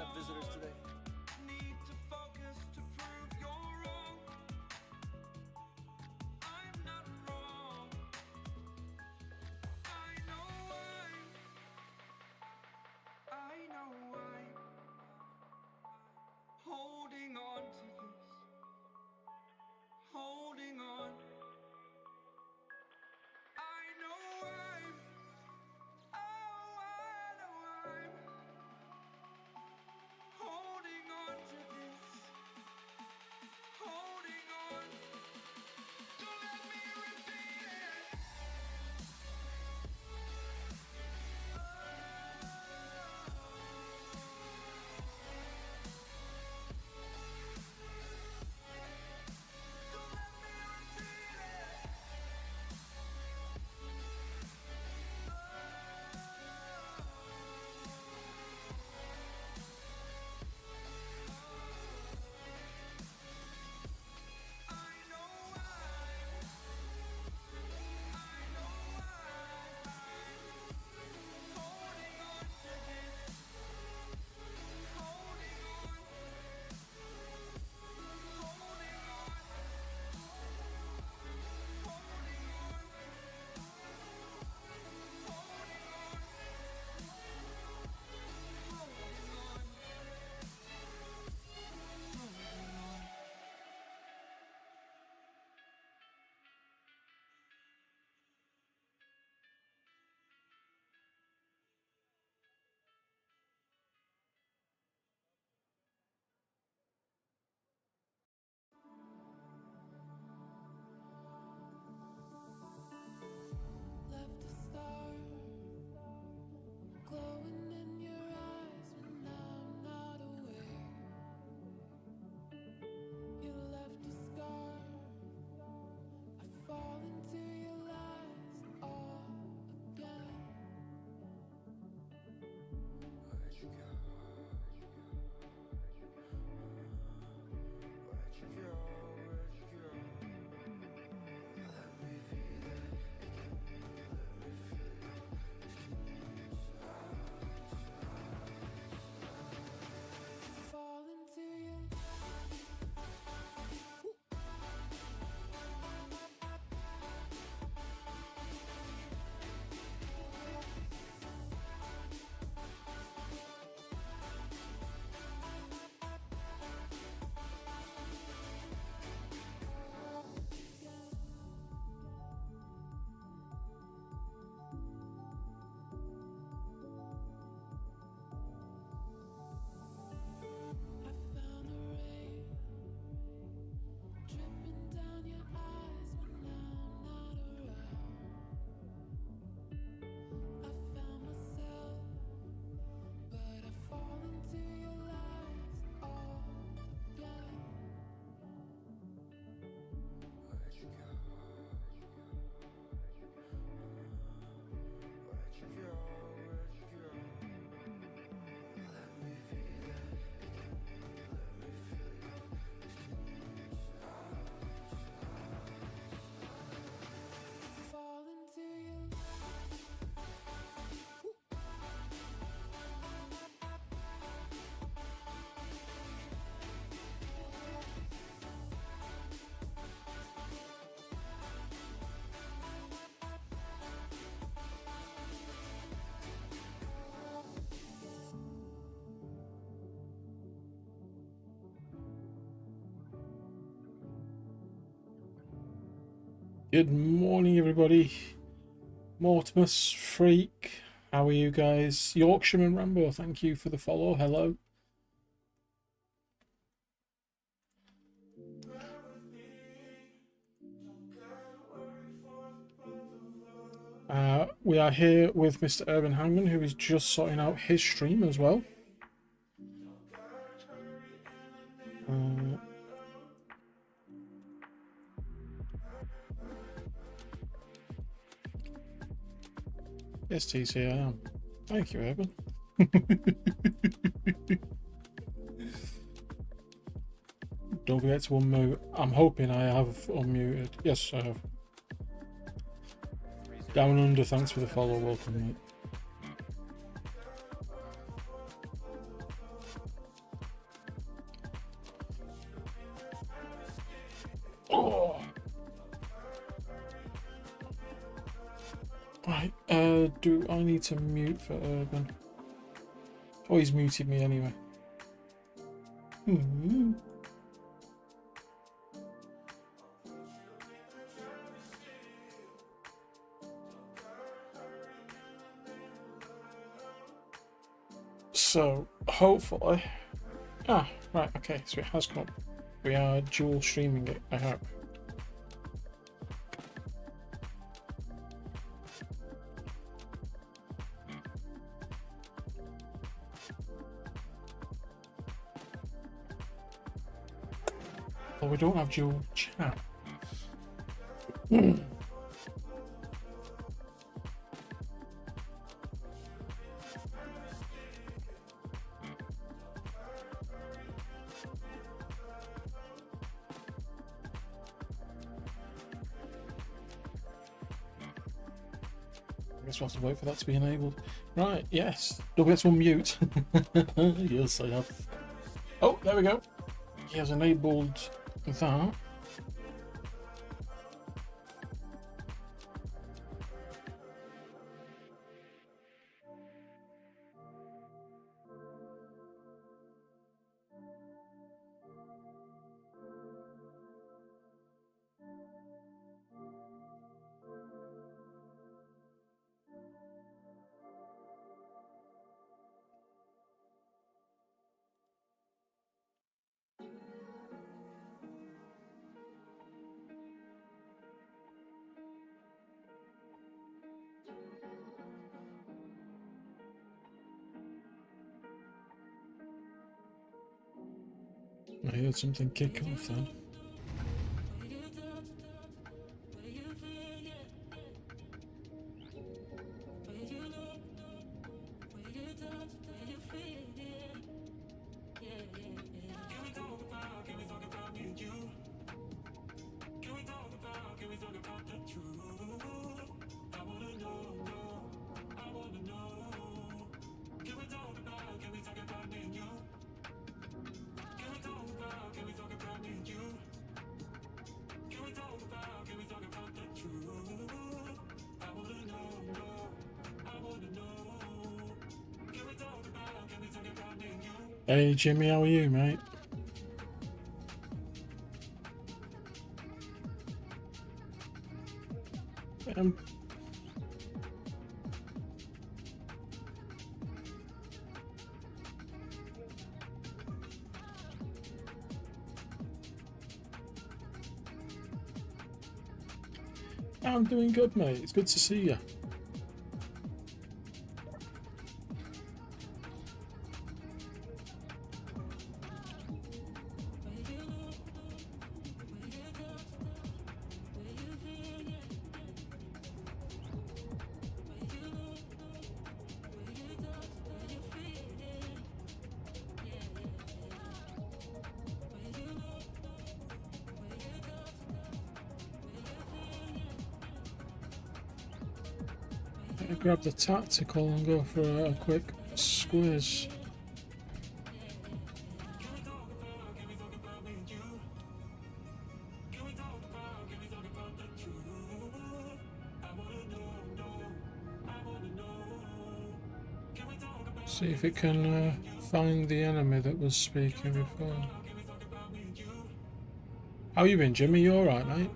have visitors today. Need to focus to prove you're wrong. I'm not wrong. I know I'm holding on to this. Holding on. I know I'm holding on to this. Holding on. Don't let me repeat it. Don't let me repeat it. Left a star glowing in your eyes when I'm not aware. You left a scar. I fall into your lies all again. Where'd you go? Where'd you go? Where'd you go? Let me feel it. Fall into you. I found a ray dripping down your eyes when I'm not around. I found myself, but I fall into your lies all again. Where'd you go? Where'd you go? Where'd you go? Let me feel it. Let me feel it. Fall into you. Good morning, everybody. Mortimus, Freak, how are you guys? Yorkshireman Rambo, thank you for the follow. Hello. We are here with Mr. Urban Hangman, who is just sorting out his stream as well. Yes, TC, I am. Thank you, Urban. Don't forget to unmute. I'm hoping I have unmuted. Yes, I have. Down Under, thanks for the follow. Welcome, mate. Right, do I need to mute for Urban? Oh, he's muted me anyway. So, hopefully... Ah, right, okay, so it has come up. We are dual streaming it, I hope. Well, we don't have dual chat. I guess we'll have to wait for that to be enabled. Right, yes. Don't get to unmute. Yes, I have. Oh, there we go. He has enabled that. I heard something kick off then. Hey Jimmy, how are you, mate? Um, I'm doing good, mate. It's good to see you. I grab the tactical and go for a quick squiz. See if it can find the enemy that was speaking before. How you been, Jimmy? You alright, mate?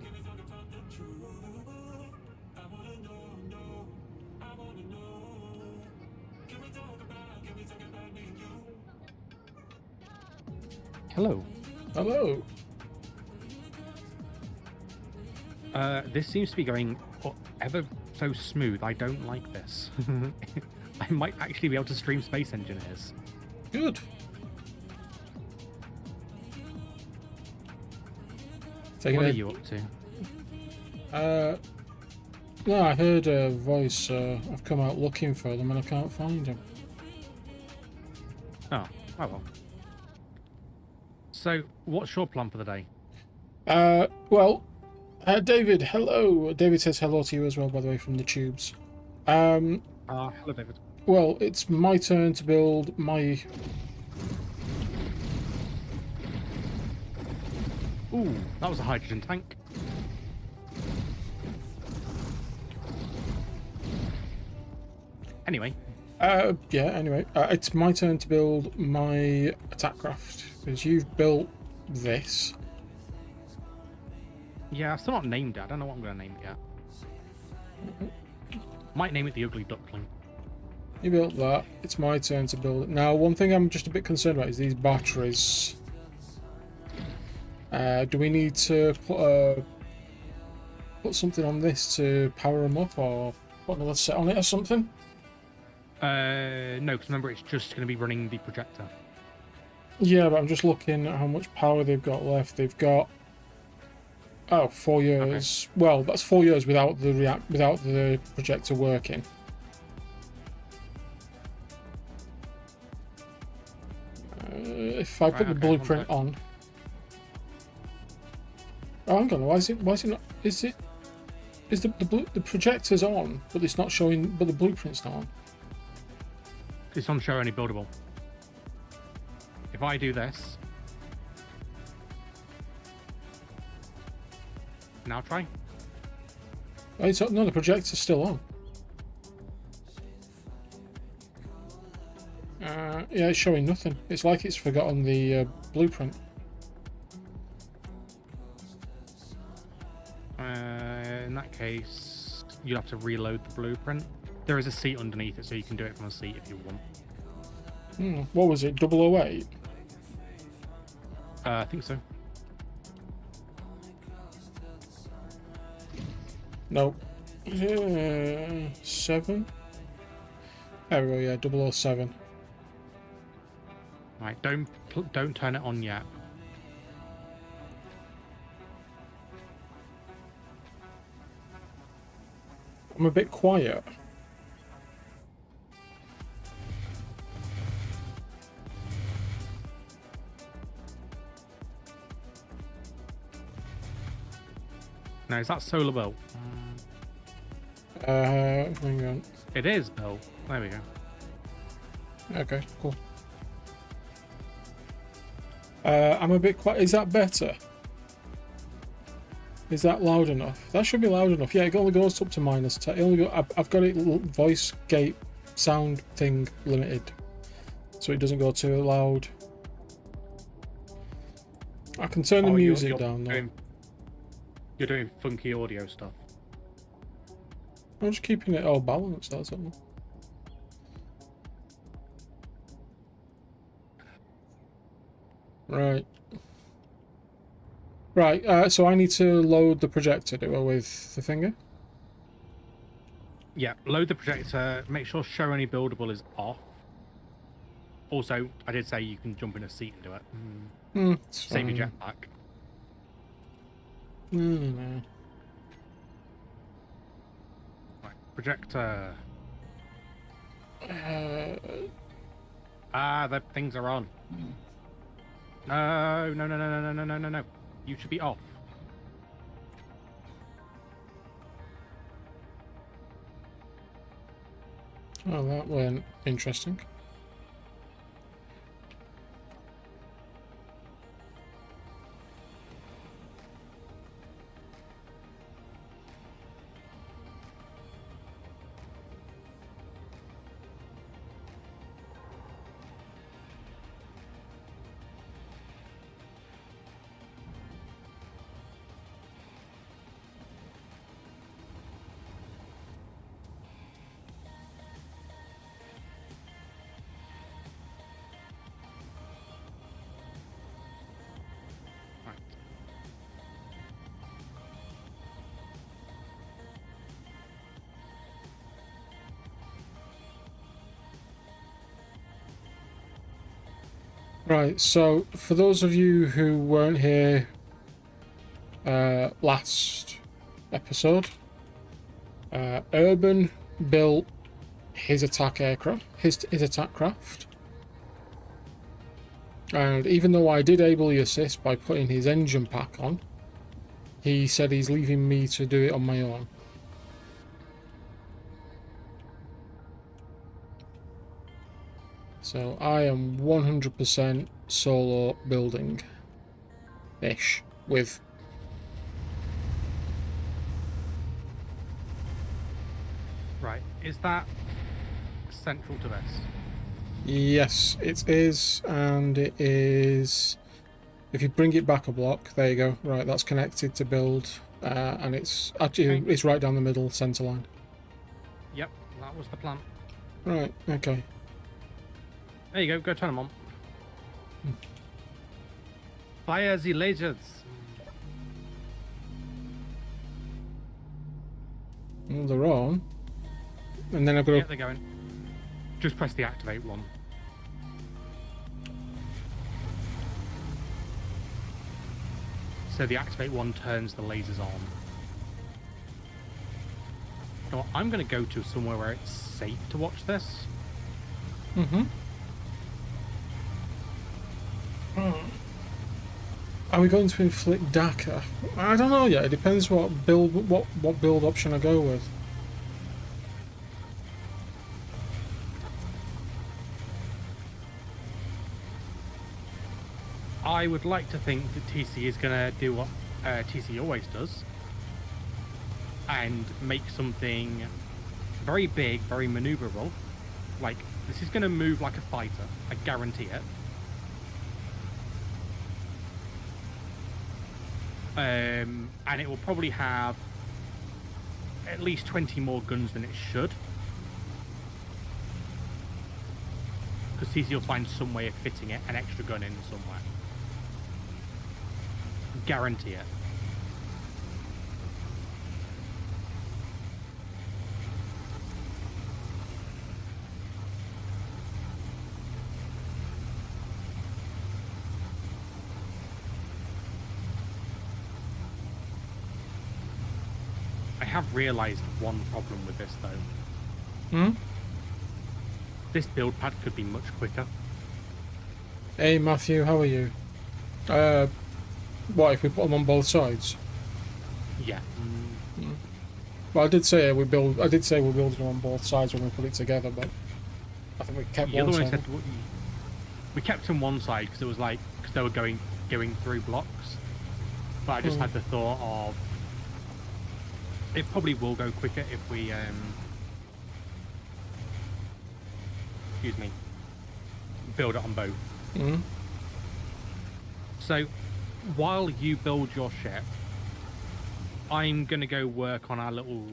Hello. Hello. This seems to be going ever so smooth. I don't like this. I might actually be able to stream Space Engineers. Good. What are you up to? No, I heard a voice. I've come out looking for them and I can't find them. Oh well. So, what's your plan for the day? Well, David, hello. David says hello to you as well, by the way, from the tubes. Hello, David. Well, it's my turn to build my... Ooh, that was a hydrogen tank. Anyway, Yeah, anyway, it's my turn to build my attack craft, because you've built this. yeah, I've still not named it. I don't know what I'm going to name it yet. Might name it the Ugly Duckling. You built that. It's my turn to build it. Now, one thing I'm just a bit concerned about is these batteries. Do we need to put something on this to power them up, or put another set on it or something? No, because remember, it's just going to be running the projector. Yeah, but I'm just looking at how much power they've got left. They've got 4 years. Okay. Well, that's 4 years without the projector working. If I put the blueprint on. Oh, hang on. Why is it not? Is the projector's on, but it's not showing? But the blueprint's not on. It's on show only buildable. If I do this, now try. Oh, no, the projector's still on. Yeah, it's showing nothing. It's like it's forgotten the blueprint. In that case, you'll have to reload the blueprint. There is a seat underneath it, so you can do it from a seat if you want. What was it? 008? I think so. No. 7? There we go, yeah, 007. Right, don't turn it on yet. I'm a bit quiet. Now, is that solar built? Hang on. It is built. There we go. Okay, cool. I'm a bit quiet. Is that better? Is that loud enough? That should be loud enough. Yeah, it only goes up to -10. It only I've got it voice gate sound thing limited, so it doesn't go too loud. I can turn the music down though. You're doing funky audio stuff. I'm just keeping it all balanced. That's all. Right. Right, so I need to load the projector, do I, with the finger? Yeah, load the projector, make sure show only buildable is off. Also, I did say you can jump in a seat and do it. Save your jetpack. No. Right, projector. The things are on. No. You should be off. Oh, that went interesting. Right, so for those of you who weren't here last episode, Urban built his attack aircraft, his attack craft, and even though I did ably assist by putting his engine pack on, he said he's leaving me to do it on my own. So I am 100% solo building-ish with... Right, is that central to this? Yes, it is, and it is. If you bring it back a block, there you go. Right, that's connected to build, and it's actually Okay. it's right down the middle center line. Yep, that was the plan. Right, okay. There you go. Go turn them on. Fire the lasers. Well, they're on, and then I've got Yeah, to. they're going. Just press the activate one. So the activate one turns the lasers on. Now, I'm going to go to somewhere where it's safe to watch this. Mm-hmm. Are we going to inflict DACA? I don't know yet. It depends what build option I go with. I would like to think that TC is going to do what TC always does and make something very big, very maneuverable. Like, this is going to move like a fighter. I guarantee it. And it will probably have at least 20 more guns than it should. Because TC will find some way of fitting it, an extra gun in somewhere. Guarantee it. I have realised one problem with this though. Hmm? This build pad could be much quicker. Hey Matthew, how are you? What if we put them on both sides? Yeah. Well, I did say we're building them on both sides when we put it together, but I think we kept The one other one side. said we kept them one side because it was like because they were going through blocks. But I just had the thought of it probably will go quicker if we excuse me, build it on both. Hmm? So while you build your ship, I'm gonna go work on our little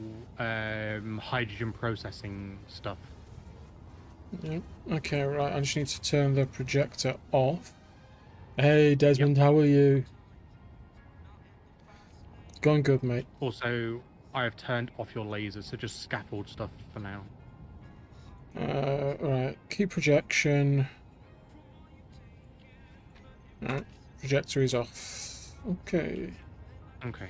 hydrogen processing stuff. Yeah. Okay, right. I just need to turn the projector off. Hey Desmond, how are you? Going good, mate. Also, I have turned off your lasers, so just scaffold stuff for now. Right. Keep projection. Right. Projector is off. Okay. Okay.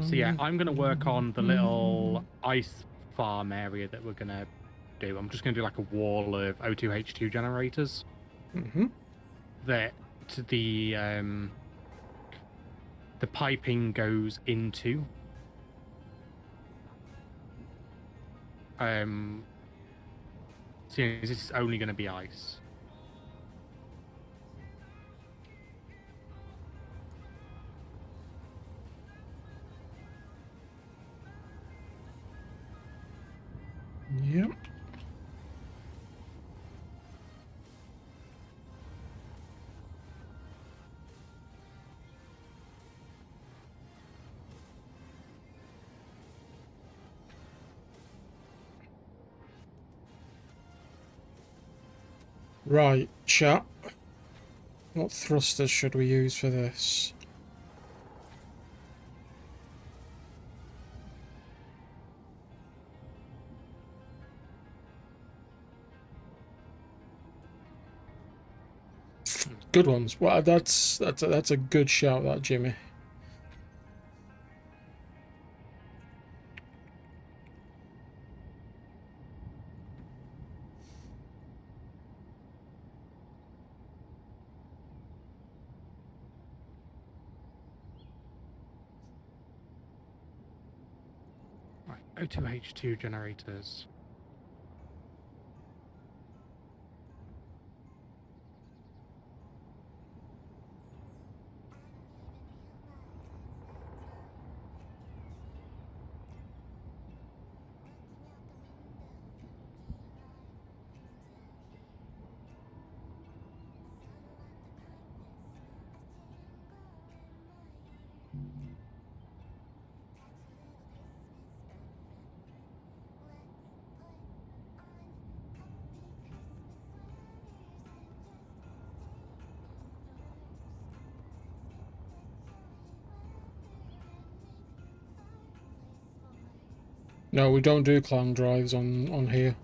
So yeah, I'm gonna work on the little ice farm area that we're gonna do. I'm just gonna do like a wall of O2H2 generators Mm-hmm. that the piping goes into. Seeing as this is only gonna be ice. Yep. Right, chat. What thrusters should we use for this? Good ones. Well, that's a good shout, that Jimmy. Right, O2H2 generators. No, we don't do clan drives on here.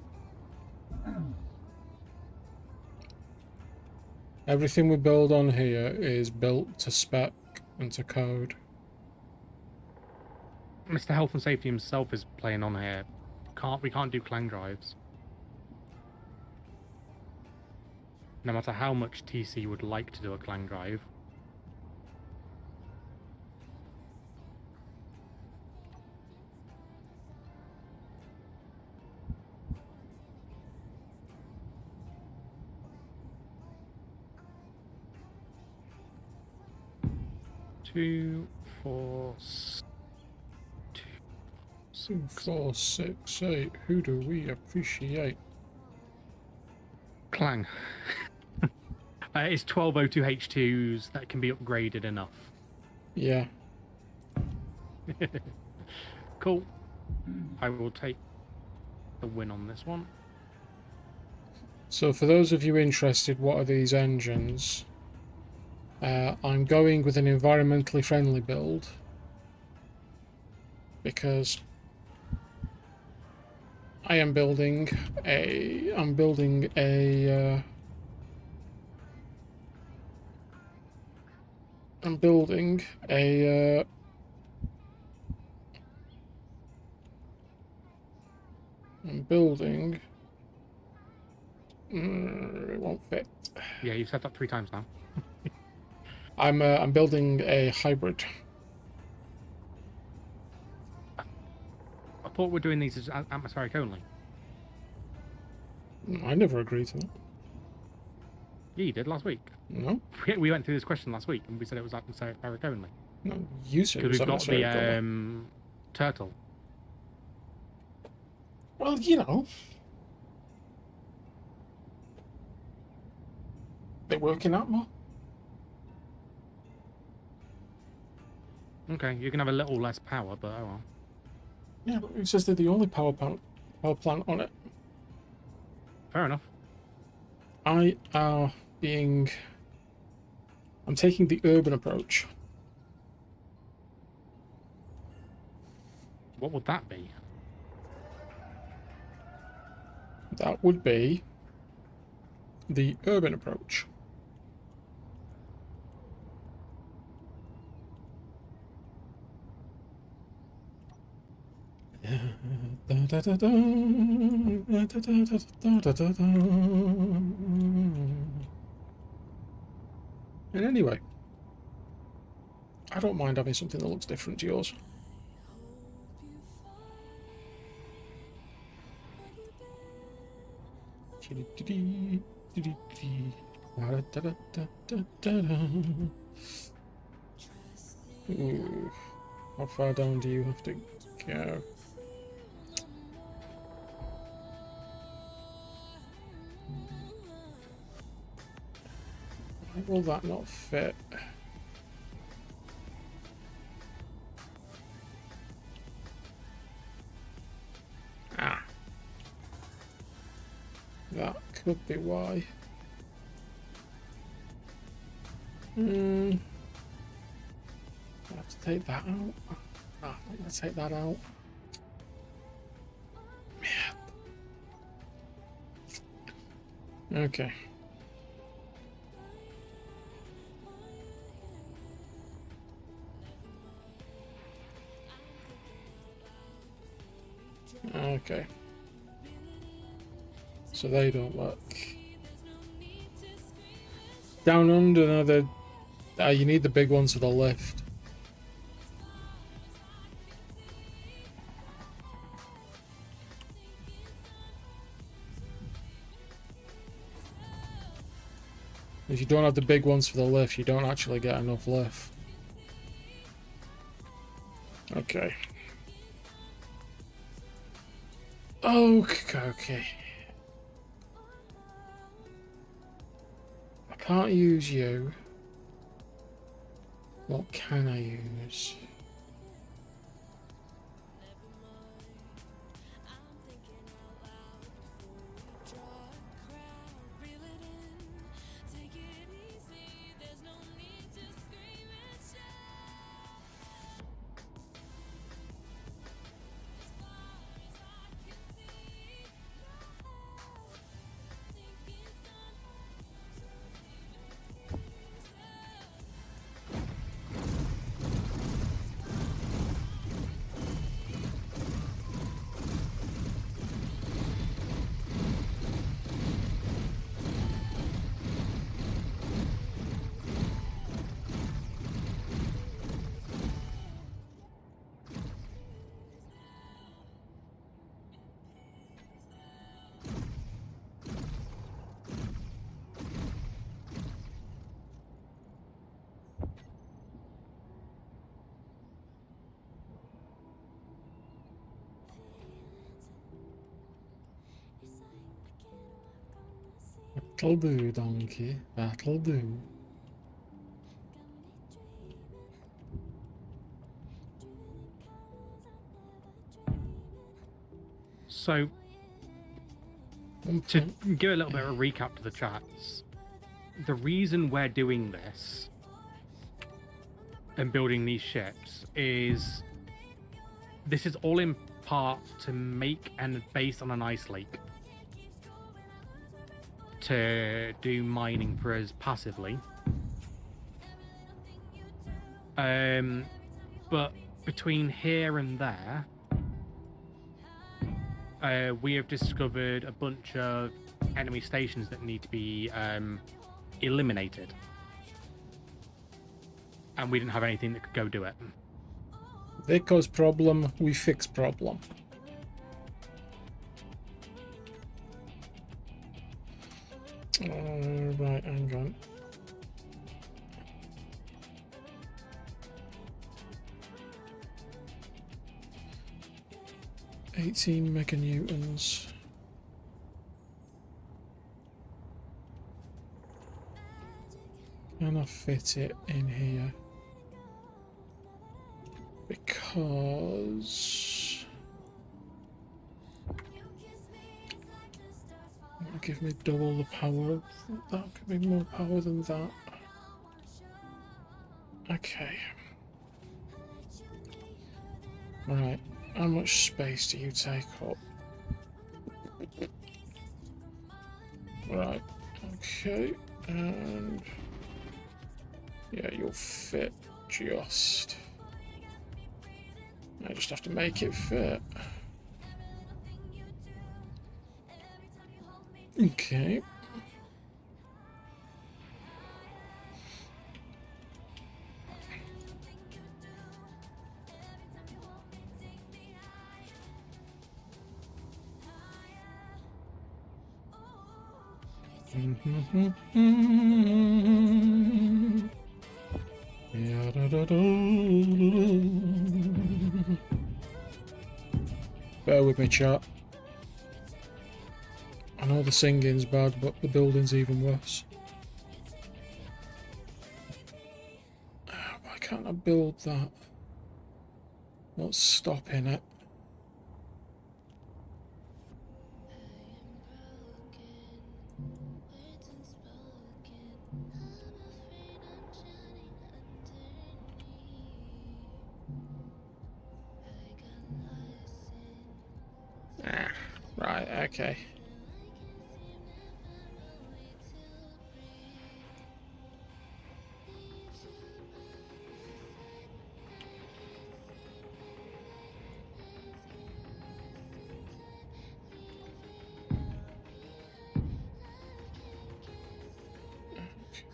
Everything we build on here is built to spec and to code. Mr. Health and Safety himself is playing on here. We can't do clang drives. No matter how much TC would like to do a clang drive. Two, four, two, 2, 4, 6, 8. Who do we appreciate? clang. It's 1202 H2s that can be upgraded enough. Yeah. Cool. I will take the win on this one. So for those of you interested, what are these engines? I'm going with an environmentally friendly build because I'm building a it won't fit. Yeah, you've said that 3 times now. I'm building a hybrid. I thought we're doing these as atmospheric only. I never agreed to that. Yeah, you did last week. No, We went through this question last week and we said it was atmospheric only. no, you said it Because was we've got the atmospheric only. turtle. Well, you know, they're working out more. Okay, you can have a little less power, but oh well. Yeah, but it says they're the only power plant on it. Fair enough. I'm taking the urban approach. What would that be? That would be the urban approach. And anyway, I don't mind having something that looks different to yours. Ooh, how far down do you have to go? Why will that not fit? Ah. That could be why. I have to take that out. Ah, I'm gonna take that out. Man. Okay. Okay. So they don't work. Down under, no, you need the big ones for the lift. If you don't have the big ones for the lift, you don't actually get enough lift. Okay. Okay. I can't use you. What can I use? That'll do, donkey. That'll do. So, to give a little bit of a recap to the chats, the reason we're doing this and building these ships is this is all in part to make and based on an ice lake to do mining for us passively. But between here and there, we have discovered a bunch of enemy stations that need to be eliminated. And we didn't have anything that could go do it. They cause problem, we fix problem. Right, hang on. $18 meganewtons. Can I fit it in here? Because that'll give me double the power. That could be more power than that. Okay. Right. How much space do you take up? Right. Okay. And yeah, you'll fit just. I just have to make it fit. Okay. Bear with me, chat. I know the singing's bad, but the building's even worse. Why can't I build that? What's stopping it? Right, okay.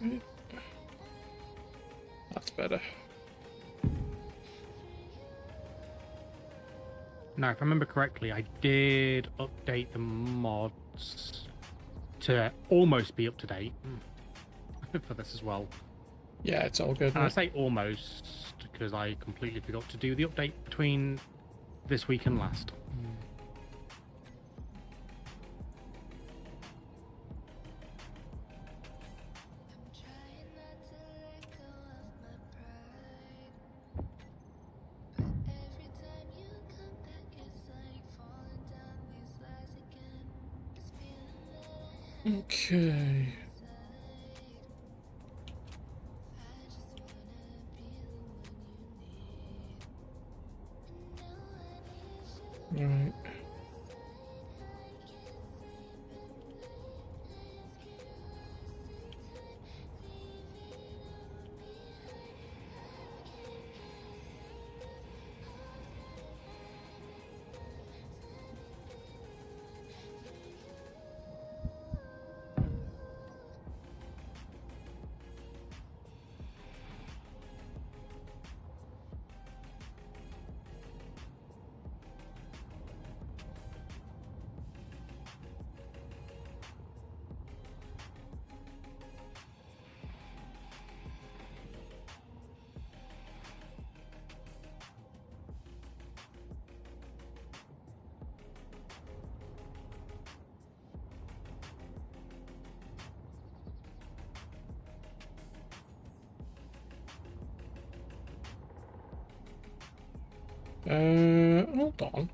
Okay. That's better. Now, if I remember correctly, I did update the mods to almost be up to date for this as well. Yeah, it's all good. And I say almost because I completely forgot to do the update between this week and last. Okay. Right. Hold on.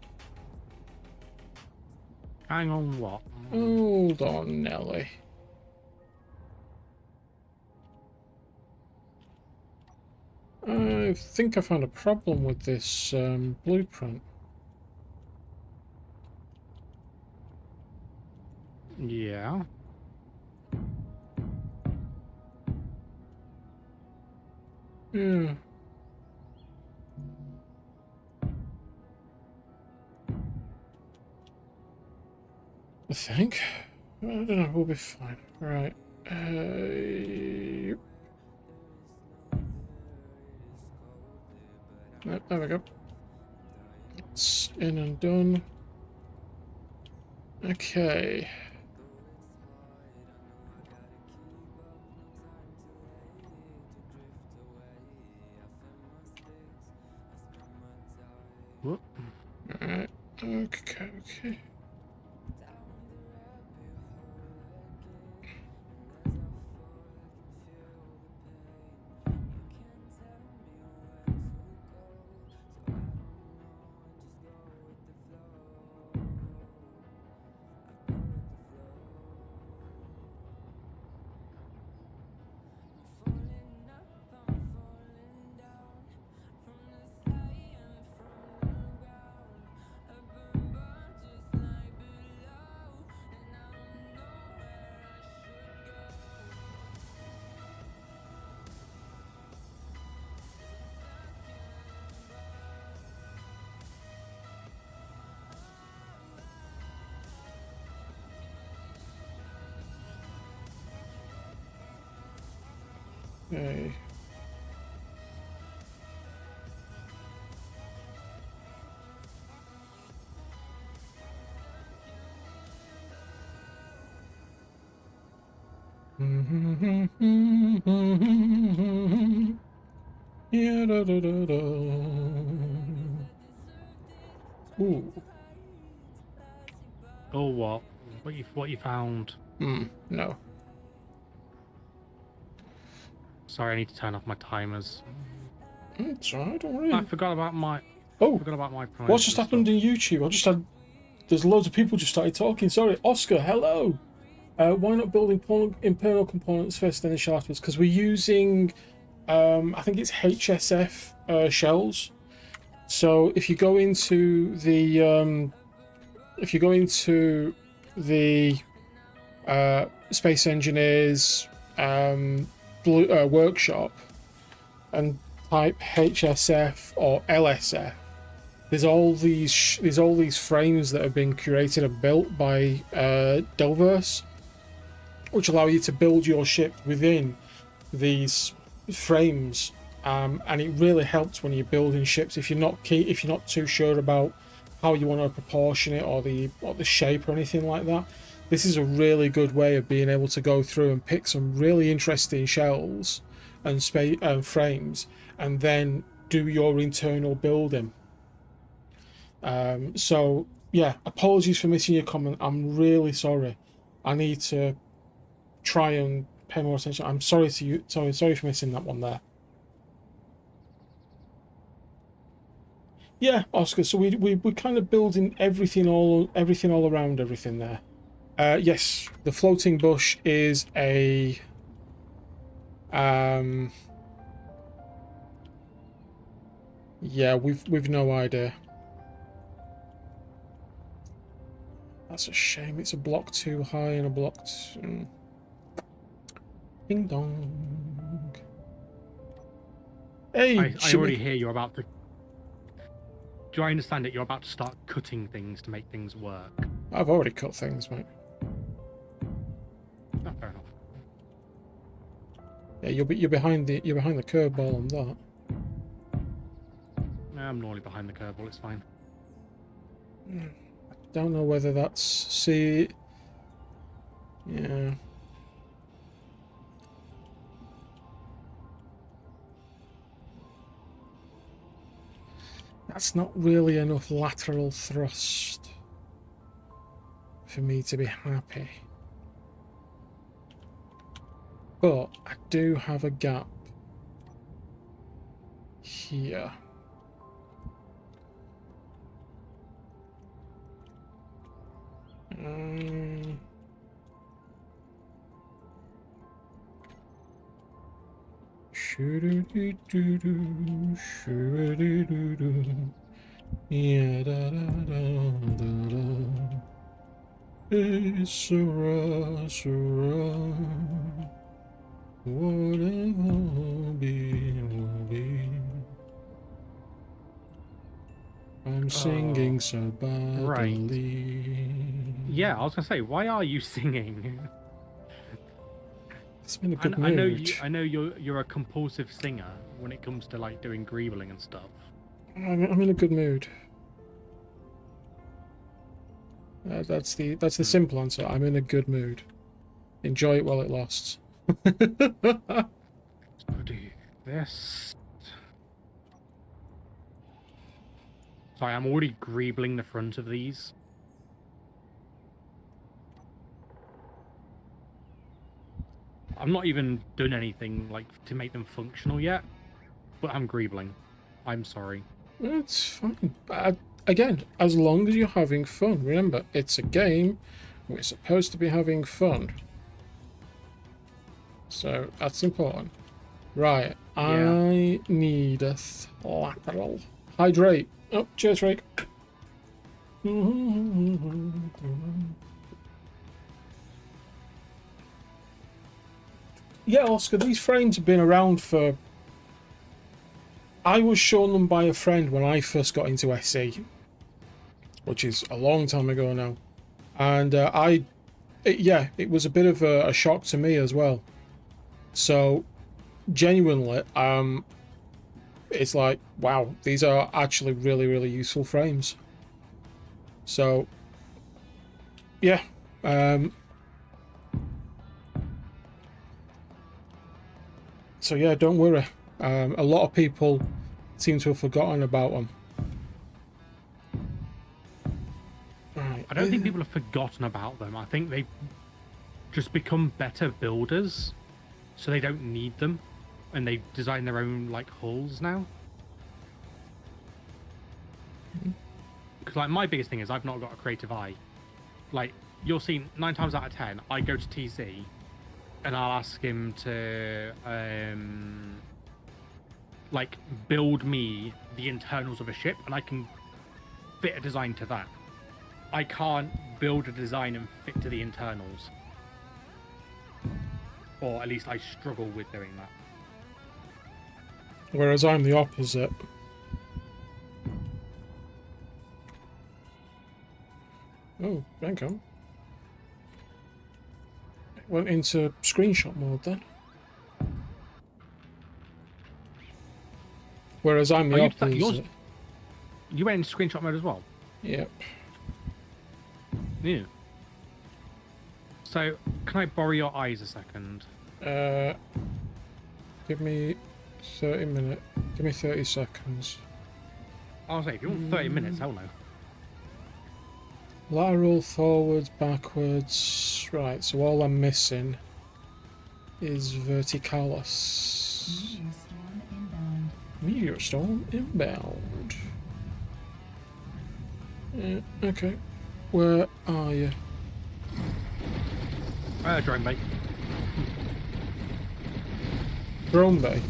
Hang on, what? Hold on, Nelly. I think I found a problem with this blueprint. Yeah. Yeah. I think. I don't know, we'll be fine. Right. Yep, there we go. It's in and done. Okay. Whoop. Alright. Okay. Okay. Yeah, da, da, da, da. Ooh. Oh, what? What you found? No. Sorry, I need to turn off my timers. It's alright, don't worry. I forgot about my. Oh, Forgot about my primes what's just and happened stuff. in YouTube? I just had. There's loads of people just started talking. Sorry, Oscar, hello. Why not build internal components first, then the shaft? Because we're using, I think it's HSF shells. So if you go into the, Space Engineers workshop and type HSF or LSF, there's all these frames that have been curated and built by Delverse, which allow you to build your ship within these frames, and it really helps when you're building ships if you're not too sure about how you want to proportion it or the shape or anything like that. This is a really good way of being able to go through and pick some really interesting shells and frames, and then do your internal building. So yeah, apologies for missing your comment. I'm really sorry. I need to try and pay more attention. I'm sorry to you. Sorry for missing that one there. Yeah, Oscar. So we're kind of building everything all around everything there. Yes, the floating bush is a yeah, we've no idea. That's a shame. It's a block too high and a block too... Ding dong. Hey, I already hear you're about to. Do I understand it? You're about to start cutting things to make things work. I've already cut things, mate. Oh, fair enough. Yeah, you're behind the curveball on that. I'm normally behind the curveball. It's fine. Don't know whether that's... See... Yeah. That's not really enough lateral thrust for me to be happy. But I do have a gap here. Um, shoo-doo-doo-doo-doo, shoo-doo-doo-doo. Yeah, da da da da da. It's a rush, whatever will be, will be. I'm singing so right. badly. Yeah, I was gonna say, why are you singing? It's been a good And mood. I know you're a compulsive singer when it comes to like doing greebling and stuff. I'm in a good mood. That's the simple answer. I'm in a good mood. Enjoy it while it lasts. So do this. Sorry, I'm already greebling the front of these. I've not even done anything like to make them functional yet, but I'm greebling. I'm sorry. It's fine. Again, as long as you're having fun. Remember, it's a game. We're supposed to be having fun. So that's important. Right. Yeah. I need a lateral. Hydrate. Oh, cheers, Rick. Yeah, Oscar, these frames have been around for... I was shown them by a friend when I first got into SE, which is a long time ago now. And it was a bit of a shock to me as well. So, genuinely, it's like, wow, these are actually really, really useful frames. So, yeah. So yeah, don't worry. A lot of people seem to have forgotten about them. Right. I don't think people have forgotten about them. I think they've just become better builders, so they don't need them, and they design their own like hulls now. Because like my biggest thing is I've not got a creative eye. Like you'll see 9 times out of 10, I go to TC, and I'll ask him to like build me the internals of a ship, and I can fit a design to that. I can't build a design and fit to the internals. Or at least I struggle with doing that. Whereas I'm the opposite. Oh, thank you. Went into screenshot mode then. Whereas I'm the opposite. You went in screenshot mode as well? Yep. Yeah. So, can I borrow your eyes a second? Give me 30 minutes. Give me 30 seconds. I'll say, if you want 30 minutes, hell no. Lateral, forwards, backwards. Right, so all I'm missing is verticalis. Meteor storm inbound. Okay. Where are you? Drone bay. Drone bay.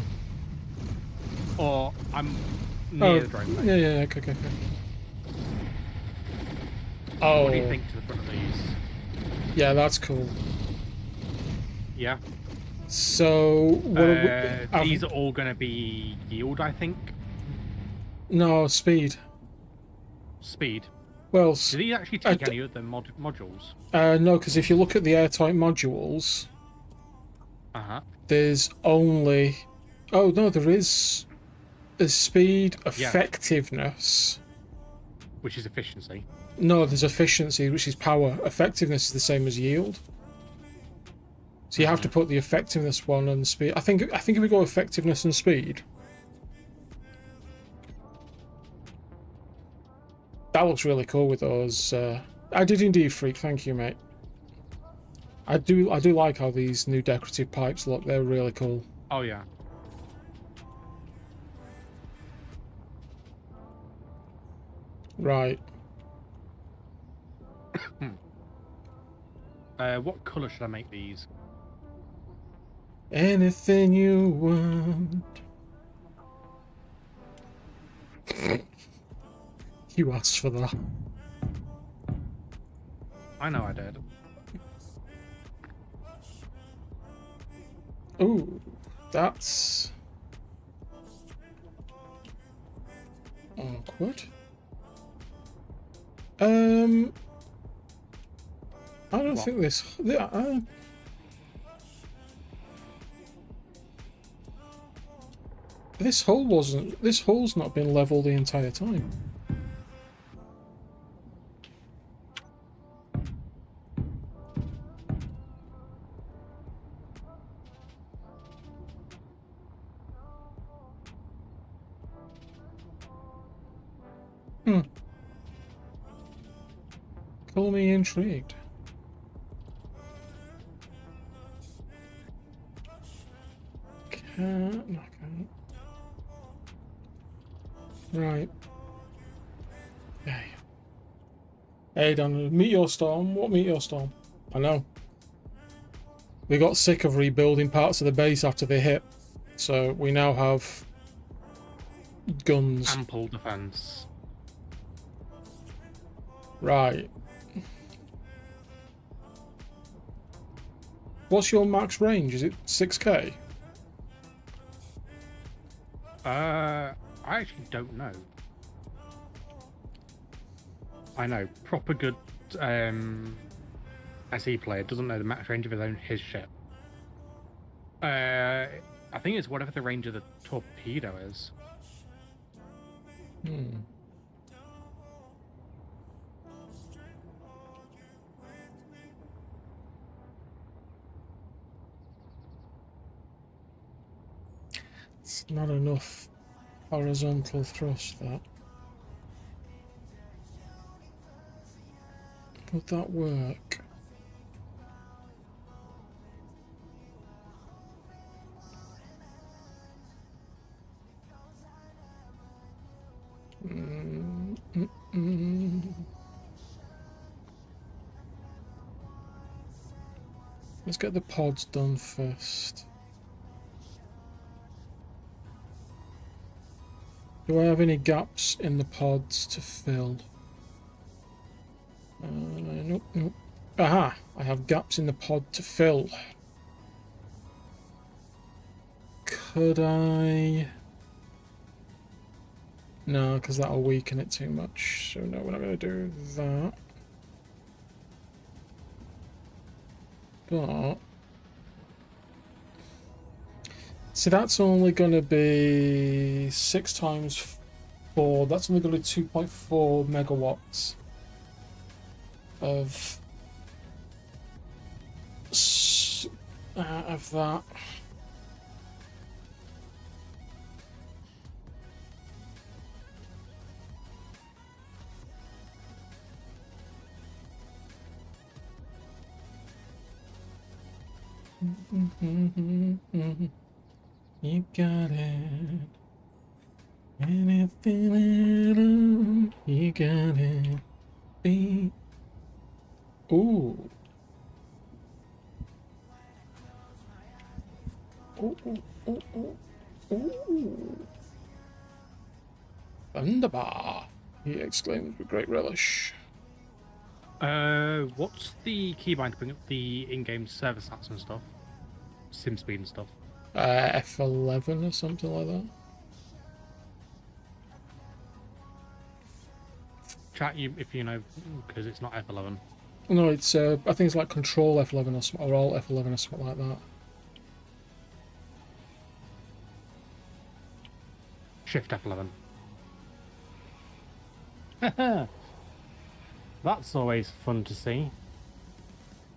Or I'm near the drone bay. Yeah, okay. Oh. What do you think to the front of these? Yeah, that's cool. Yeah. So, what these are all going to be yield, I think. No, speed. Speed. Well, Do these actually take any of the modules? No, because if you look at the airtight modules, there's only... Oh, no, there is a speed, effectiveness. Which is efficiency. No, there's efficiency, which is power. Effectiveness is the same as yield. So you have to put the effectiveness one and speed. I think if we go effectiveness and speed, that looks really cool with those. I did indeed, Freak. Thank you, mate. I do like how these new decorative pipes look. They're really cool. Oh yeah. Right. What color should I make these? Anything you want. You asked for that. I know I did. Ooh, that's awkward. I don't think this. This hole wasn't. This hole's not been level the entire time. Call me intrigued. Can't. Right. Hey. Hey, Dan. Meteor storm. What meteor storm? I know. We got sick of rebuilding parts of the base after they hit, so we now have guns. Ample defense. Right. What's your max range? Is it 6k? I actually don't know. I know, proper good SE player doesn't know the max range of his ship. I think it's whatever the range of the torpedo is. It's not enough horizontal thrust, that. Would that work? Let's get the pods done first. Do I have any gaps in the pods to fill? Nope, nope. Aha! I have gaps in the pod to fill. Could I... No, because that'll weaken it too much. So no, we're not going to do that. But... See, that's only going to be 6 times 4. That's only going to be 2.4 megawatts of that. You got it. Anything at all, you got it. Be. Ooh. Ooh, ooh, ooh, ooh, ooh. Thunderbar, he exclaimed with great relish. What's the keybind to bring up the in-game server stats and stuff? Sim speed and stuff. F11 or something like that. Chat you if you know, because it's not F11. No, it's I think it's like Control F11 or something, or Alt F11 or something like that. Shift F11. That's always fun to see.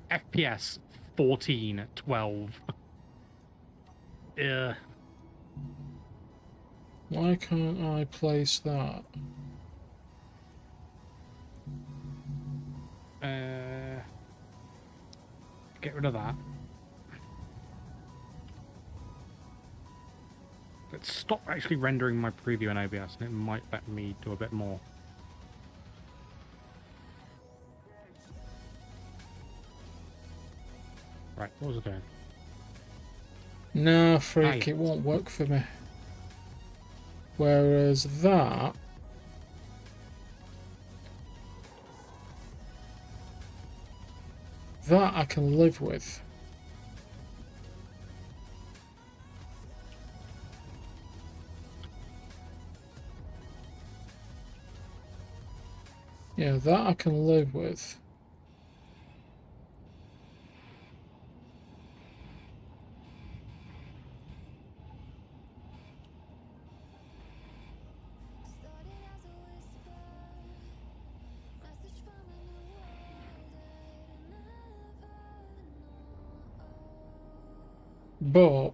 FPS 14, 12. Yeah. Why can't I place that? Get rid of that. Let's stop actually rendering my preview in OBS, and it might let me do a bit more. Right, what was I doing? Nah, freak, Aye. it won't work for me. Whereas that... That I can live with. Yeah, that I can live with. But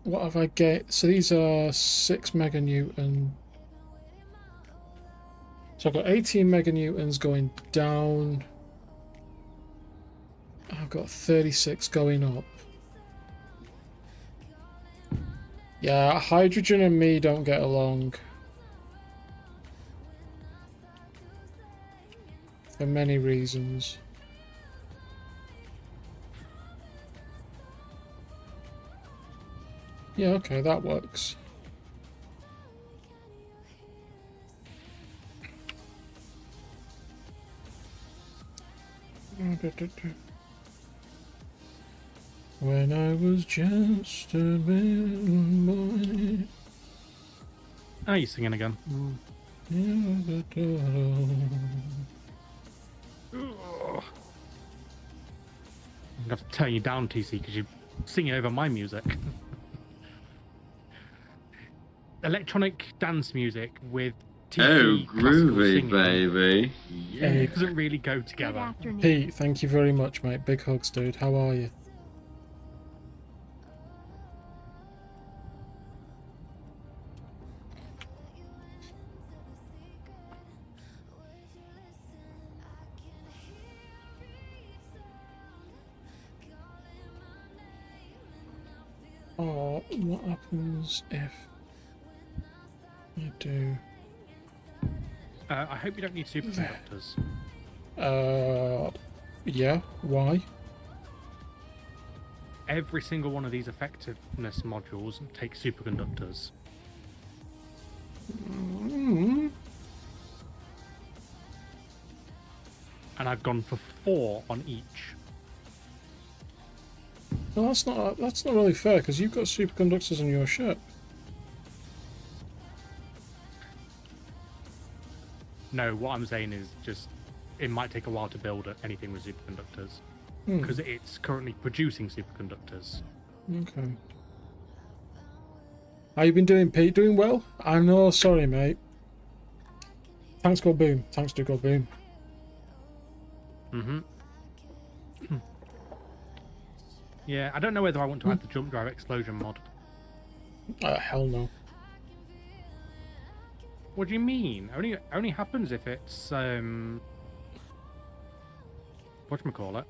what have I get? So these are 6 meganewton. So I've got 18 meganewtons going down. I've got 36 going up. Yeah, hydrogen and me don't get along. For many reasons. Yeah, okay, that works. When I was just a little boy. Oh, you're singing again. Ugh. I'm gonna have to turn you down, TC, because you're singing over my music. Electronic dance music with TC classical singing baby. Hey, doesn't really go Good together. afternoon. Pete, thank you very much, mate. Big hugs, dude. How are you? Oh, what happens if I do? I hope you don't need superconductors. Yeah, why? Every single one of these effectiveness modules takes superconductors. Mm. And I've gone for 4 on each. Well, that's not really fair because you've got superconductors on your ship. No, what I'm saying is just it might take a while to build anything with superconductors Hmm. because it's currently producing superconductors. Okay. How you been doing, Pete? Doing well? I know. Sorry, mate. Thanks, go boom. Thanks to go boom. Mm-hmm. Yeah, I don't know whether I want to add the jump drive explosion mod. Hell no. What do you mean? Only happens if it's whatchamacallit?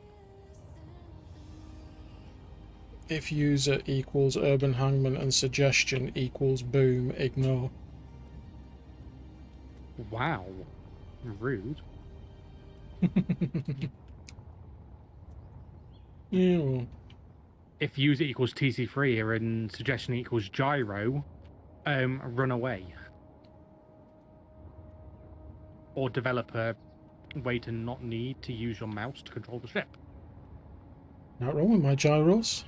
If user equals urban hangman and suggestion equals boom, ignore. Wow. Rude. Yeah. Well, If user equals TcFreer and suggestion equals gyro, run away. Or develop a way to not need to use your mouse to control the ship. not wrong with my gyros.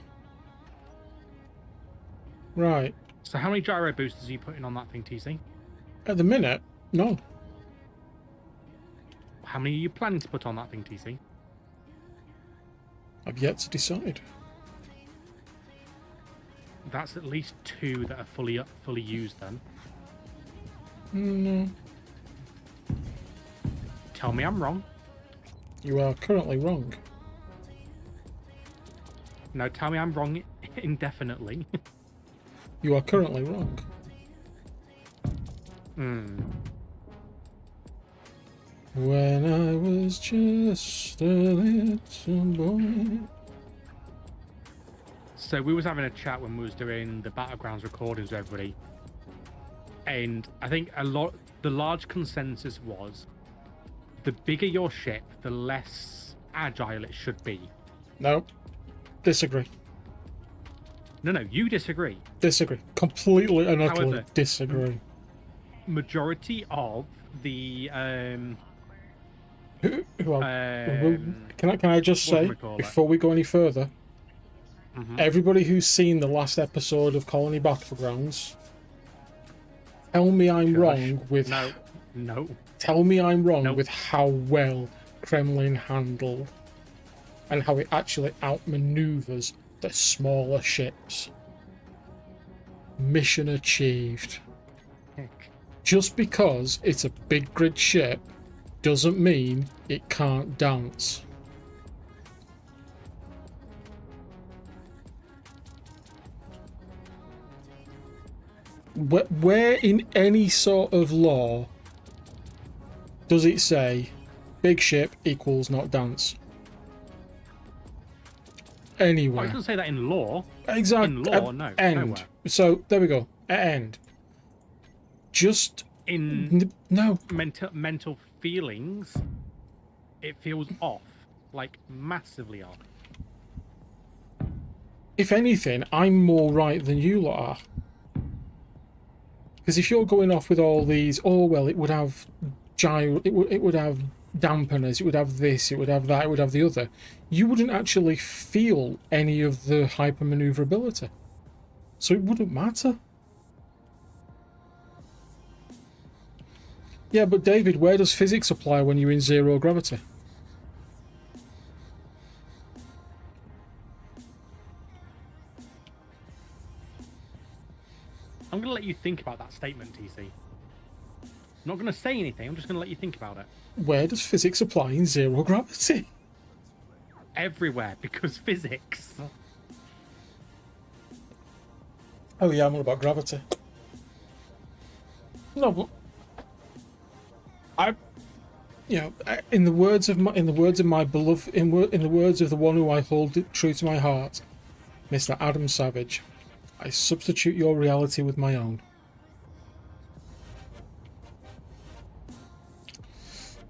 Right. So how many gyro boosters are you putting on that thing, TC? At the minute, no. How many are you planning to put on that thing, TC? I've yet to decide. That's at least 2 that are fully used then. No. Tell me I'm wrong. You are currently wrong. No, tell me I'm wrong indefinitely. You are currently wrong. When I was just a little boy. So we was having a chat when we was doing the Battlegrounds recordings with everybody. And I think the large consensus was the bigger your ship, the less agile it should be. No. Disagree. No, you disagree. Disagree. Completely and utterly However, disagree. Majority of the Who can I just what do say we call it? before we go any further? Mhm. Everybody who's seen the last episode of Colony Battlegrounds, tell me I'm Gosh, wrong with no. tell me I'm wrong Nope. with how well Kremlin handled and how it actually outmaneuvers the smaller ships. Mission achieved. Heck. Just because it's a big grid ship doesn't mean it can't dance. Where in any sort of law does it say big ship equals not dance? Well, it Anywhere. doesn't say that in law. Exactly. In law, no. End. Nowhere. So there we go. At end. Just In no. mental feelings, it feels off, like massively off. If anything, I'm more right than you lot are. Because if you're going off with all these, oh well, it would have it would have dampeners, it would have this, it would have that, it would have the other, you wouldn't actually feel any of the hypermaneuverability. So it wouldn't matter. Yeah, but David, where does physics apply when you're in zero gravity? I'm going to let you think about that statement, TC. I'm not going to say anything, I'm just going to let you think about it. Where does physics apply in zero gravity? Everywhere, because physics. Oh yeah, I'm all about gravity. No, but in the words of my beloved, in the words of the one who I hold true to my heart, Mr. Adam Savage, I substitute your reality with my own.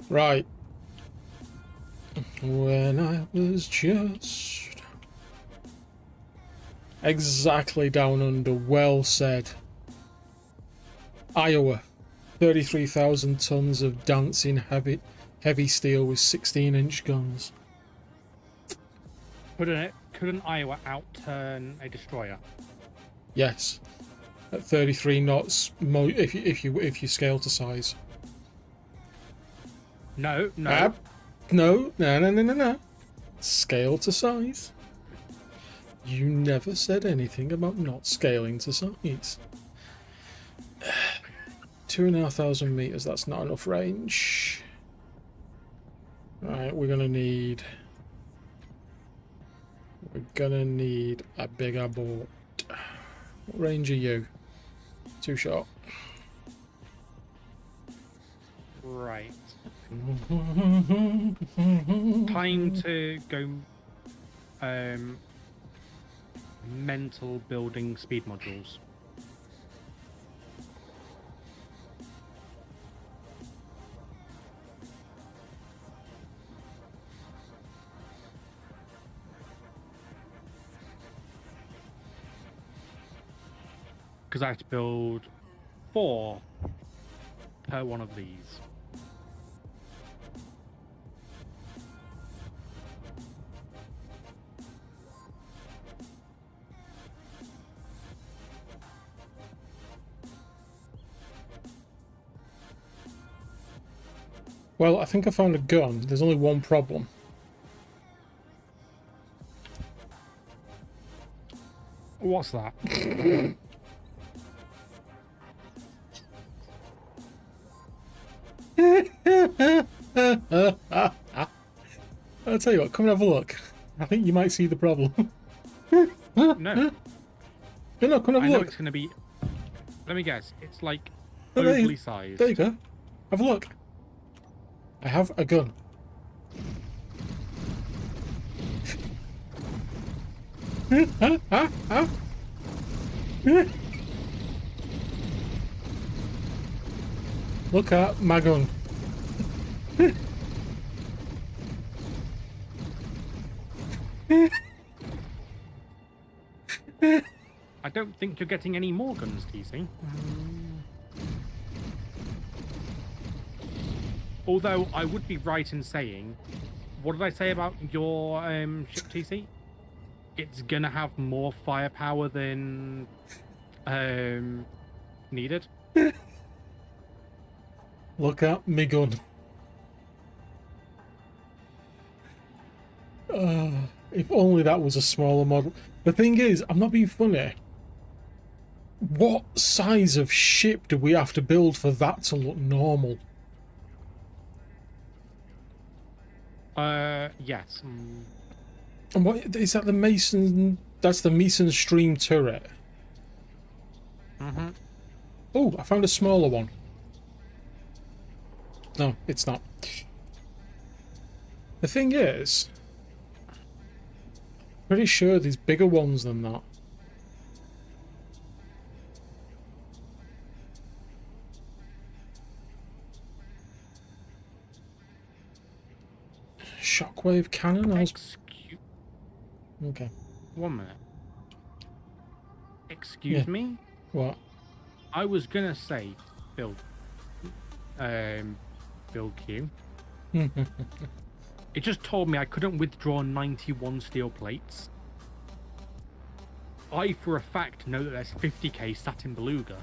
Right. When I was just exactly down under, well said. Iowa, 33,000 tons of dancing heavy steel with 16-inch guns. Couldn't Iowa outturn a destroyer? Yes, at 33 knots. If you scale to size. No. No. Scale to size. You never said anything about not scaling to size. 2,500 meters. That's not enough range. Right, we're gonna need a bigger boat. What range are you? Too short. Right. Time to go mental building speed modules. Because I have to build 4 per one of these. Well, I think I found a gun. There's only one problem. What's that? I'll tell you what, come and have a look. I think you might see the problem. No. No, come and have I a know look. it's going to be... Let me guess. It's like Oh, there you- overly sized. There you go. Have a look. I have a gun. Look at my gun. I don't think you're getting any more guns, TC. Although I would be right in saying, what did I say about your ship, TC? It's gonna have more firepower than needed. Look at me gun. If only that was a smaller model. The thing is, I'm not being funny. What size of ship do we have to build for that to look normal? Yes. And what is that? The Mason? That's the Mason Stream turret. Mm-hmm. Oh, I found a smaller one. No, it's not. The thing is, pretty sure there's bigger ones than that. Shockwave cannon? Okay. 1 minute. Excuse me? What? I was gonna say, Bill Q. It just told me I couldn't withdraw 91 steel plates. I, for a fact, know that there's 50k sat in Beluga.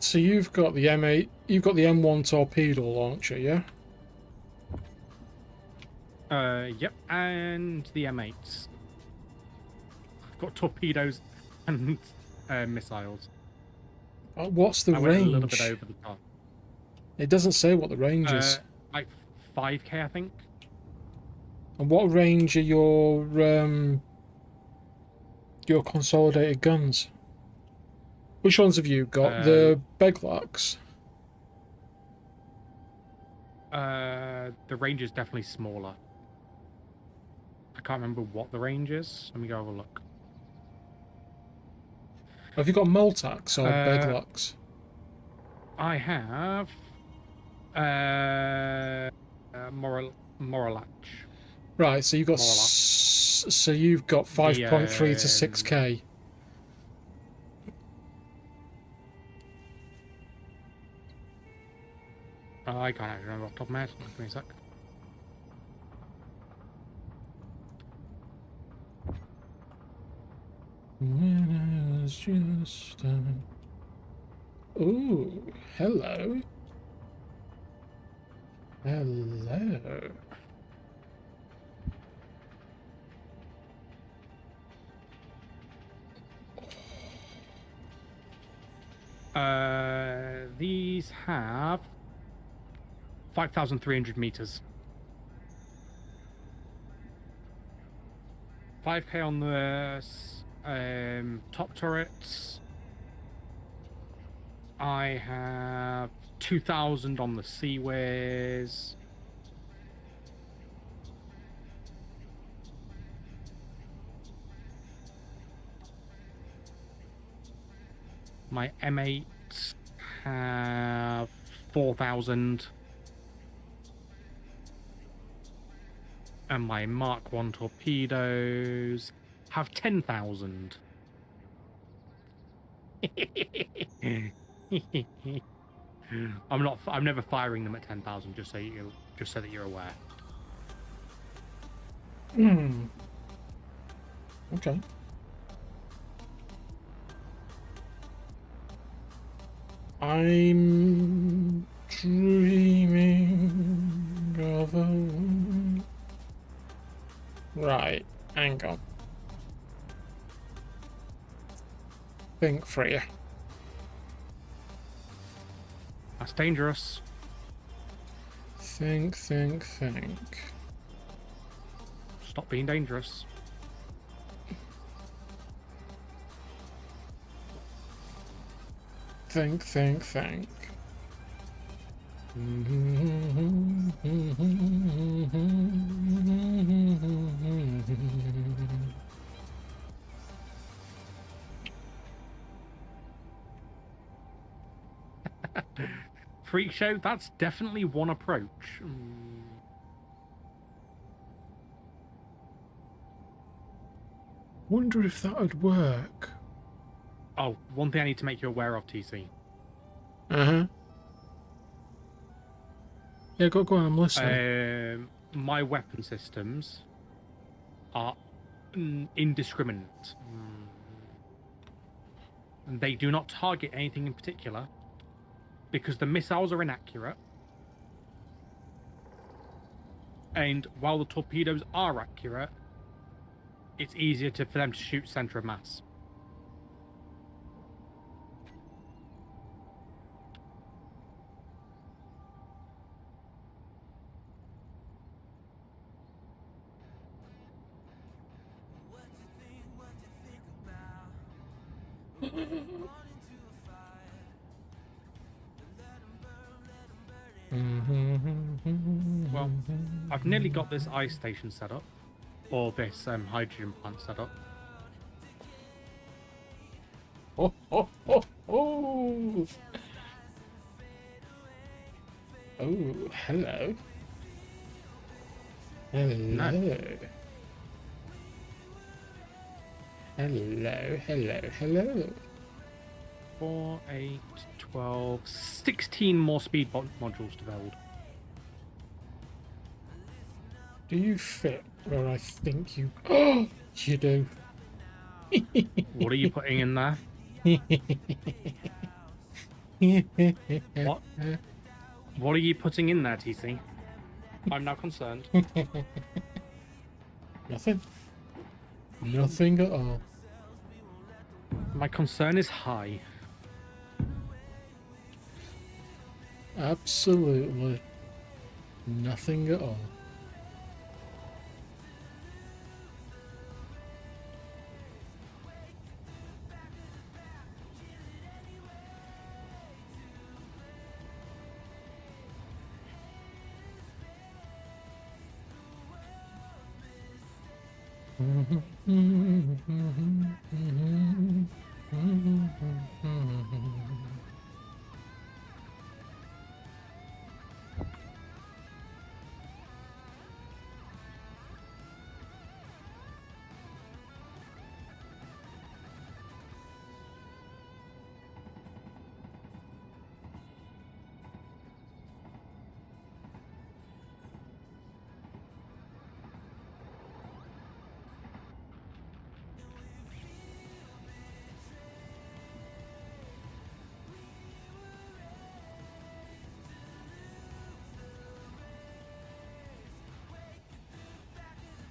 So you've got the M8, you've got the M1 torpedo launcher, yeah? Yep, and the M8s. I've got torpedoes and missiles. What's the I range? went a little bit over the top. It doesn't say what the range is. Like 5k, I think. And what range are your consolidated guns? Which ones have you got? The Beglocks? The range is definitely smaller. I can't remember what the range is. Let me go have a look. Have you got Multacs or Beglocks? I have Moralach. Right, so you've got so you've got 5.3 to 6k. I can't actually remember off the top of my head. Give me a sec. When I was just ooh, hello. Hello. These have 5,300 meters. 5k on the top turrets. I have 2,000 on the seaways. My M8s have 4,000. And my Mark 1 torpedoes have 10,000. I'm never firing them at 10,000, just so that you're aware. Okay. I'm dreaming of a Hang on. Think, Freer. That's dangerous. Think. Stop being dangerous. Think. Freak show, that's definitely one approach. Wonder if that would work. Oh, one thing I need to make you aware of, TC. Uh-huh. Yeah, go on, I'm listening. My weapon systems are indiscriminate. They do not target anything in particular because the missiles are inaccurate. And while the torpedoes are accurate, it's easier for them to shoot center of mass. Well, I've nearly got this ice station set up, or this hydrogen plant set up. Oh. Oh, hello. Hello. 4, 8, 12, 16 more speed modules to build. Do you fit where I think you... Oh, you do. What are you putting in there? What? What are you putting in there, TC? I'm now concerned. Nothing. Nothing at all. My concern is high. Absolutely nothing at all.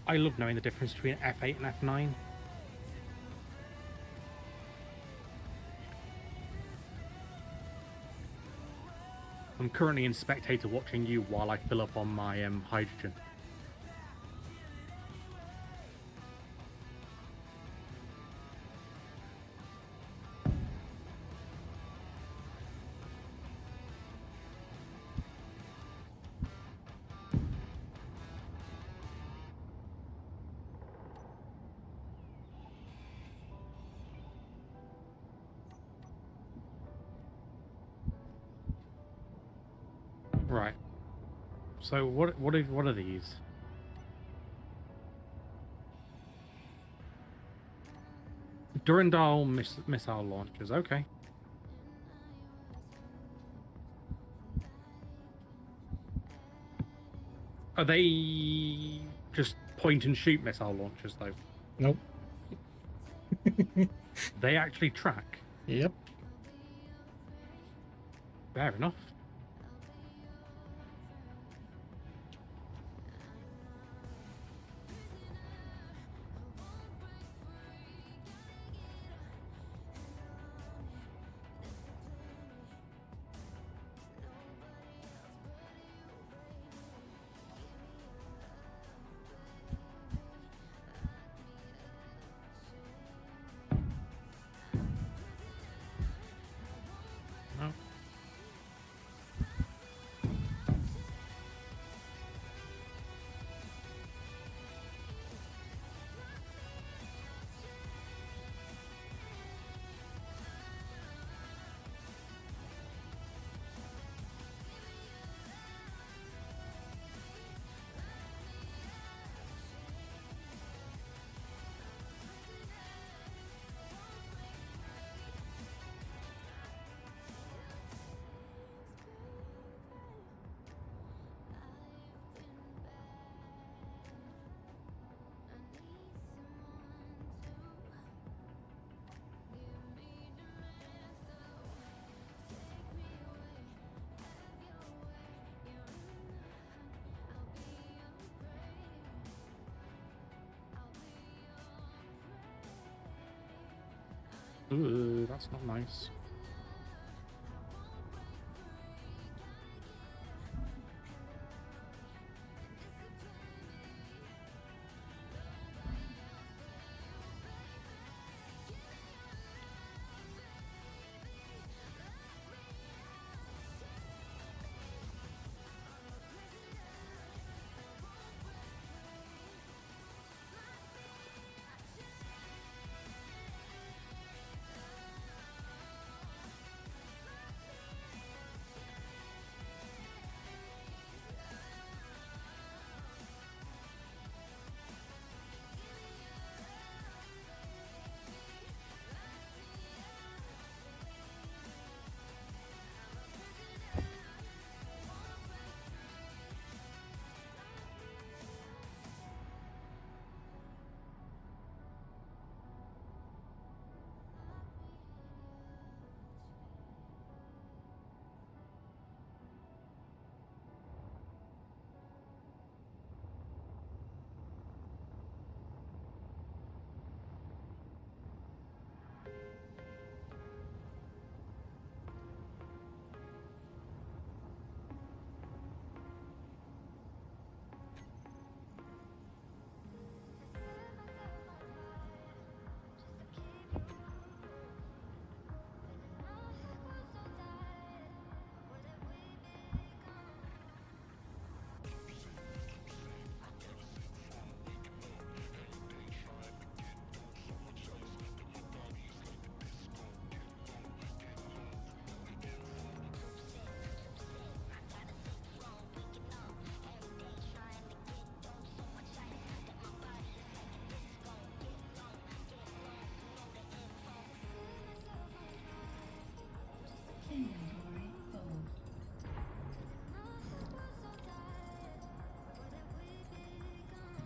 I love knowing the difference between F8 and F9. I'm currently in spectator watching you while I fill up on my hydrogen. Right. So what are these? Durandal missile launchers. Okay. Are they just point and shoot missile launchers though? Nope. They actually track. Yep. Fair enough. Ooh, that's not nice.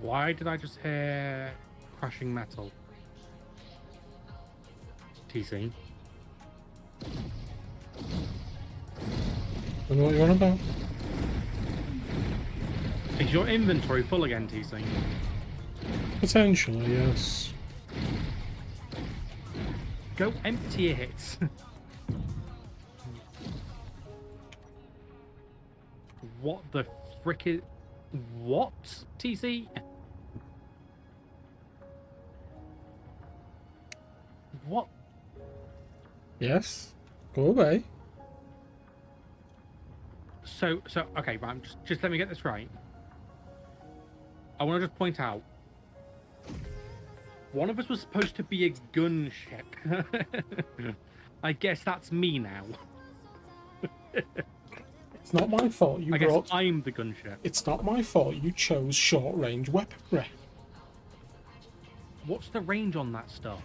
Why did I just hear crashing metal? TC. I know what you're on about. Is your inventory full again, TC? Potentially, yes. Go empty it. What the frick is... What, TC? What? Yes. Go away. So, okay, right, just let me get this right. I want to just point out, one of us was supposed to be a gunship. I guess that's me now. It's not my fault you I guess brought... I'm the gunship. It's not my fault you chose short-range weaponry. What's the range on that stuff?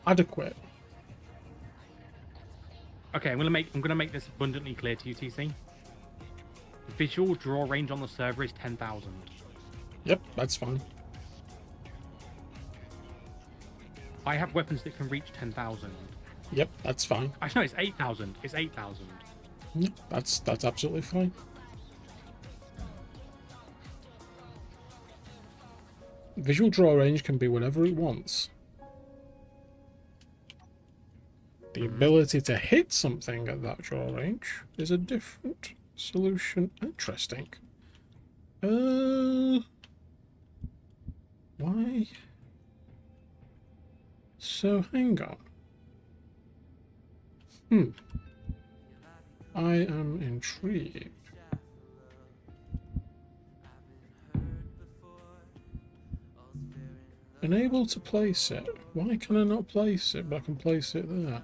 Adequate. Okay, I'm gonna make this abundantly clear to you, TC. Visual draw range on the server is 10,000. Yep, that's fine. I have weapons that can reach 10,000. Yep, that's fine. Actually, no, it's 8,000. It's 8,000. Yep, that's absolutely fine. Visual draw range can be whatever it wants. The ability to hit something at that draw range is a different solution. Interesting. Why? So hang on. I am intrigued. Unable to place it. Why can I not place it, but I can place it there?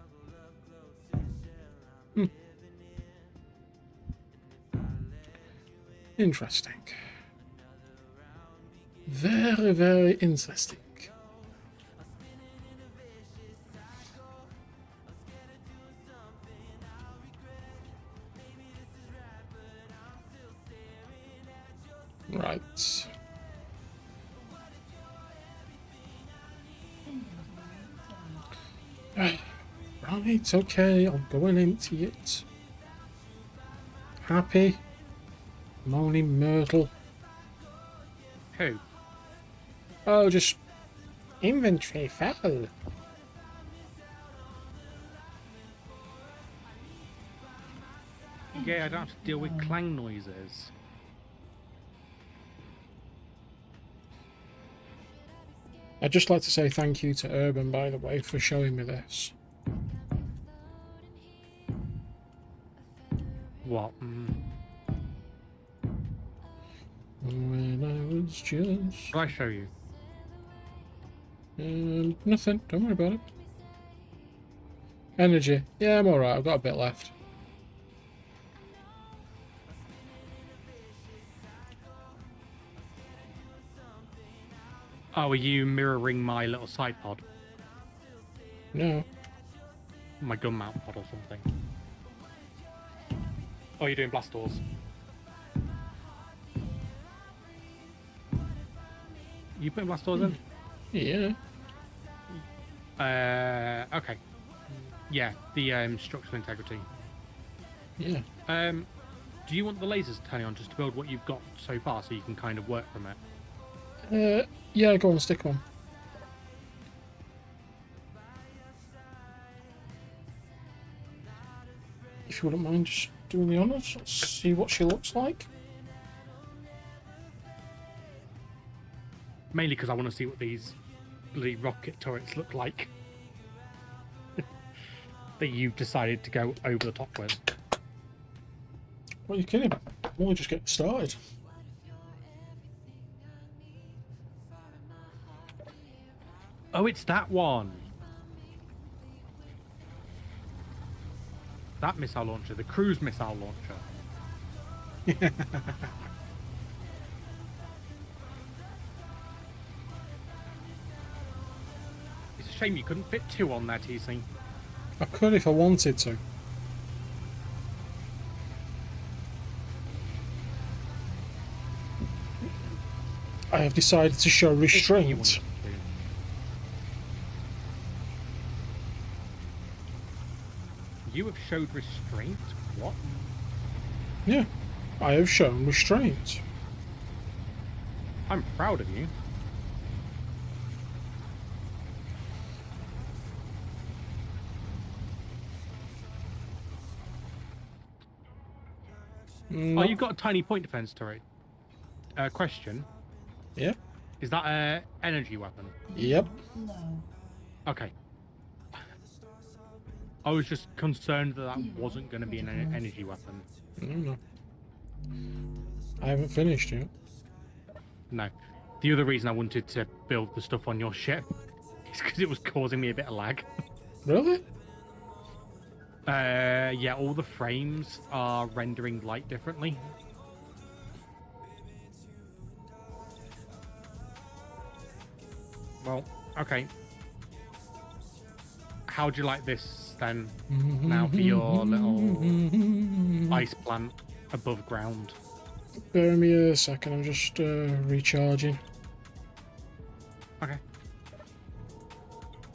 Interesting. Very, very interesting. Right. Right, okay, I'll go and empty it. Happy? Moaning Myrtle. Who? Oh, just inventory fell. Yeah, I don't have to deal with clang noises. I'd just like to say thank you to Urban, by the way, for showing me this. What? When I was just... What did I show you? Nothing. Don't worry about it. Energy. Yeah, I'm alright. I've got a bit left. Oh, are you mirroring my little side pod? No. My gun mount pod or something? Oh, you're doing blast doors. You putting blast doors in? Yeah. Okay. Yeah, the structural integrity. Yeah. Do you want the lasers turning on just to build what you've got so far so you can kind of work from it? Yeah, go on, stick one. If you wouldn't mind just doing the honours, let's see what she looks like. Mainly because I want to see what these bloody rocket turrets look like. That you've decided to go over the top with. What are you kidding? I'm only just getting started. Oh, it's that one. That missile launcher, the cruise missile launcher. It's a shame you couldn't fit two on there, TC. I could if I wanted to. I have decided to show If you restraint. wanted to. You have showed restraint? What? Yeah, I have shown restraint. I'm proud of you. No. Oh, you've got a tiny point defense turret. Question. Yep. Is that a energy weapon? Yep. Okay. I was just concerned that that wasn't going to be an energy weapon. No. I haven't finished yet. No. The other reason I wanted to build the stuff on your ship is because it was causing me a bit of lag. Really? Yeah, all the frames are rendering light differently. Well, okay. How'd you like this then? Now for your little ice plant above ground. Bear me a second, I'm just recharging. Okay.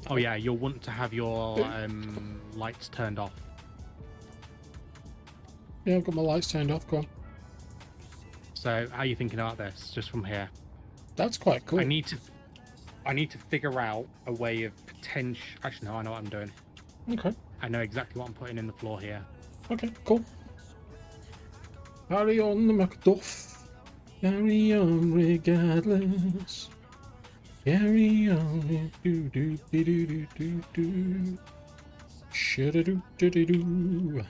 Oh yeah, you'll want to have your lights turned off. Yeah, I've got my lights turned off, go on. So how are you thinking about this, just from here? That's quite cool. I need to figure out a way of potential. Actually, no, I know what I'm doing. Okay. I know exactly what I'm putting in the floor here. Okay, cool. Carry on the Macduff. Carry on regardless. Carry on. Do do do do do do do. Shoulda do do do do.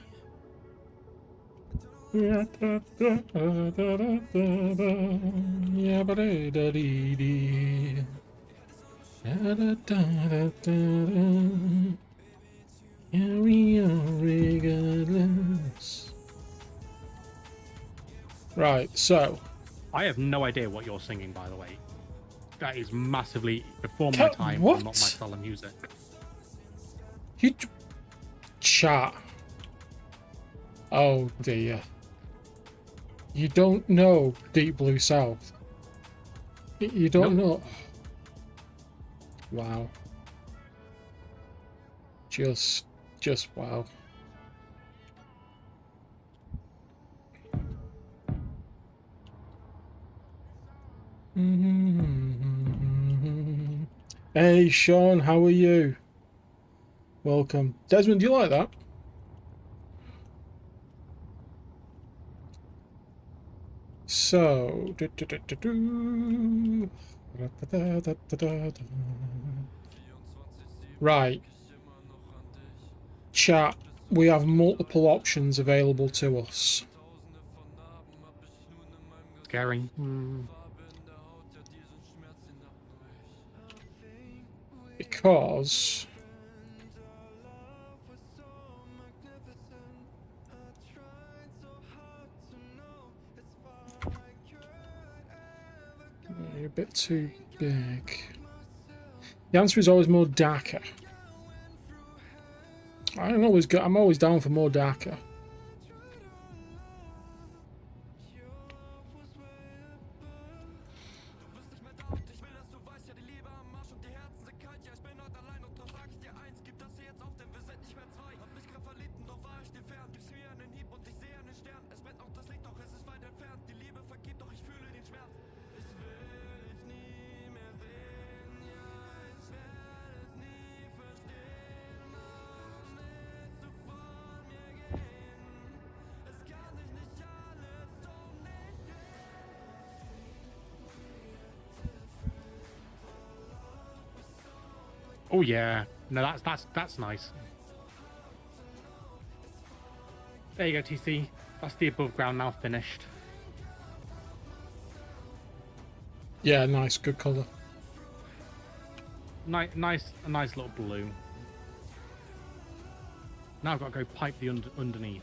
Yeah, da da da da da da. Yeah, ba da da dee dee. Da da da da da. Carry on regardless. Right, so I have no idea what you're singing, by the way. That is massively before my time, what? and not my style of music. you chat. Oh dear. You don't know Deep Blue South. You don't know. Wow. Just wow. Hey Sean, how are you? Welcome. Desmond, do you like that? So, right, chat. We have multiple options available to us Scary. because you're a bit too big. The answer is always more darker. I'm always down for more darker. Oh yeah. No, that's nice. There you go, TC. That's the above ground now finished. Yeah, nice, good colour. A nice little blue. Now I've got to go pipe the underneath.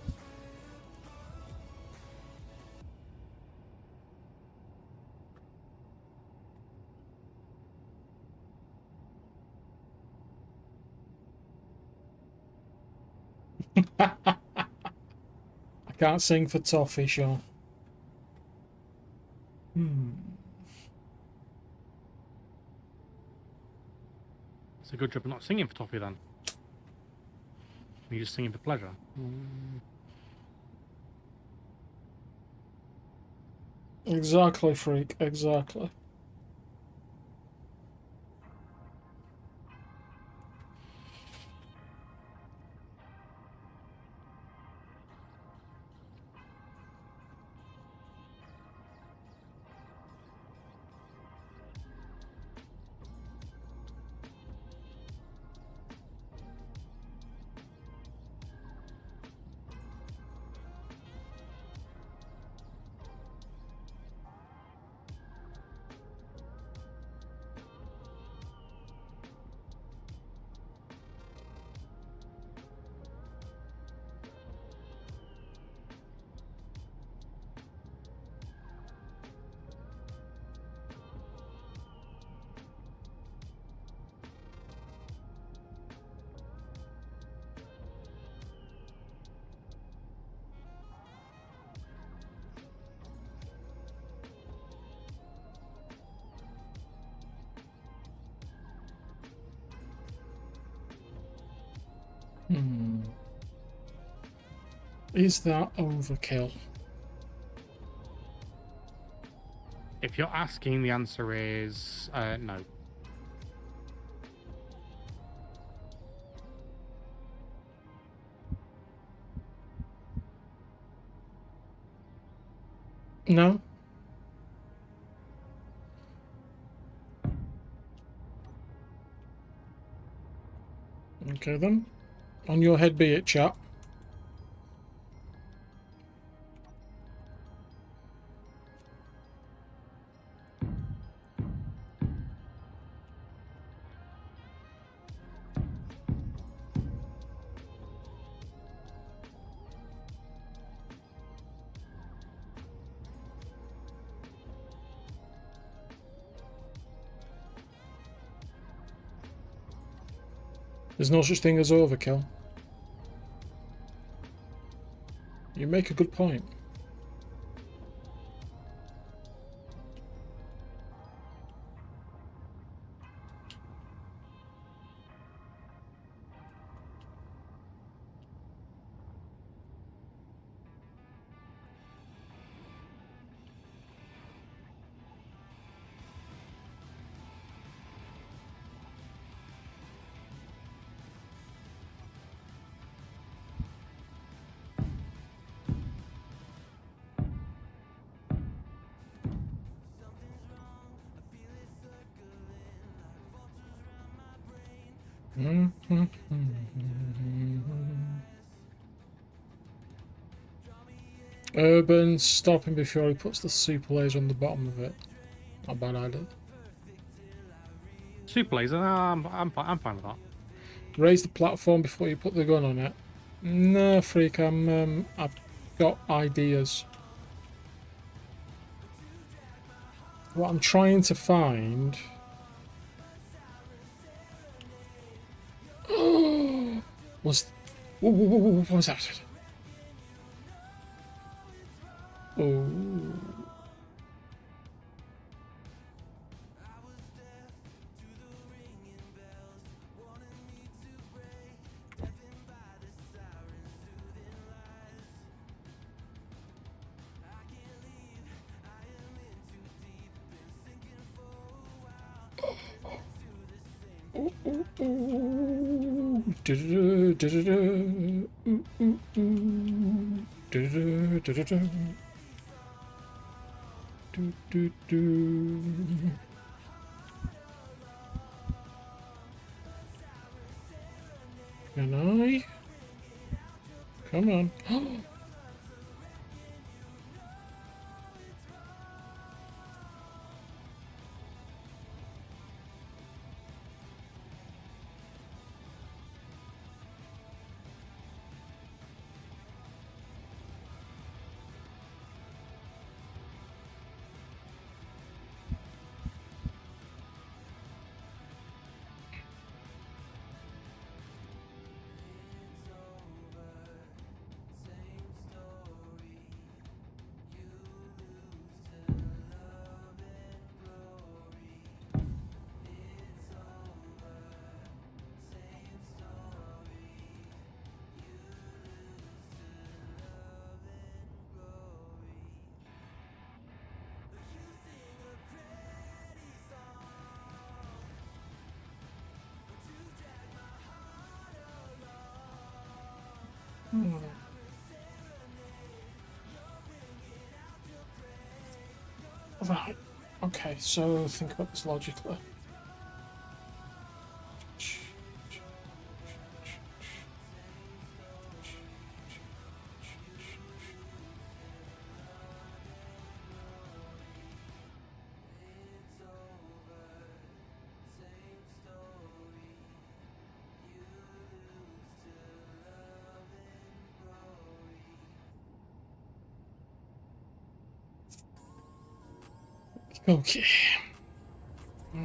I can't sing for toffee, Sean. It's a good job of not singing for toffee then. You're just singing for pleasure. Exactly, freak. Exactly. Is that overkill? If you're asking, the answer is no. No? Okay then. On your head be it, chap. There's no such thing as overkill. You make a good point. Urban, stop him before he puts the super laser on the bottom of it. Not a bad idea. Super laser? No, I'm fine with that. Raise the platform before you put the gun on it. No, freak. I've got ideas. What I'm trying to find was what was that? Oh. Can I? Come on. Right. Okay, so think about this logically. Okay. Okay.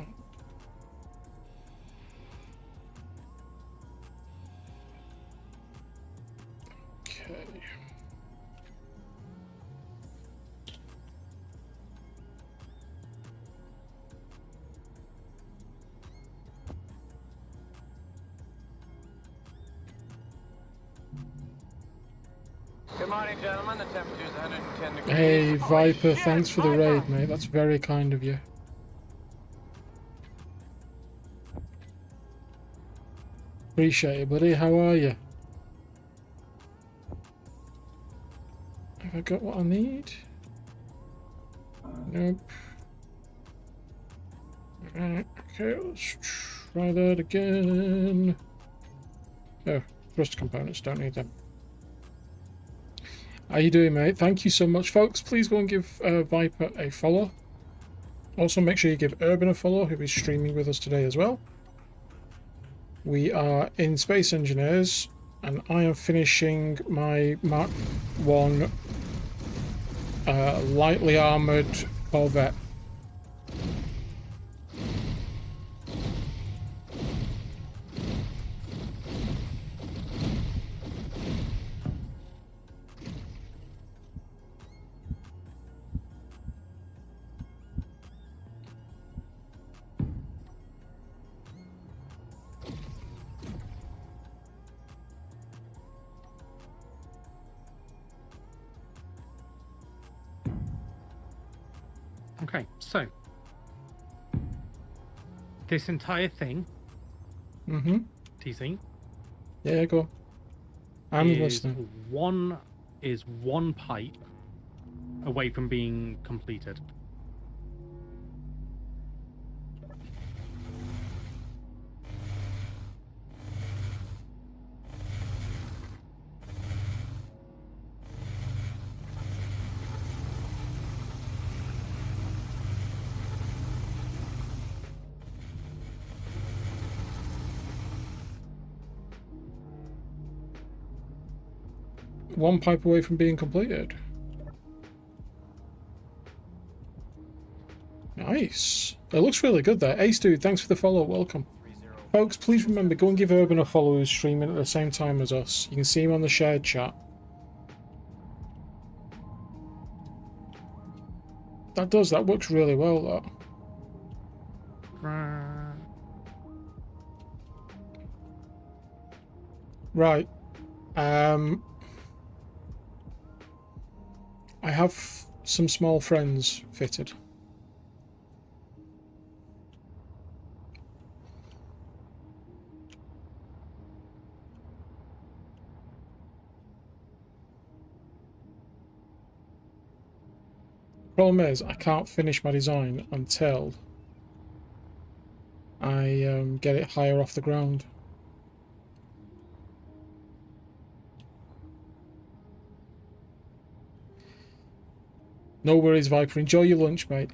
Good morning, gentlemen. The temperature is 110 degrees. Hey, Holy Viper, shit, thanks for the Viper! raid, mate. That's very kind of you. Appreciate it, buddy. How are you? Have I got what I need? Nope. Right, okay, let's try that again. Oh, thrust components, don't need them. How you doing, mate? Thank you so much, folks. Please go and give Viper a follow. Also, make sure you give Urban a follow, who is streaming with us today as well. We are in Space Engineers, and I am finishing my Mark 1 lightly armoured Corvette. Okay, so this entire thing, TC, Yeah, go on. I'm is listening. one pipe away from being completed. one pipe away from being completed. Nice. It looks really good there. Ace Dude, thanks for the follow. Welcome. Folks, please remember, go and give Urban a follow who's streaming at the same time as us. You can see him on the shared chat. That works really well, that. Right. I have some small friends fitted. Problem is, I can't finish my design until I get it higher off the ground. No worries, Viper. Enjoy your lunch, mate.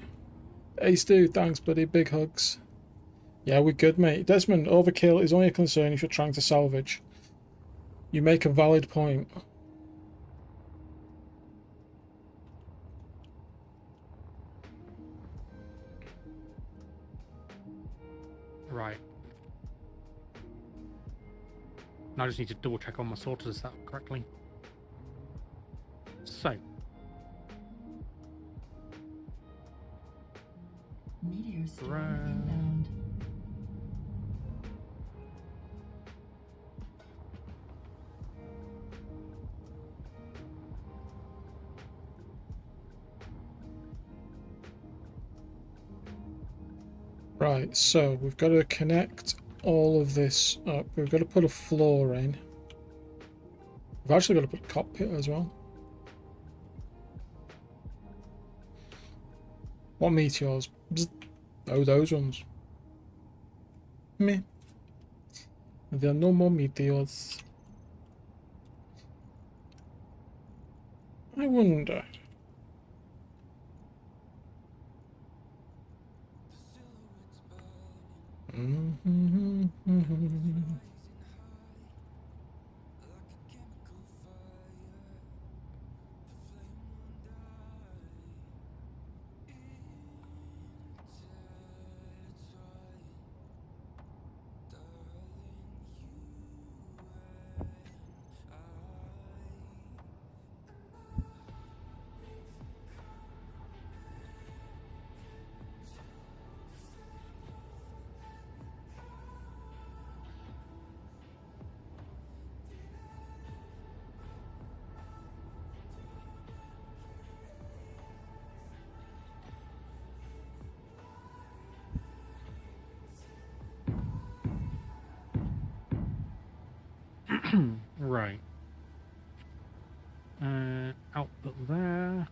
Ace Dude, thanks, buddy. Big hugs. Yeah, we're good, mate. Desmond, overkill is only a concern if you're trying to salvage. You make a valid point. Right. Now I just need to double check on my sorters that correctly. So. Meteor star inbound. Right, so we've got to connect all of this up. We've got to put a floor in. We've actually got to put a cockpit as well. What meteors? Bzz. Oh, those ones. Meh. There are no more meteors. I wonder. Right. Output there.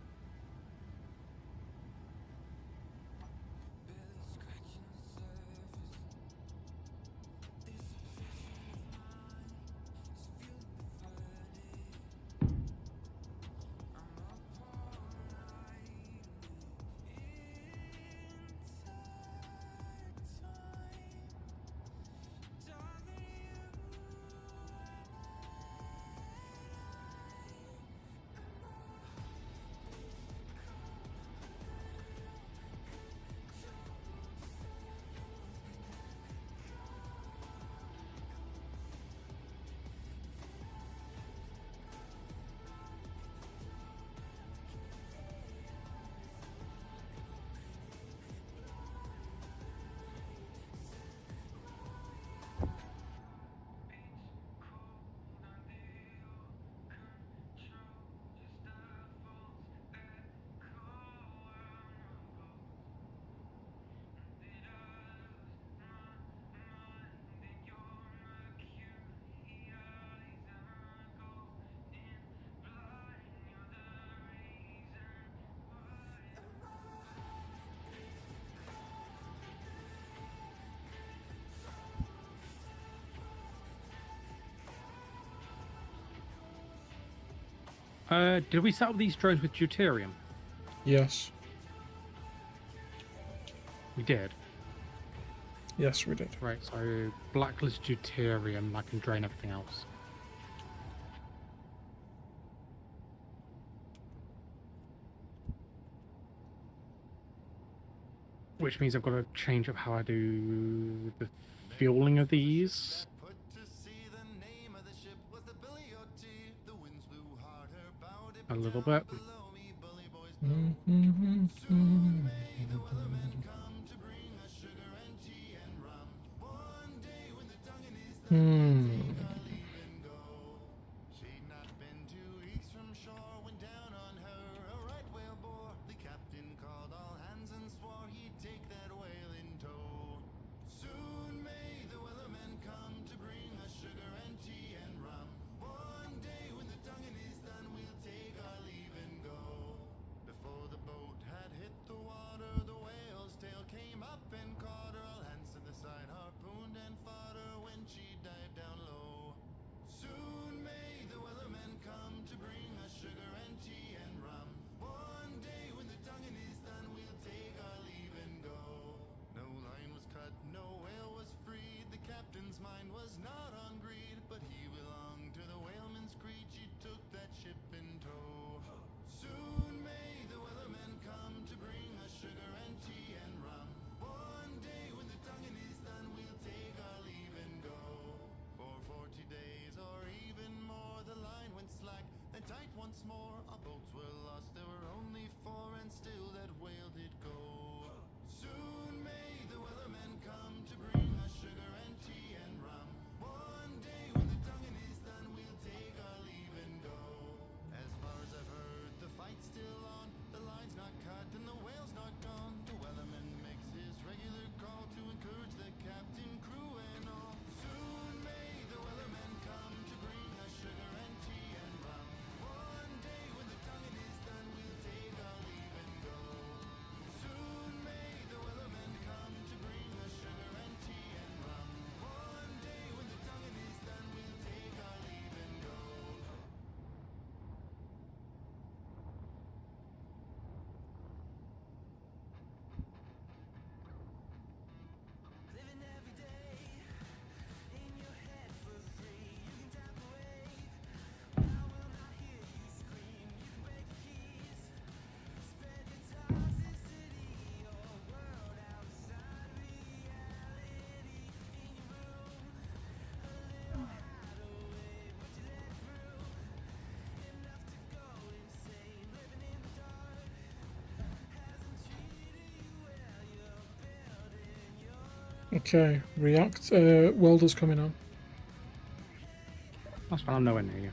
Did we set up these drones with deuterium? Yes. We did. Yes, we did. Right, so blacklist deuterium, I can drain everything else. which means I've got to change up how I do the fueling of these. A little bit. Okay, React welders coming on. That's fine, I'm nowhere near you.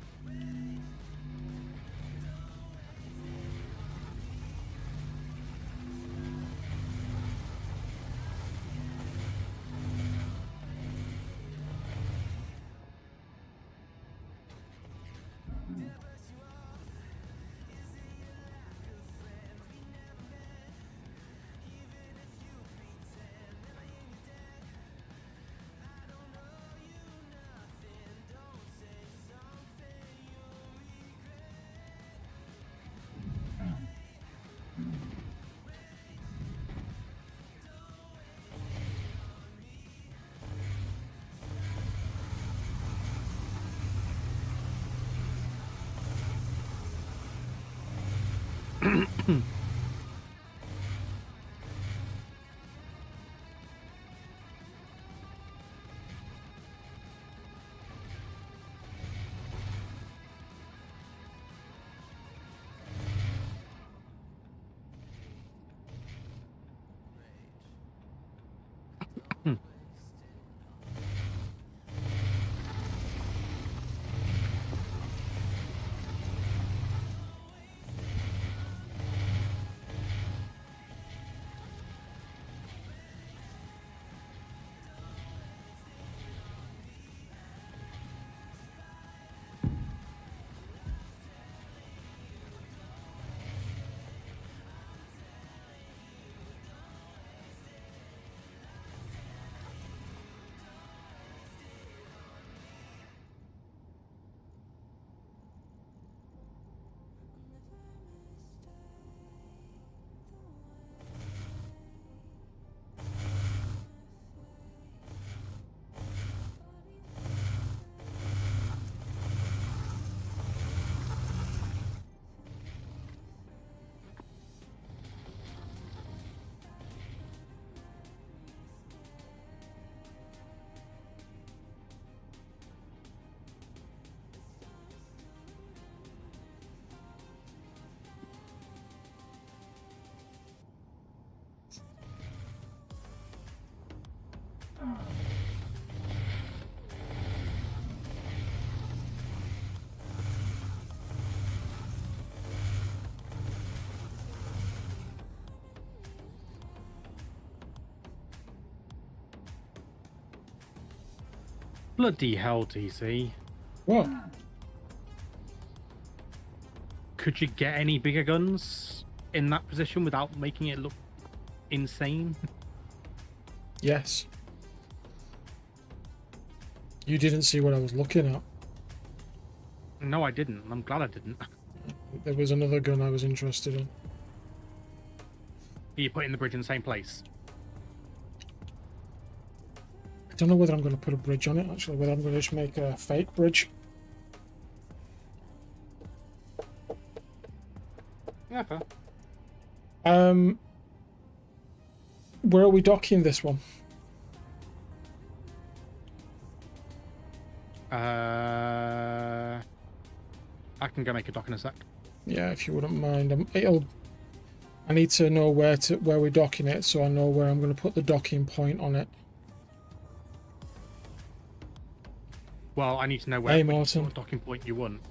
Bloody hell, TC. What? Could you get any bigger guns in that position without making it look insane? Yes. You didn't see what I was looking at. No, I didn't. I'm glad I didn't. There was another gun I was interested in. Are you putting the bridge in the same place? I don't know whether I'm going to put a bridge on it, actually, whether I'm going to just make a fake bridge. Yeah, fair. Where are we docking this one? I can go make a dock in a sec. Yeah, if you wouldn't mind. I need to know where we're docking it, so I know where I'm going to put the docking point on it. Well, I need to know where Hey, which Martin. sort of docking point you want.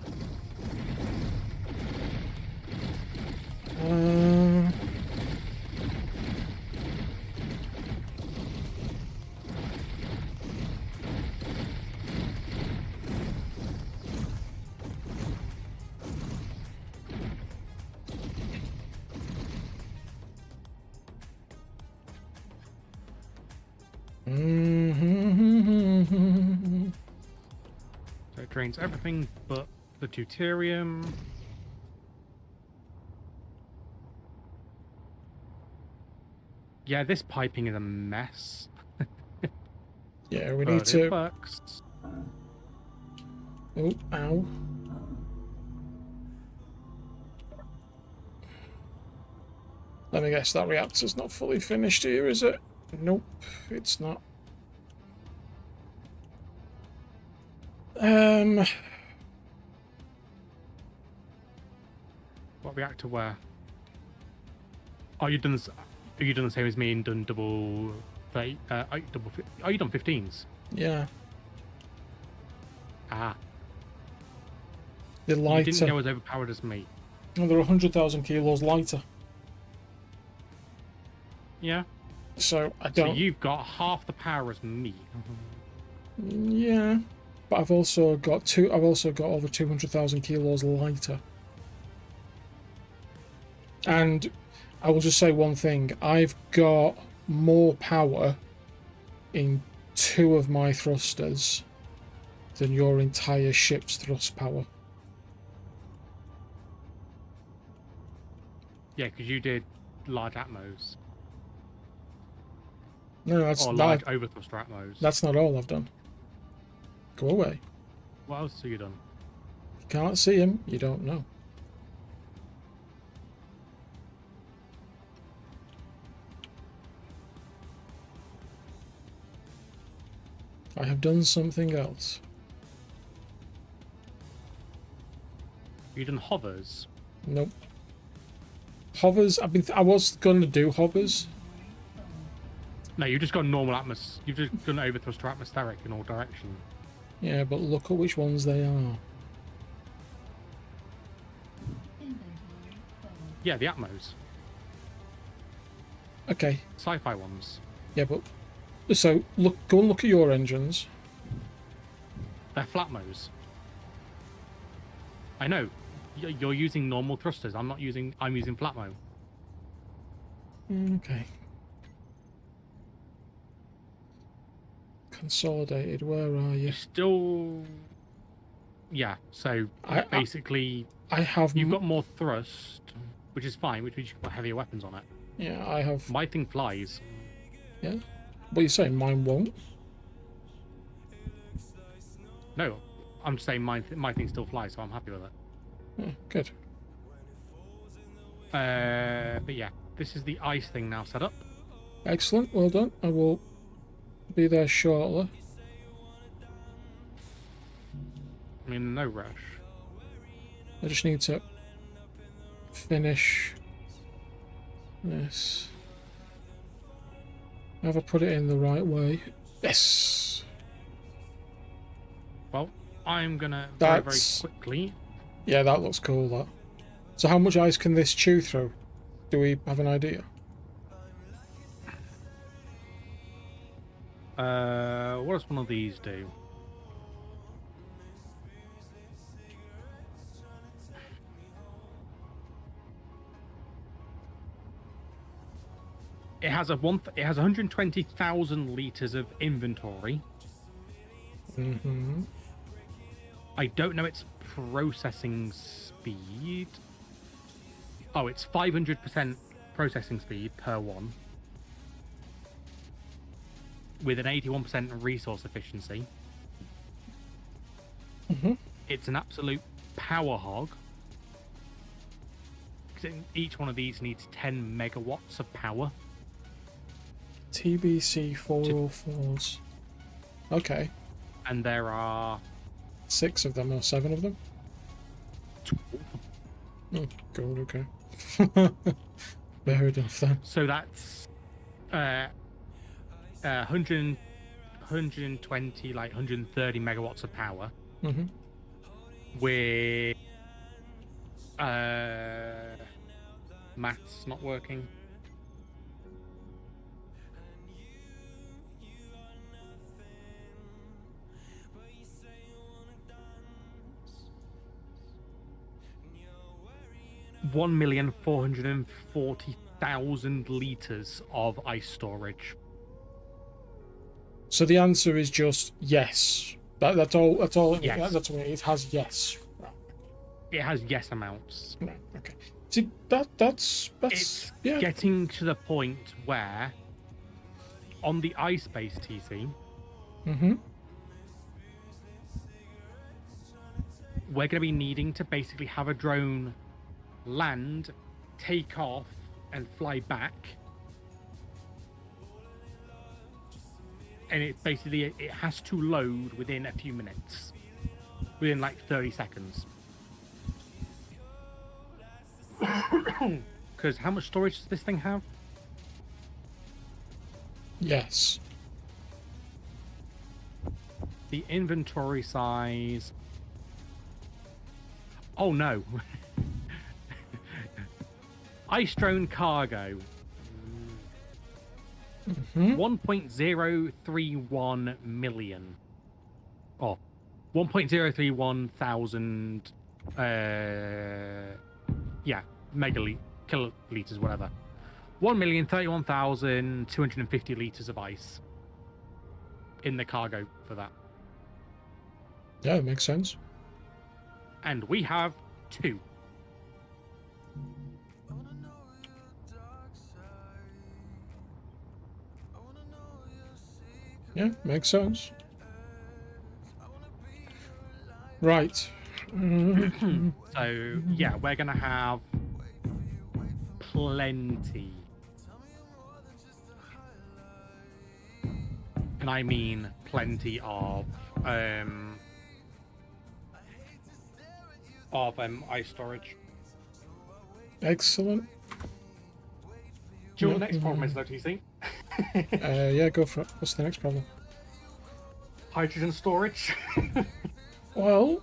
So it drains everything but the deuterium. Yeah, this piping is a mess. Yeah, we But need it to. works. Oh, ow. Let me guess, that reactor's not fully finished here, is it? Nope, it's not. What reactor where? Are you done? Are you done the same as me and done double? Are you done 15s? Yeah, Ah, they're you lighter. didn't go as overpowered as me. No, they're 100,000 kilos lighter. Yeah. So I So don't. you've got half the power as me. Yeah, but I've also got over 200,000 kilos lighter. And I will just say one thing: I've got more power in 2 of my thrusters than your entire ship's thrust power. Yeah, because you did large atmos No, that's or not. large overthruster atmos. That's not all I've done. Go away. What else have you done? You can't see him. You don't know. I have done something else. You done hovers? Nope. Hovers. I was going to do hovers. No, you've just got normal atmos. You've just done overthruster atmospheric in all directions. Yeah, but look at which ones they are. Yeah, the atmos. Okay. Sci-fi ones. Yeah, but so go and look at your engines. They're flatmos. I know. You're using normal thrusters. I'm using flatmo. Okay. Consolidated. Where are you? You still. Yeah. So basically, I have. you've got more thrust, which is fine. Which means you can put heavier weapons on it. Yeah, I have. My thing flies. Yeah. What are you saying? Mine won't. No, I'm just saying my thing still flies, so I'm happy with it. Yeah, good. But yeah, this is the ice thing now set up. Excellent. Well done. I will be there shortly. I mean, no rush. I just need to finish this. Have I put it in the right way? Yes. Well, I'm gonna very That's quickly. yeah, that looks cool. That. So how much ice can this chew through? Do we have an idea? What does one of these do? It has it has 120,000 liters of inventory. Mm-hmm. I don't know its processing speed. Oh, it's 500% processing speed per one, with an 81% resource efficiency. Mm-hmm. It's an absolute power hog. Each one of these needs 10 megawatts of power. TBC 404s. Okay. And there are 6 of them or 7 of them? 12. Oh, God, okay. Fair enough then. So that's 100, 120, like 130 megawatts of power. Mm-hmm. With maths not working. $1,440,000 liters of ice storage. So the answer is just yes. That's all. That's all. Yes. That's all it has. Yes. Right. It has yes amounts. Right. Okay. See that's It's yeah. getting to the point where on the ice base TC, Mm-hmm. we're going to be needing to basically have a drone land, take off, and fly back. And it basically it has to load within a few minutes, within like 30 seconds. Because how much storage does this thing have? Yes. The inventory size. Oh no. Ice drone cargo. Mm-hmm. 1.031 million. Oh, 1.031 thousand. Yeah, kiloliters, whatever. 1,031,250 liters of ice in the cargo for that. Yeah, it makes sense. And we have 2. Yeah, makes sense. Right. Mhm. So, yeah, we're going to have plenty. And I mean plenty of ice storage. Excellent. Do you know what the next problem is, though, TC? Yeah, go for it. What's the next problem? Hydrogen storage. Well,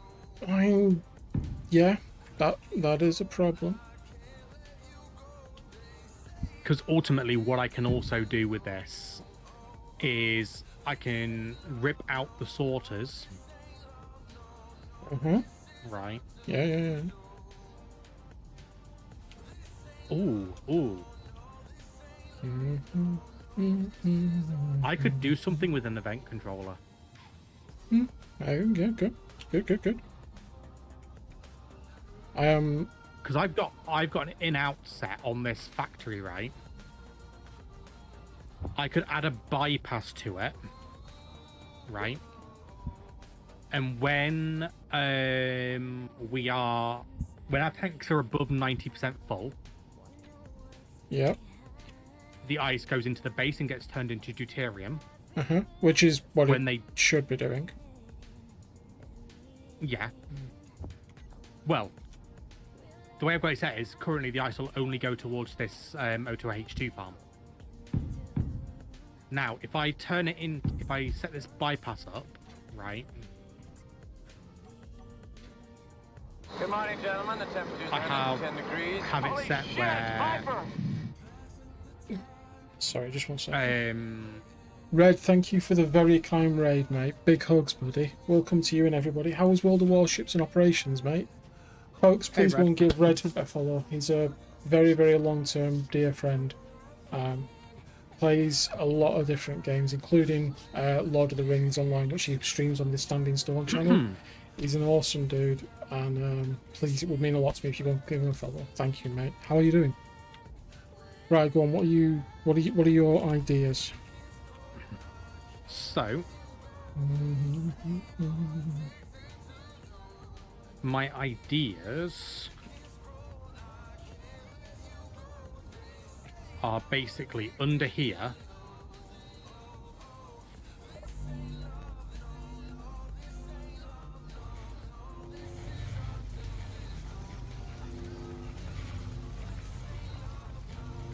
yeah, that is a problem. Because ultimately, what I can also do with this is I can rip out the sorters, Mm-hmm. right? Yeah. Ooh. Mm-hmm. I could do something with an event controller. Oh, yeah, good. I am. Because I've got an in-out set on this factory, right? I could add a bypass to it, right? And when our tanks are above 90% full, Yep. the ice goes into the base and gets turned into deuterium. Uh-huh. Which is what When it they should be doing. Yeah. Well, the way I've got it set is currently the ice will only go towards this O2H2 farm. Now, if I turn it in, if I set this bypass up, right? Good morning, gentlemen. The temperature's I 110 degrees. have it Holy set shit, where- it's Viper! Sorry, just one second. Um, Red, thank you for the very kind raid, mate. Big hugs, buddy. Welcome to you and everybody. How was World of Warships and Operations, mate? Folks, please Red. go and give Red a follow. He's a very, very long-term dear friend. Plays a lot of different games, including Lord of the Rings Online, which he streams on the Standing Stone channel. He's an awesome dude, and please, it would mean a lot to me if you go and give him a follow. Thank you, mate. How are you doing? Right, go on. What are your ideas? so, my ideas are basically under here.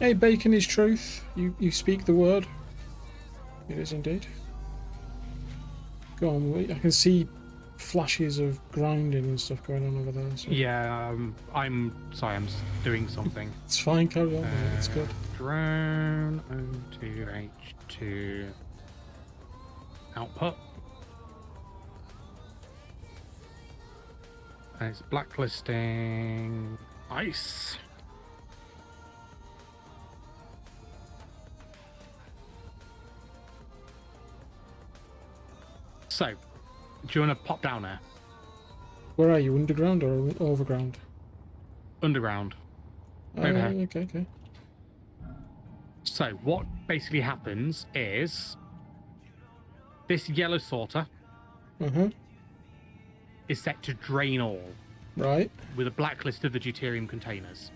Hey, bacon is truth. You speak the word. It is indeed. Go on, wait, I can see flashes of grinding and stuff going on over there. So Yeah, I'm sorry, I'm doing something. it's fine, carry on, mate, it's good. Drone O2H2 output. And it's blacklisting ice. So, do you want to pop down there? Where are you, underground or overground? Underground. Oh, Over here. okay. So, what basically happens is this yellow sorter is set to drain all Right. with a blacklist of the deuterium containers.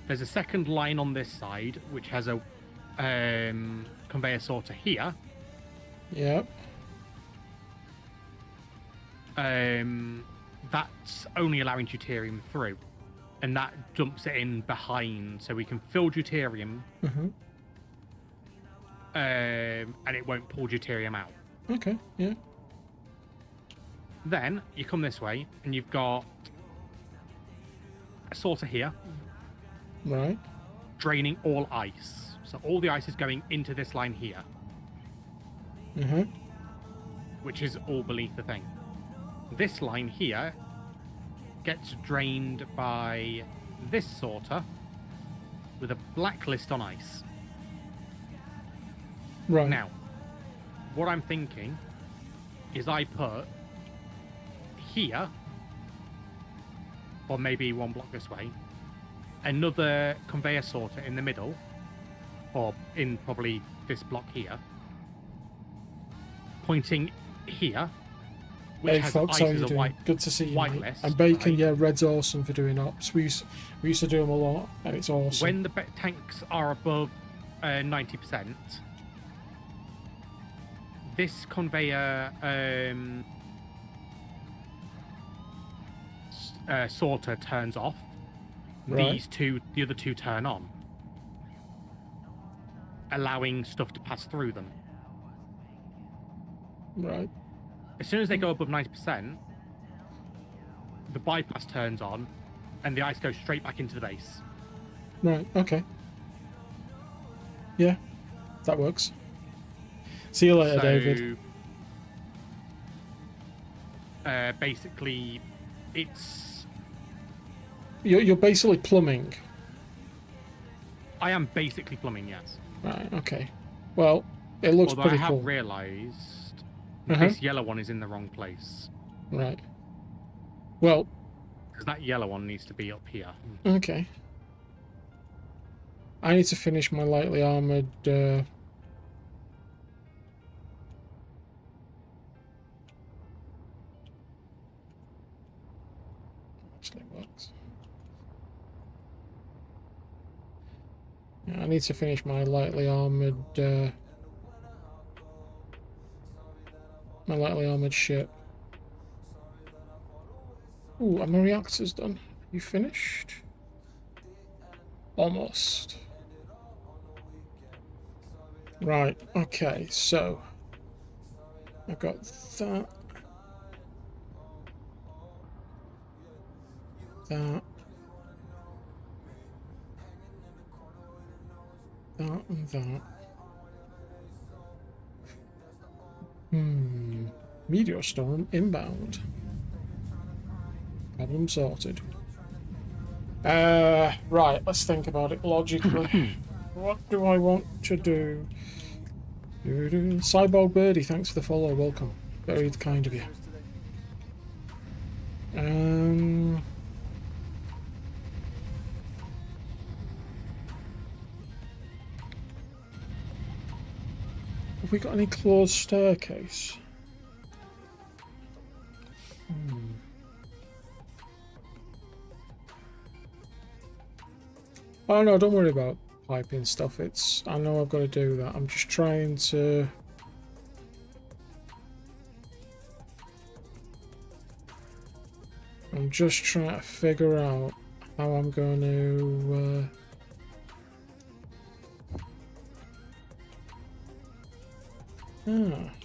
There's a second line on this side which has a conveyor sorter here. Yep. That's only allowing deuterium through, and that dumps it in behind so we can fill deuterium, and it won't pull deuterium out. Okay, yeah. Then you come this way and you've got a sorter here Right. draining all ice. So all the ice is going into this line here, which is all beneath the thing. This line here gets drained by this sorter with a blacklist on ice. Right. Now, what I'm thinking is I put here, or maybe one block this way, another conveyor sorter in the middle, or in probably this block here, pointing here, which Hey has folks, ice how as you a doing? white. Good to see you, white mate. list, And Bacon, right? yeah, Red's awesome for doing ops. We used to do them a lot, and it's awesome. When the tanks are above 90%, this conveyor sorter turns off. Right. The other two turn on, allowing stuff to pass through them. Right. As soon as they go above 90%, the bypass turns on, and the ice goes straight back into the base. Right, okay. Yeah, that works. See you later, David. Basically, it's You're basically plumbing. I am basically plumbing, yes. Right, okay. Well, it looks Although I pretty have cool. realised Uh-huh. this yellow one is in the wrong place. Right. Well, Because that yellow one needs to be up here. okay. I need to finish my lightly armoured... Actually works. Yeah, I need to finish my lightly armoured... my lightly armoured ship. Ooh, are my reactors done? You finished? Almost. Right, okay, so I've got that, that, that, and that. Meteor storm inbound. Problem sorted. Right, let's think about it logically. What do I want to do? Cyborg Birdie, thanks for the follow, welcome. Very kind of you. Have we got any closed staircase? Oh no, don't worry about piping stuff. I know I've got to do that. I'm just trying to... I'm just trying to figure out how I'm going to...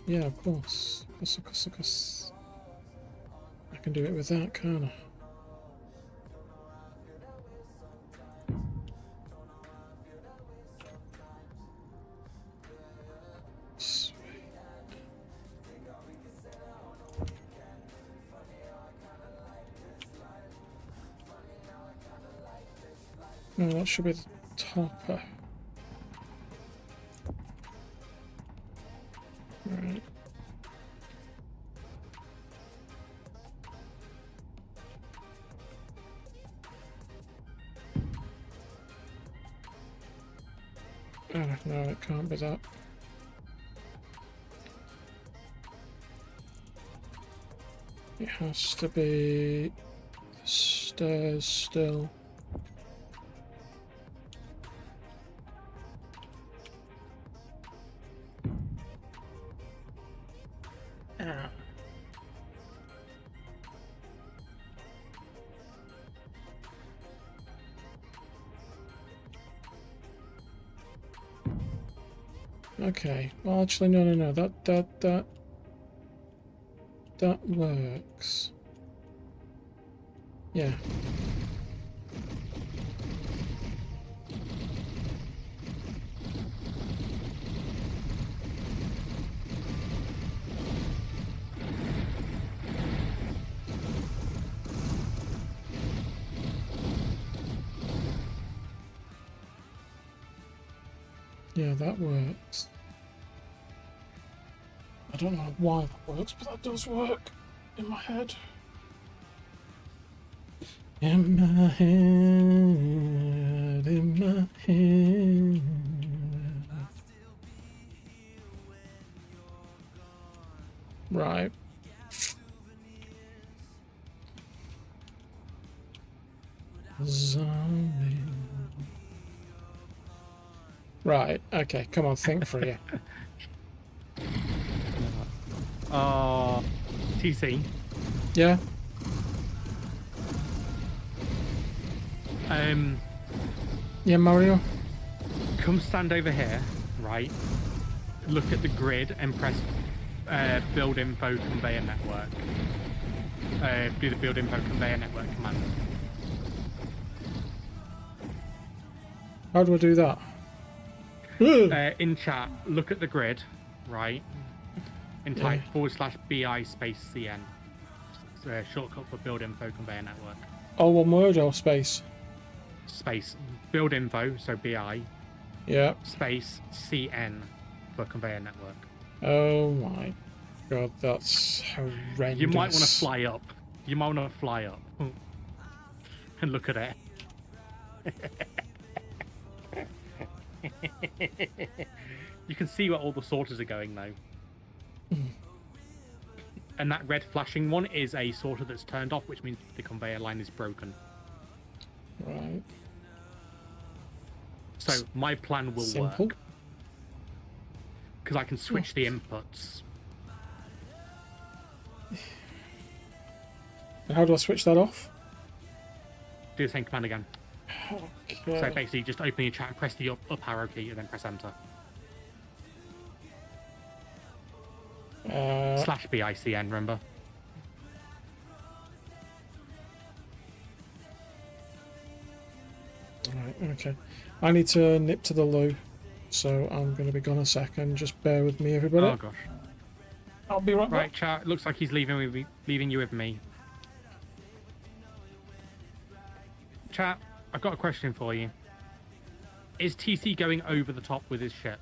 yeah, of course. Of course. I can do it with that, can't I? No, that should be the topper. Right. No, it can't be that. It has to be the stairs still. Okay. Well, actually, no. That works. Yeah. Yeah, that works. I don't know why that works, but that does work in my head. In my head, in my head. Right. Zombie. Right, okay, come on, think for you. TC. Yeah? Yeah, Mario? Come stand over here, right? Look at the grid and press build info conveyor network. Do the build info conveyor network command. How do I do that? In chat, look at the grid, right? And type /BI space CN. Shortcut for build info conveyor network. Oh, one word or space? Space. Build info, so BI. Yeah. Space CN for conveyor network. Oh my god, that's horrendous. You might want to fly up. You might want to fly up. And look at it. You can see where all the sorters are going though. And that red flashing one is a sorter that's turned off, which means the conveyor line is broken. Right. So my plan will Simple. work. Because I can switch the inputs. And how do I switch that off? Do the same command again. Okay. So basically just open your chat, press the up arrow key, and then press enter. Slash BICN, remember? Right, okay. I need to nip to the loo, so I'm going to be gone a second. Just bear with me, everybody. Oh gosh. I'll be right Right, back. chat. Looks like he's leaving you with me. Chat, I've got a question for you. Is TC going over the top with his shit?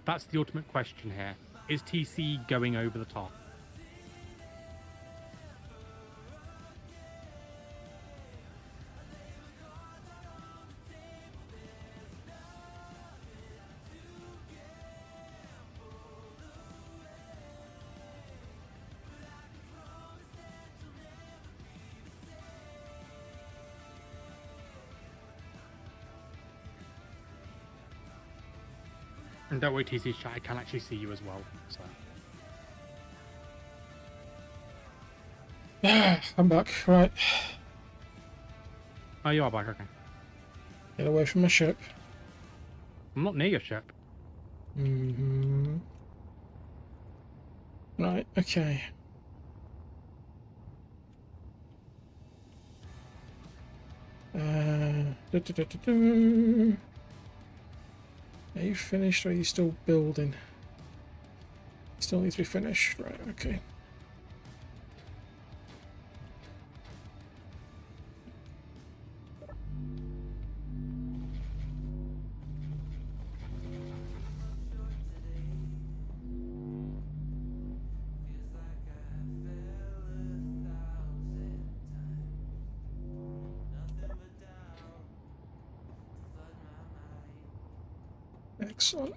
That's the ultimate question here. Is TC going over the top? And don't worry, TC's chat, I can actually see you as well. So I'm back. Right. oh, you are back. Okay. Get away from my ship. I'm not near your ship. Mm-hmm. Right, okay. Du-du-du-du-du. Are you finished or are you still building? Still needs to be finished. Right, okay. Excellent.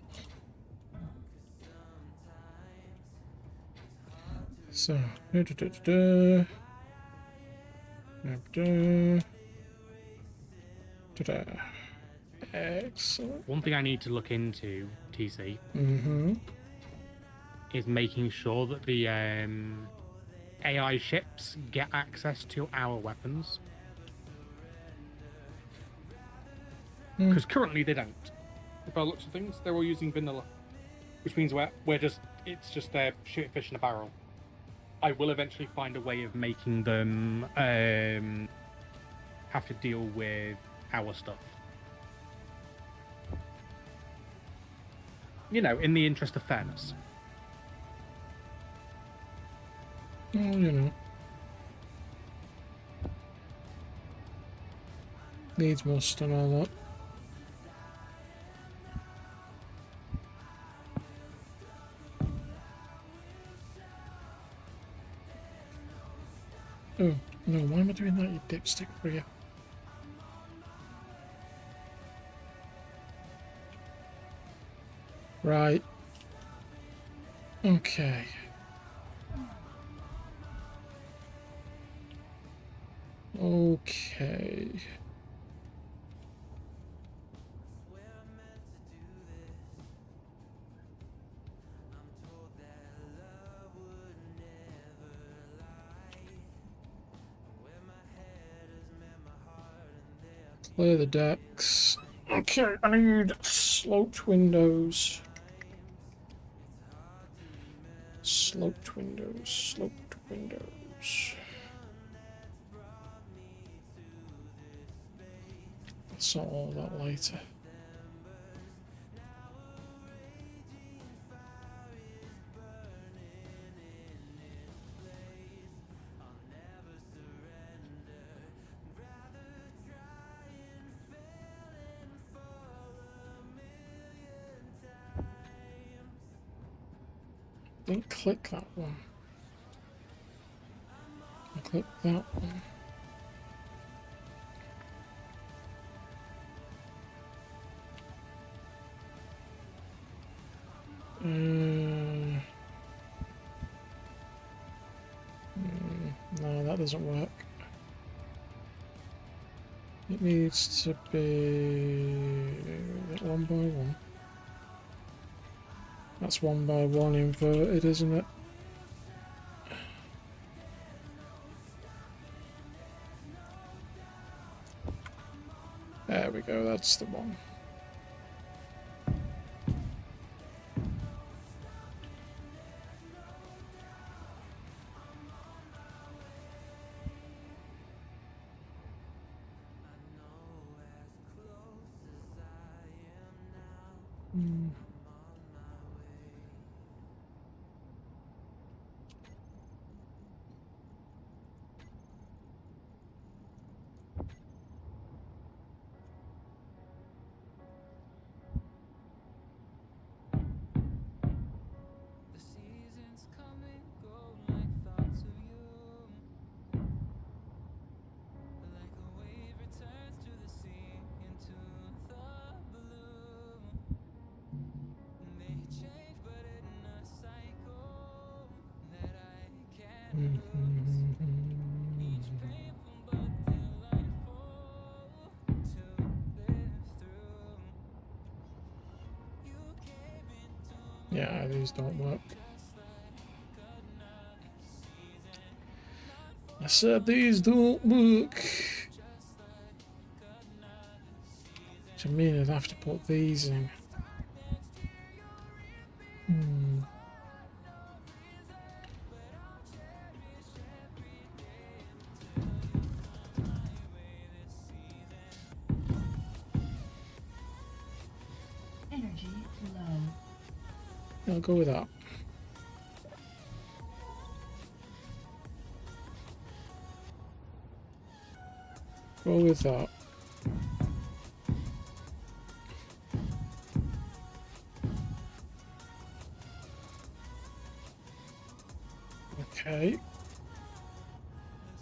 So, da-da-da-da-da. Da-da. Da-da. Excellent. One thing I need to look into, TC, Mm-hmm. is making sure that the AI ships get access to our weapons. Because currently they don't. By the looks of things, they're all using vanilla, which means it's just their shooting fish in a barrel. I will eventually find a way of making them have to deal with our stuff. You know, in the interest of fairness. Well, you know. Needs must and all that. Oh, no, why am I doing that, you dipstick for you? Right. Okay. Okay. Clear the decks. Okay, I need sloped windows. Sloped windows, sloped windows. I'll sort all that later. Didn't click that one. I clicked that one. No, that doesn't work. It needs to be 1 by 1. That's 1x1 inverted, isn't it? There we go, that's the one. The seasons come and go like thoughts of you. Like a wave returns to the sea, into the blue. They change, but in a cycle that I can't lose. Each painful but delightful to live through. You came into my Yeah, these don't work. just like another season. I said these don't work. Which I mean I'd have to put these in. Energy low. I'll go with that. Go with that. Okay.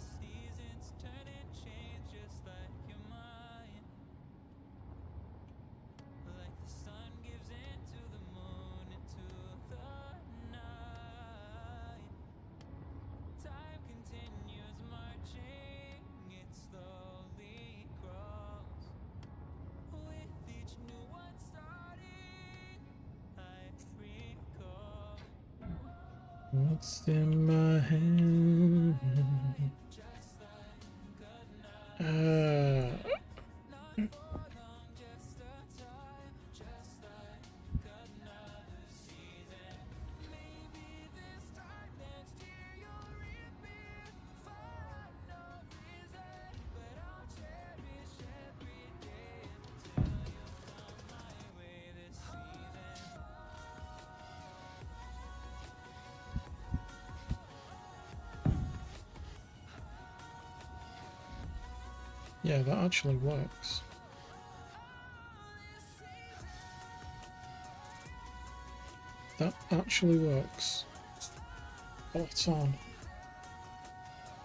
Seasons turn and change just like your mind. Like the sun gives into the moon, into the night. Time continues marching, it slowly crawls. With each new one starting, I recall. What's in my hand? Yeah, that actually works. That actually works. Spot on.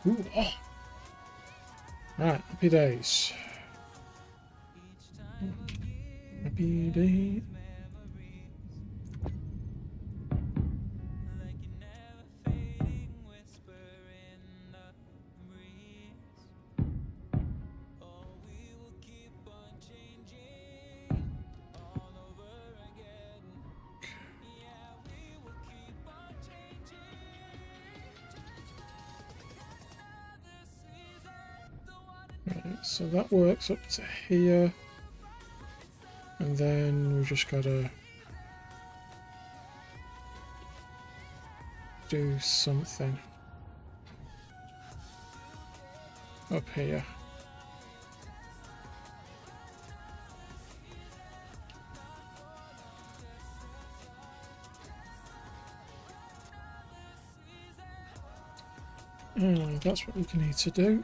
Ooh, oh. Right, happy days. Happy days. Like an never fading whisper in the breeze. Oh, we will keep on changing all over again. Yeah, we will keep on changing just like another season. The one Right, so that works up to here. And then we just gotta do something up here. And that's what we need to do.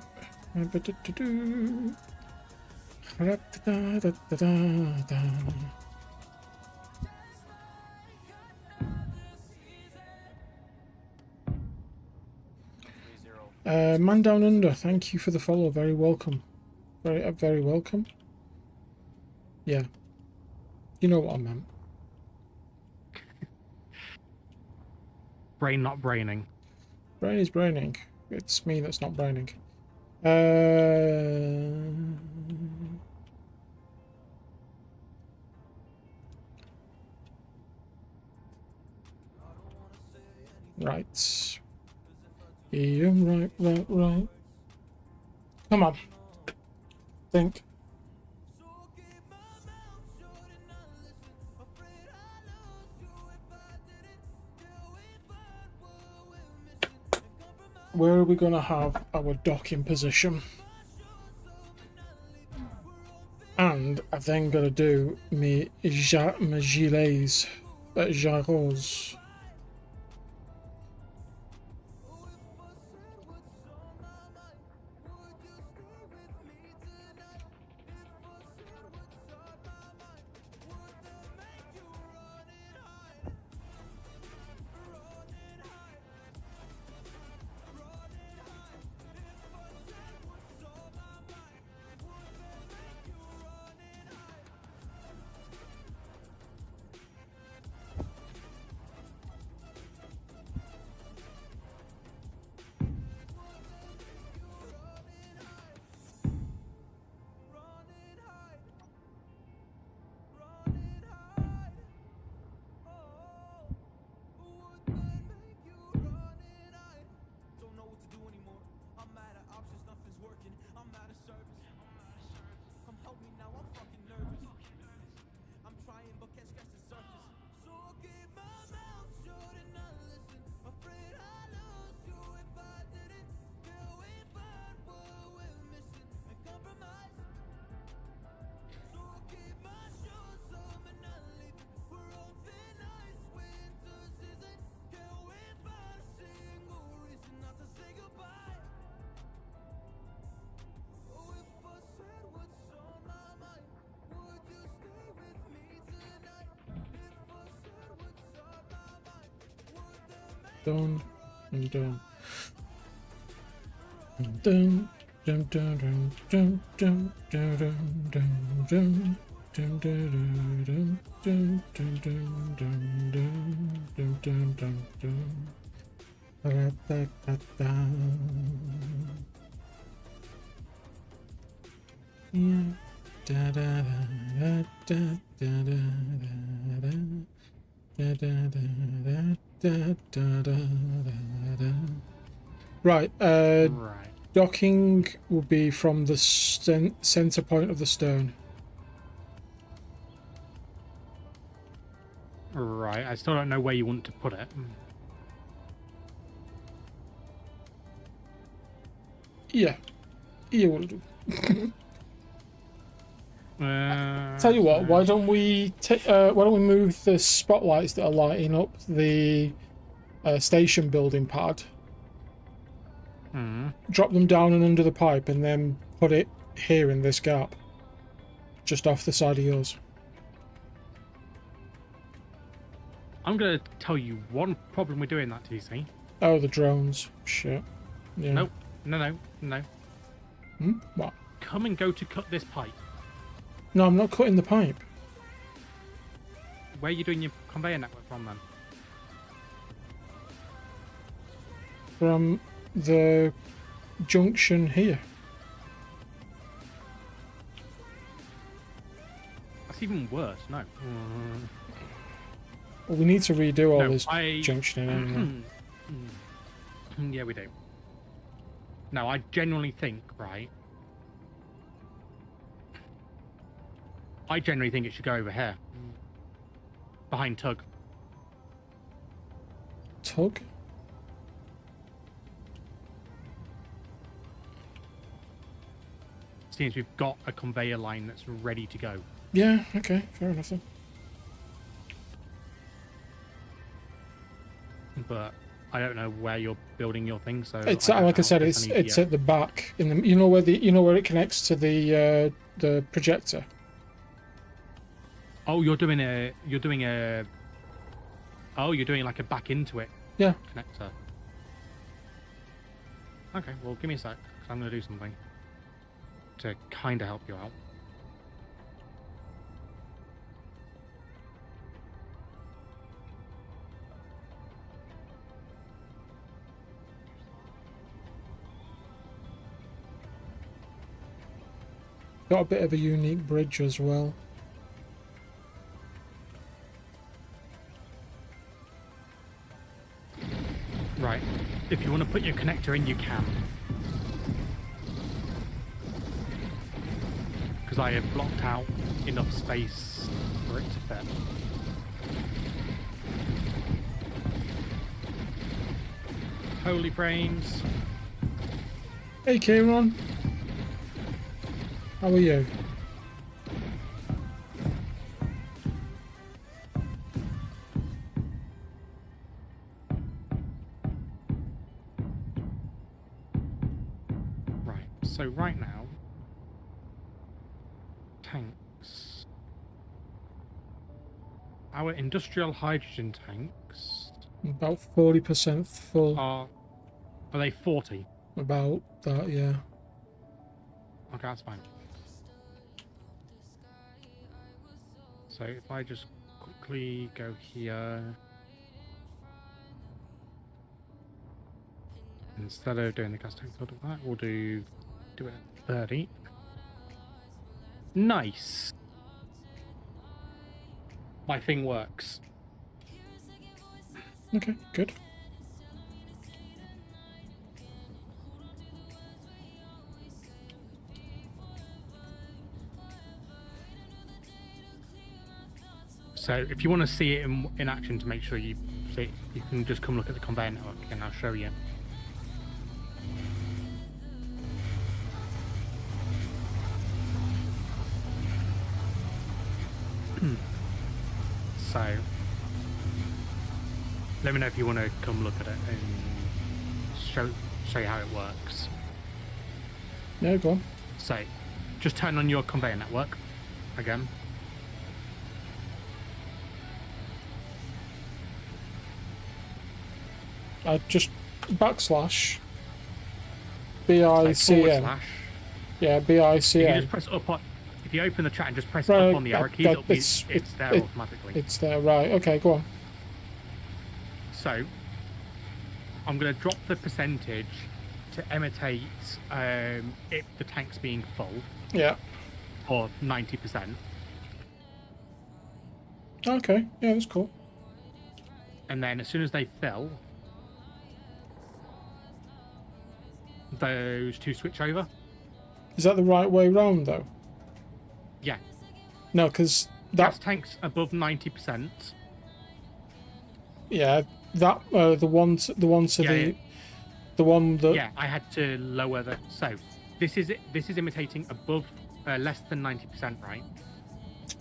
Man Down Under, thank you for the follow. Very welcome. Very welcome. Yeah. You know what I meant. Brain not braining. Brain is braining. It's me that's not braining. Right. Yeah, right. Come on. Think. Where are we going to have our docking position? And I've then got to do my gilets, gyros. Dun, dun, dun. Dun, dun, dun, dun, dun, dun, dun, dun, dun, dun, dun, dun, dun, dun, dun, dun, dun, dun, dun. Ba-da-da-da-da. Yeah. Da-da-da-da-da-da-da-da. Da-da-da-da-da-da-da-da. Right, Right. docking will be from the center point of the stern. Right. I still don't know where you want to put it. Yeah, yeah, will do. Tell you what, why don't we move the spotlights that are lighting up the station building pad, drop them down and under the pipe, and then put it here in this gap, just off the side of yours. I'm going to tell you one problem with doing that, TC. Oh, the drones. Shit. Yeah. Nope. No. What? Come and go to cut this pipe. No, I'm not cutting the pipe. Where are you doing your conveyor network from then? From the junction here. That's even worse. No. Well, we need to redo all No, this junctioning anyway. Yeah, we do. No, I genuinely think, right? I generally think it should go over here. Behind Tug. Tug? Seems we've got a conveyor line that's ready to go. Yeah, okay, fair enough then. But I don't know where you're building your thing, so It's I don't like I know. said, Guess I need it's to at the back in the where it connects to the projector. Oh, you're doing like a back into it Yeah. connector. Okay, well give me a sec, because I'm going to do something to kind of help you out. Got a bit of a unique bridge as well. If you want to put your connector in, you can. Because I have blocked out enough space for it to fit. Holy frames. Hey, Kieran. How are you? Right, so right now, tanks. Our industrial hydrogen tanks About 40% full. are they 40? About that, yeah. Okay, that's fine. So if I just quickly go here, instead of doing the gas tank filter that, we'll do it at 30. Nice. My thing works. Okay, good. So if you want to see it in action to make sure you see it, you can just come look at the conveyor network and I'll show you. So let me know if you want to come look at it and show you how it works. Yeah, go on. So just turn on your conveyor network again. Just backslash So forward BICN. slash. Yeah, If you BICN. just press up on, if you open the chat and just press Right, up on the arrow keys, it'll be, it's there automatically. It's there, right. Okay, go on. So I'm going to drop the percentage to imitate the tanks being full, Yeah. or 90%. Okay, yeah, that's cool. And then as soon as they fill, those two switch over. Is that the right way round, though? Yeah. No, because Gas that... tanks above 90%. Yeah, that... the one to Yeah, the... yeah. The one that... Yeah, I had to lower the... So this is imitating above less than 90%, right?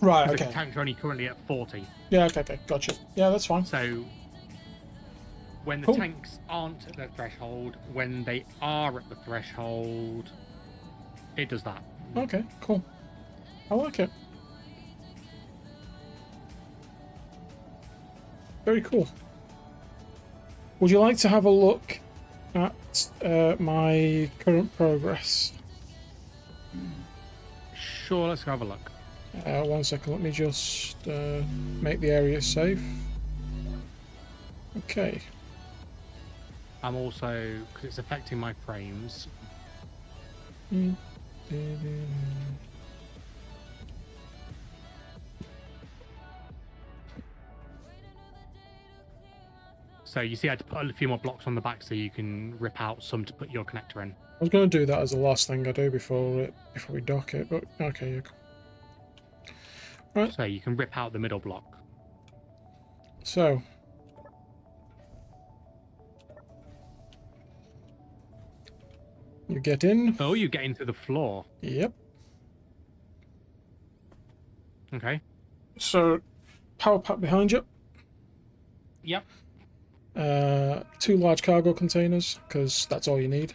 Right, Because okay. the tanks are only currently at 40. Yeah, okay, gotcha. Yeah, that's fine. So when the Cool. tanks aren't at the threshold, when they are at the threshold, it does that. Okay, cool. I like it. Very cool. Would you like to have a look at my current progress? Sure, let's go have a look. 1 second, let me just make the area safe. Okay. I'm also, because it's affecting my frames. So you see I had to put a few more blocks on the back so you can rip out some to put your connector in. I was going to do that as the last thing I do before we dock it, but okay, yeah. Right. So you can rip out the middle block. So, you get in. Oh, you get into the floor. Yep. Okay. So, power pack behind you. Yep. 2 large cargo containers, because that's all you need.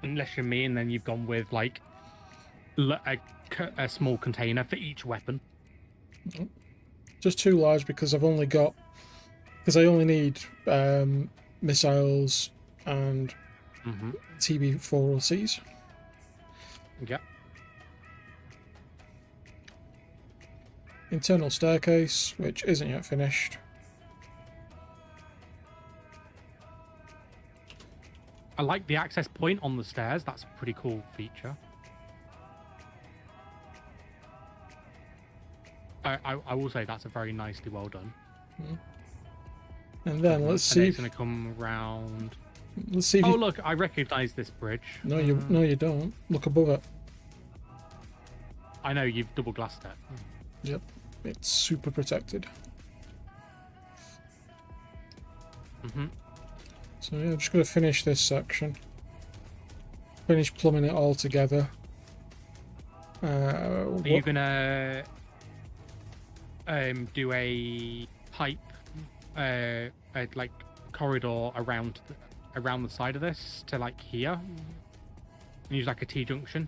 Unless you're me, and then you've gone with like a small container for each weapon. Just 2 large because I've only got... Because I only need missiles and TB4LCs. Yep. Internal staircase, which isn't yet finished. I like the access point on the stairs. That's a pretty cool feature. I will say that's a very nicely well done. And then let's And see. it's going to come round. Let's see if Oh, you. look, I recognise this bridge. No, you don't. Look above it. I know, you've double glassed it. Yep, it's super protected. Mm-hmm. So yeah, I'm just going to finish this section. Finish plumbing it all together. Are you going to do a pipe, like corridor around the side of this to like here? And use like a T-junction?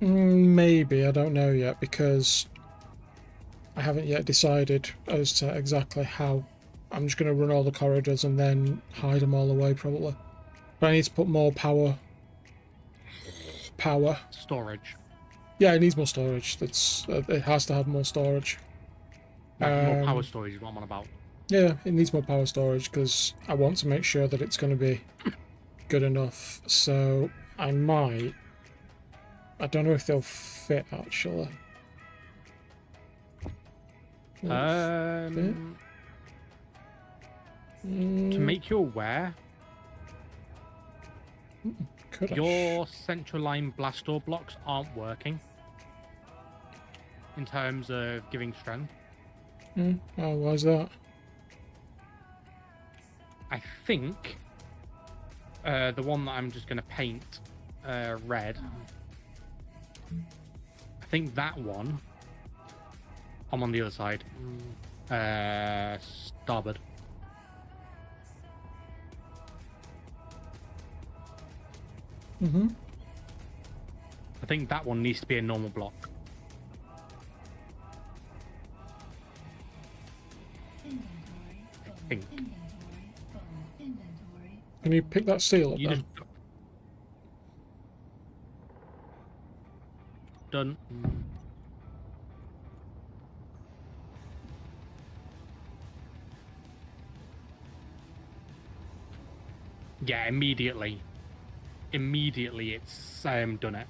Maybe, I don't know yet, because I haven't yet decided as to exactly how. I'm just going to run all the corridors and then hide them all away, probably. But I need to put more power. Storage. Yeah, it needs more storage. That's it has to have more storage. Like more power storage is what I'm on about. Yeah, it needs more power storage because I want to make sure that it's going to be good enough. So I might. I don't know if they'll fit actually. To make you aware, Could I? your central line blast door blocks aren't working in terms of giving strength. Oh, why's that? I think the one that I'm just going to paint red, I think that one, I'm on the other side. Starboard. I think that one needs to be a normal block. Inventory full. Think. Inventory full. Inventory. Can you pick that steel up You then? just done. Yeah, immediately. Immediately, it's done it.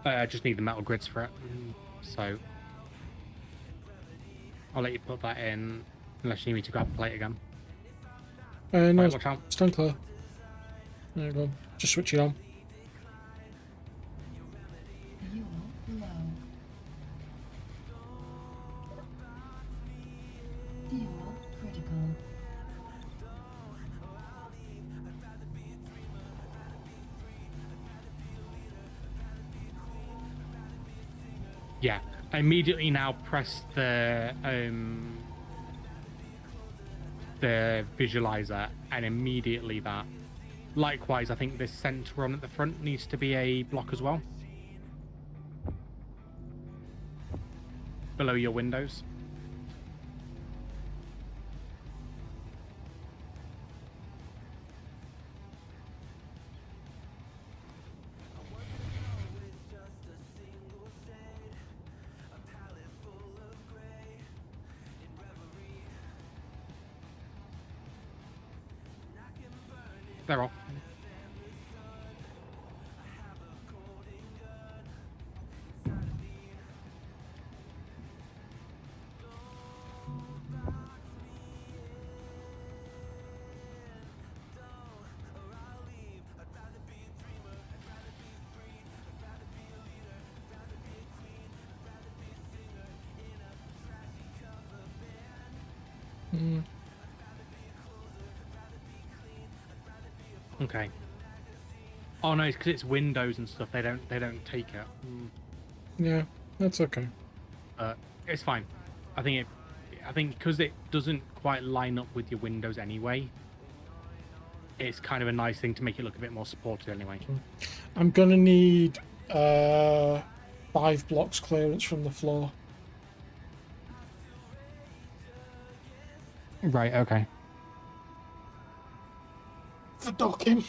I just need the metal grids for it. So I'll let you put that in, unless you need me to grab the plate again. No, Right, watch out. stand clear. There you go. Just switch it on. Fuel low. Fuel critical. Yeah, I immediately now press the visualizer, and immediately that. Likewise, I think this center one at the front needs to be a block as well. Below your windows. They're off. Okay. Oh no, it's because it's windows and stuff. They don't take it. Yeah, that's okay. It's fine. I think because it doesn't quite line up with your windows anyway. It's kind of a nice thing to make it look a bit more supported anyway. I'm gonna need 5 blocks clearance from the floor. Right. Okay. For docking.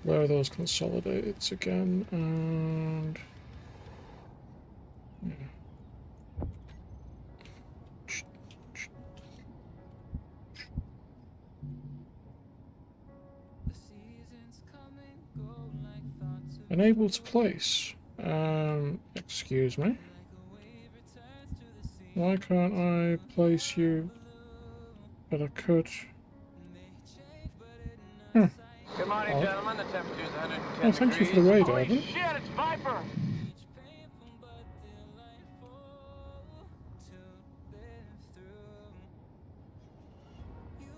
Where are those consolidated again? And unable to place. Excuse me. Why can't I place you? But I could. Hmm. Good morning, Odd. gentlemen. The temperature's 110 Oh, thank you for the degrees. radar, Holy then. shit, it's Viper!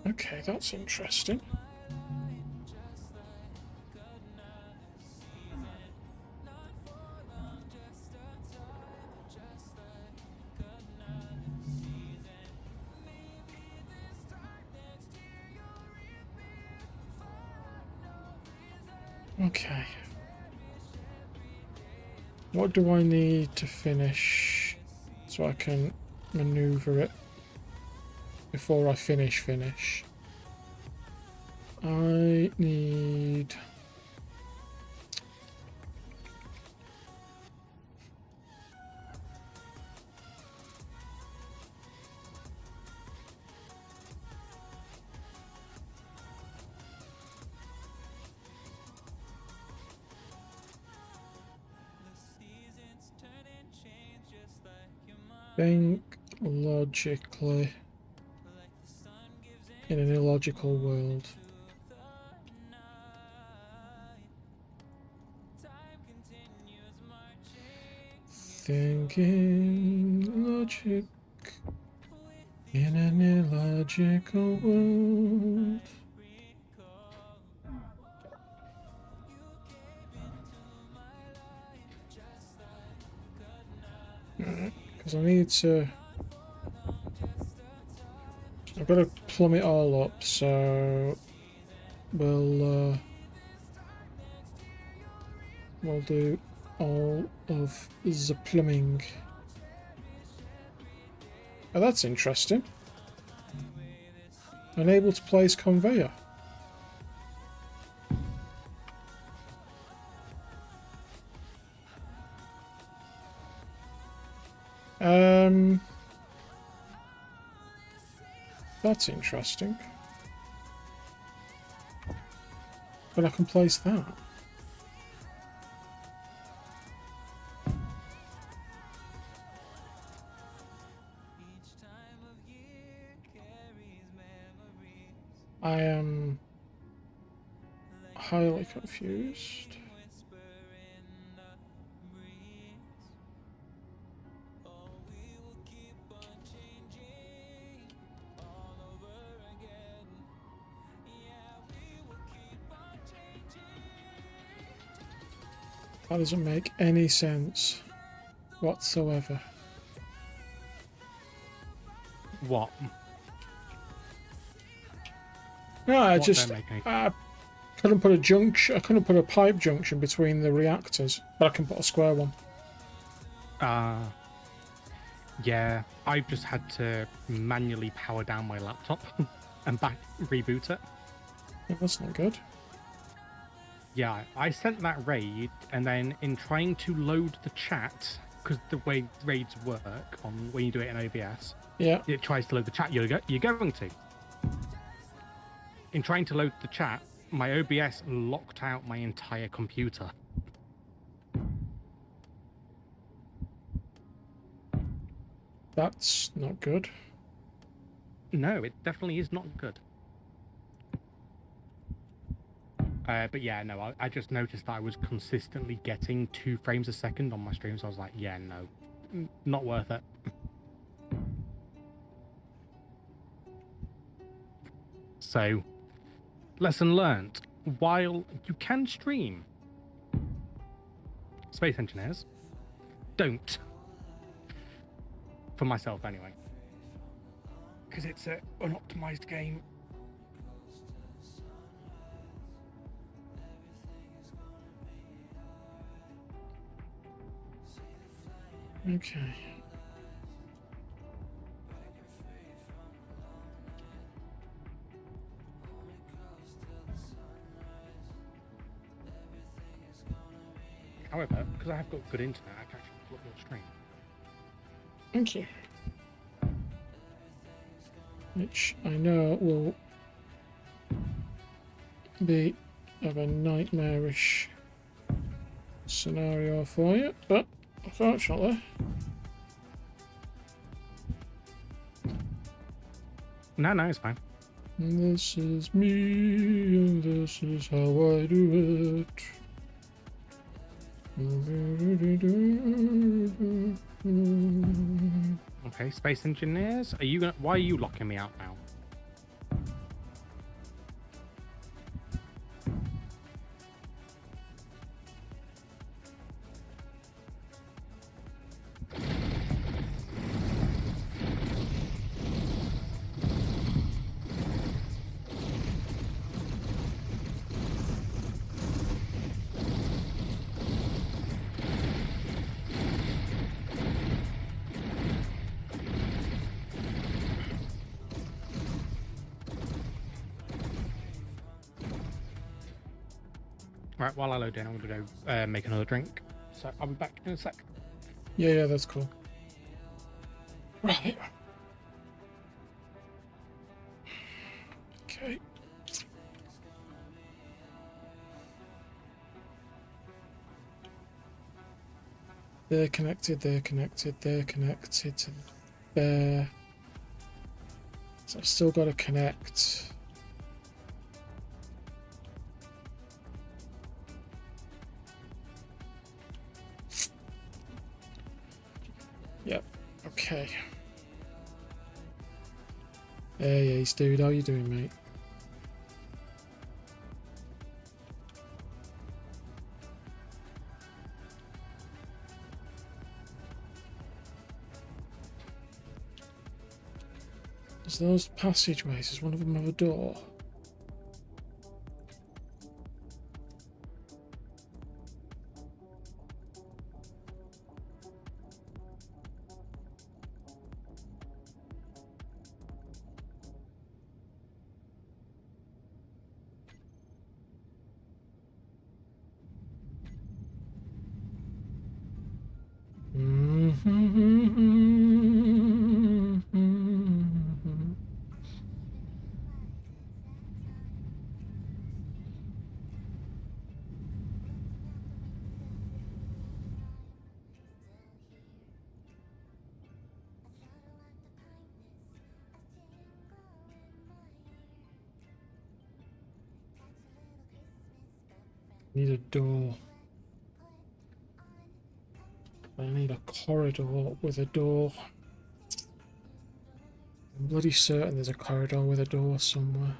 Okay, that's interesting. Okay. What do I need to finish so I can maneuver it before I finish? I need... think logically in an illogical world. Thinking logic in an illogical world. Because I need to... I've got to plumb it all up, so we'll do all of the plumbing. Oh, that's interesting. Unable to place conveyor. That's interesting. But I can place that. I am highly confused. That doesn't make any sense whatsoever. What? No, I What just don't make any- I couldn't put a junction. I couldn't put a pipe junction between the reactors, but I can put a square one. Yeah, I've just had to manually power down my laptop and reboot it. Yeah, that's not good. Yeah, I sent that raid, and then in trying to load the chat, because the way raids work on when you do it in OBS, Yeah. it tries to load the chat you're going to. In trying to load the chat, my OBS locked out my entire computer. That's not good. No, it definitely is not good. But yeah, no, I just noticed that I was consistently getting 2 frames a second on my stream, so I was like, yeah, no, not worth it. So, lesson learned. While you can stream, space engineers, don't. For myself, anyway. Because it's an unoptimized game. Okay. However, because I have got good internet, I can actually pull up your stream. Thank you. Which I know will be of a nightmarish scenario for you, but unfortunately, No, it's fine. this is me and this is how I do it. Okay, space engineers, are you gonna? Why are you locking me out now? Right, while I load in, I'm gonna go make another drink. So I'll be back in a sec. Yeah, that's cool. Right. Okay. They're connected to there. So I've still got to connect. Yep. Okay. Hey, Ace dude, how you doing, mate? There's those passageways. Does one of them have a door? Need a door. I need a corridor with a door. I'm bloody certain there's a corridor with a door somewhere.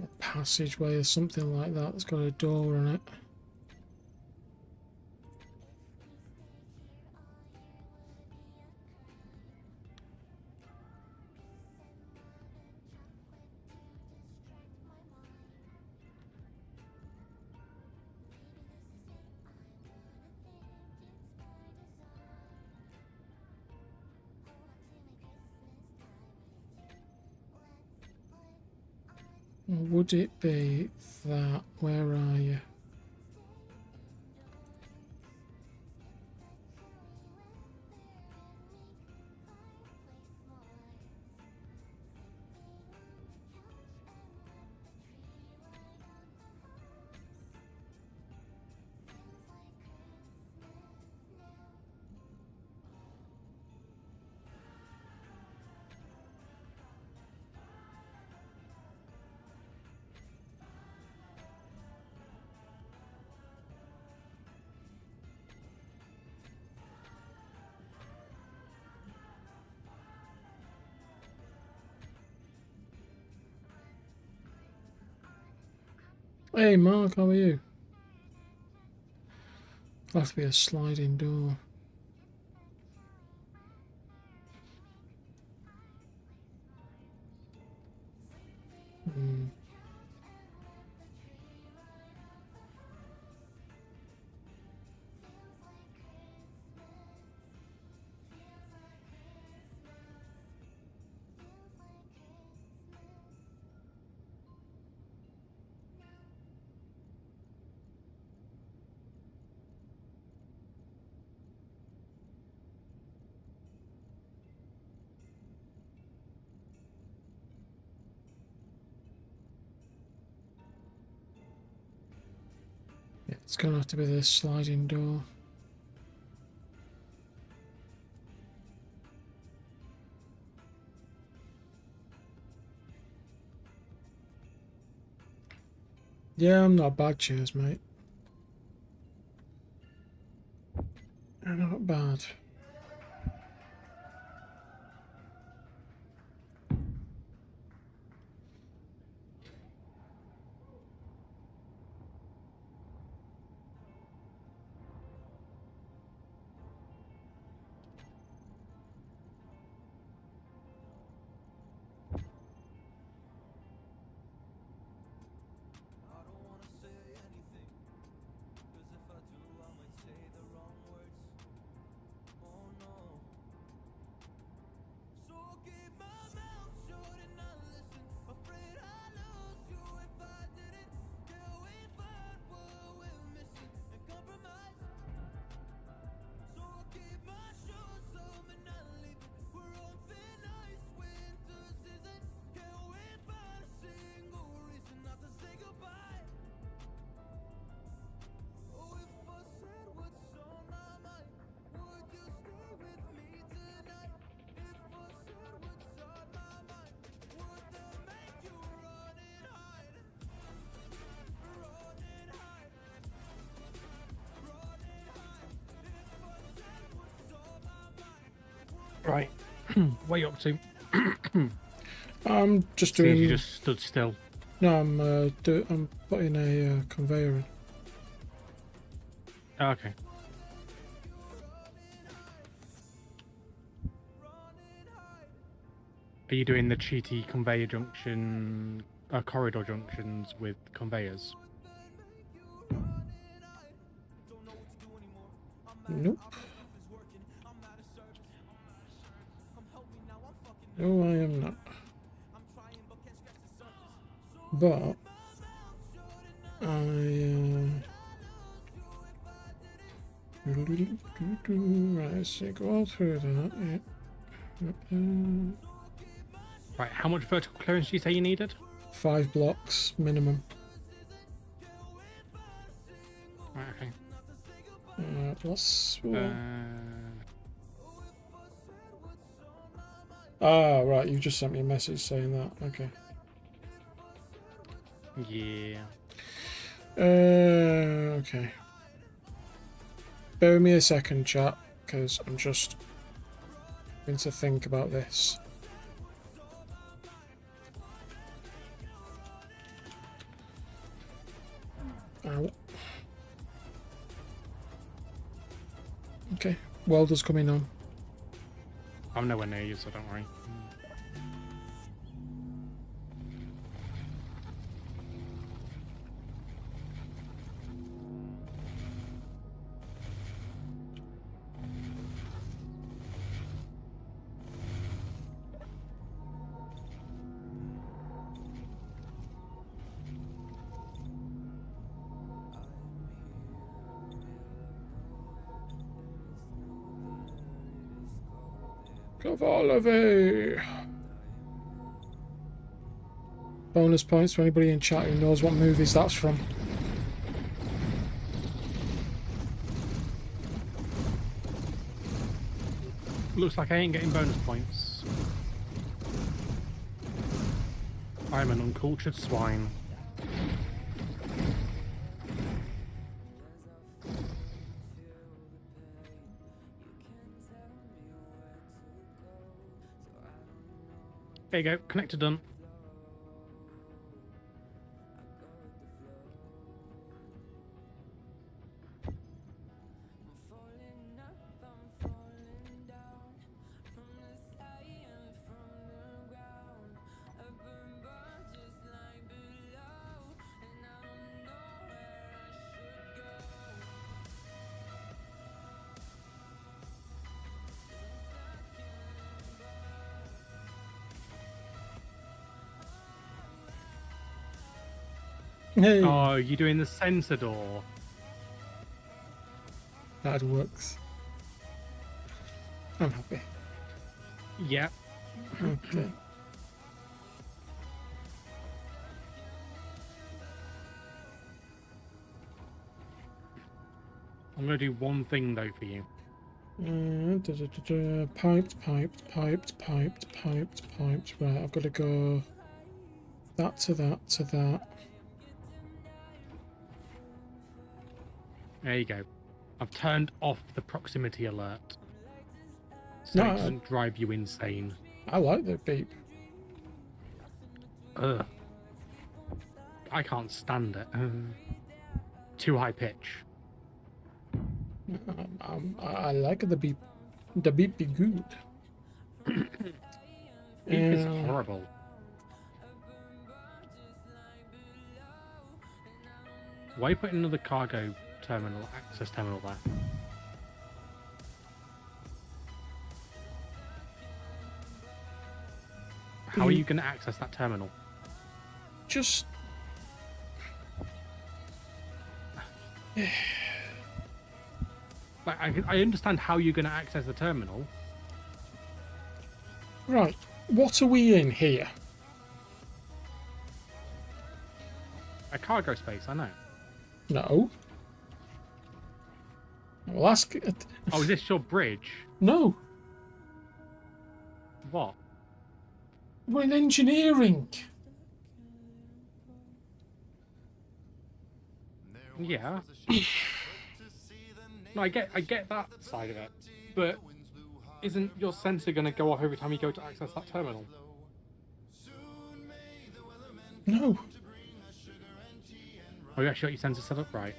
A passageway or something like that that's got a door on it. Or would it be that? Where are you? Hey Mark, how are you? It'll have to be a sliding door. Hmm. It's gonna have to be this sliding door. Yeah, I'm not bad, cheers, mate. I'm not bad. I don't wanna say anything, 'cause if I do, I might say the wrong words. Oh no. So I'll keep my mouth shut and not listen. Afraid I'd lose you if I didn't. Till we find what we're missing and compromise. So I'll keep my shoes on and not leaving. We're on thin ice, winter season. Can we find a single reason not to say goodbye? Oh, if I said what's on my mind, would you stay with me tonight? If I said what's on my mind, would that make you run and hide? Run and hide. Run and hide. If I said what's on my mind, Right. What are you up to? I'm just Seems doing. you just stood still. No, I'm putting a conveyor in. Oh, okay. Are you doing the cheaty conveyor junction, corridor junctions with conveyors? Nope. No, I am not. But right, so go all through that. Yeah. Right, how much vertical clearance do you say you needed? 5 blocks minimum. Right, okay. Plus. Uh, Right, you just sent me a message saying that. Okay. yeah. Okay. Bear with me a second, chat, because I'm just going to think about this. Ow. Okay, welder's coming on. I'm nowhere near you, so don't worry. Cavalry! Bonus points for anybody in chat who knows what movies that's from. Looks like I ain't getting bonus points. I'm an uncultured swine. There you go, connector done. Hey, Oh, you're doing the sensor door. that works. I'm happy. Yeah. Okay. I'm gonna do one thing though for you. Piped, piped, piped, piped, piped, piped. Right, I've got to go that to that to that. There you go. I've turned off the proximity alert, so No, it doesn't drive you insane. I like the beep. Ugh. I can't stand it. Too high pitch. I like the beep. The beep be good. Beep is horrible. Why are you putting another cargo terminal, access terminal there? How are you going to access that terminal? Just Like, I understand how you're going to access the terminal. right. What are we in here? A cargo space, I know. No. I'll ask. Oh, is this your bridge? No, What? we're in engineering. Yeah. No, I get that side of it, but isn't your sensor going to go off every time you go to access that terminal? No, Oh, you actually got your sensor set up right.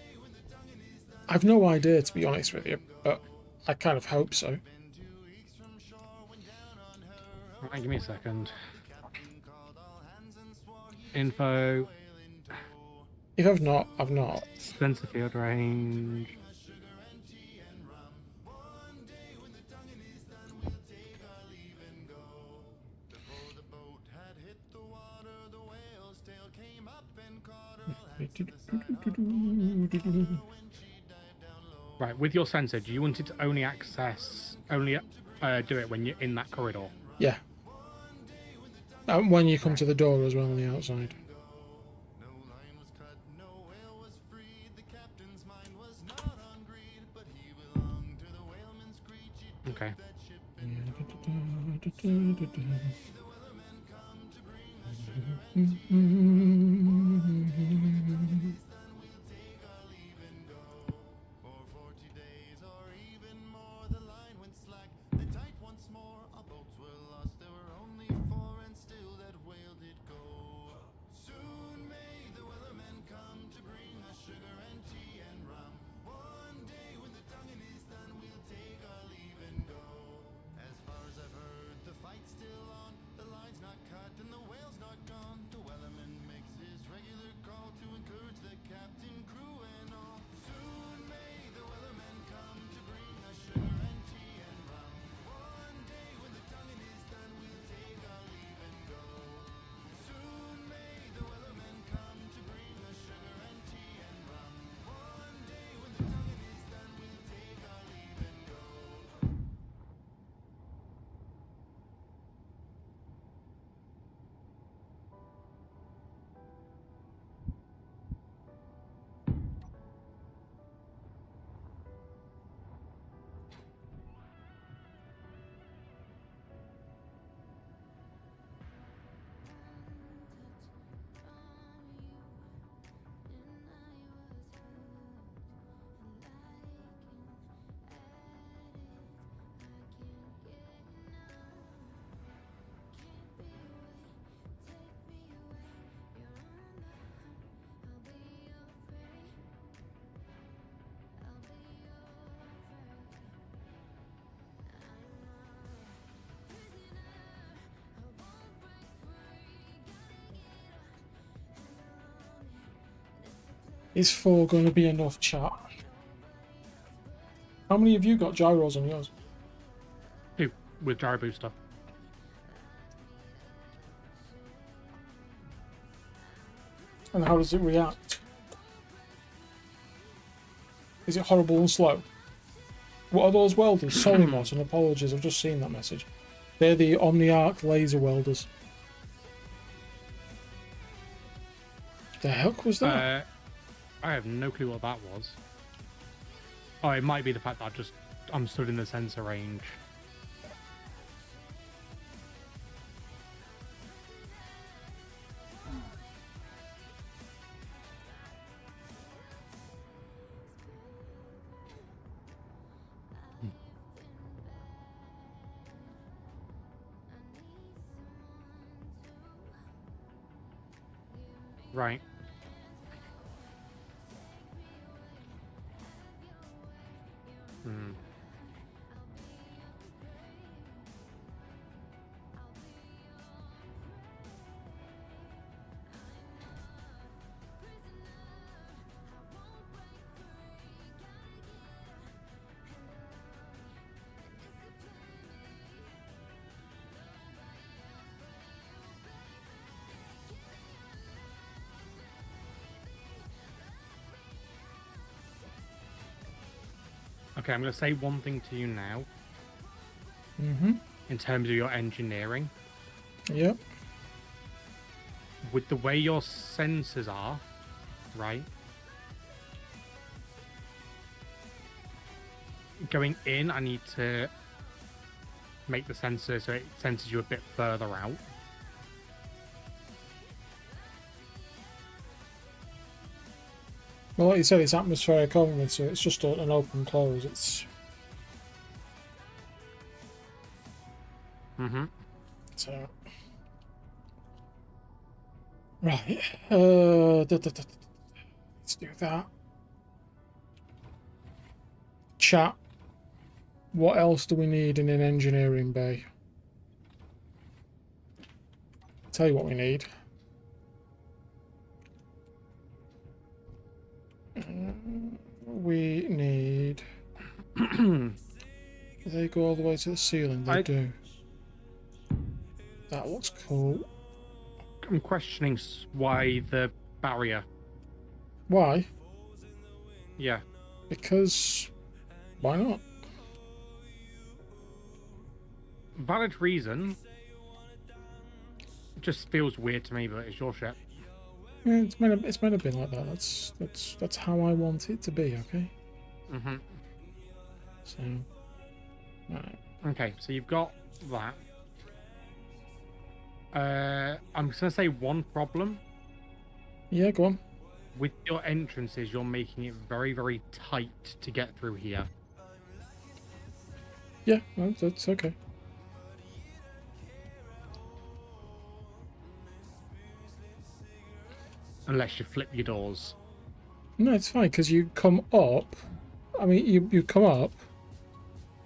I've no idea, to be honest with you, but I kind of hope so. Right, give me a second. Info, If I've not, I've not. sensor field range. Right, with your sensor, do you want it to only do it when you're in that corridor? Yeah. When you come to the door as well on the outside. Okay. Is 4 going to be enough, chat? How many have you got gyros on yours? 2 with gyro booster. And how does it react? Is it horrible and slow? What are those welders? Sorry, Martin, apologies, I've just seen that message. They're the OmniArc laser welders. The heck was that? I have no clue what that was. Oh, it might be the fact that I'm stood in the sensor range. Right. Hmm. Okay, I'm going to say one thing to you now Mm-hmm. in terms of your engineering. Yep. With the way your sensors are, right? Going in, I need to make the sensor so it senses you a bit further out. Well, like you said, it's atmospheric only, so it's just an open close. It's Mm-hmm. so right. Let's do that. Chat. What else do we need in an engineering bay? Tell you what we need. We need. They go all the way to the ceiling. They do. That looks cool. I'm questioning why the barrier. Why? Yeah. Because why not? Valid reason. Just feels weird to me, but it's your ship. Yeah, it's meant to be like that. That's how I want it to be. Okay. Mm-hmm. So. Right. Okay, so you've got that. I'm just gonna say one problem Yeah, go on. with your entrances. You're making it very, very tight to get through here. Yeah, no, that's okay. Unless you flip your doors. No, it's fine because you come up. I mean, you come up,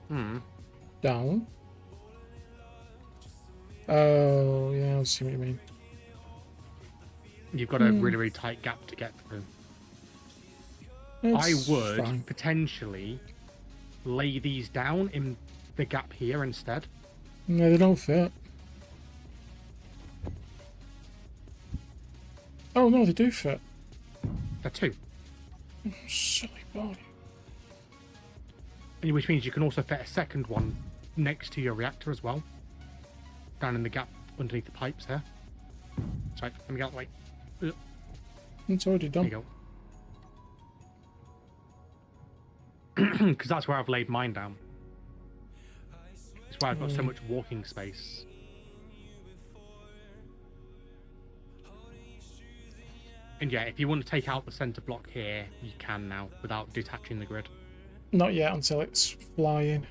Hmm. down. Oh, yeah, I see what you mean. You've got a really, really tight gap to get through. I It's would fine. potentially lay these down in the gap here instead. No, they don't fit. Oh no, they do fit. They're two. Silly body. Which means you can also fit a second one next to your reactor as well. Down in the gap underneath the pipes here. Sorry, let me get out of the way. It's already There done. you go. Because that's where I've laid mine down. It's why I've got so much walking space. And yeah, if you want to take out the center block here, you can now without detaching the grid. Not yet until it's flying.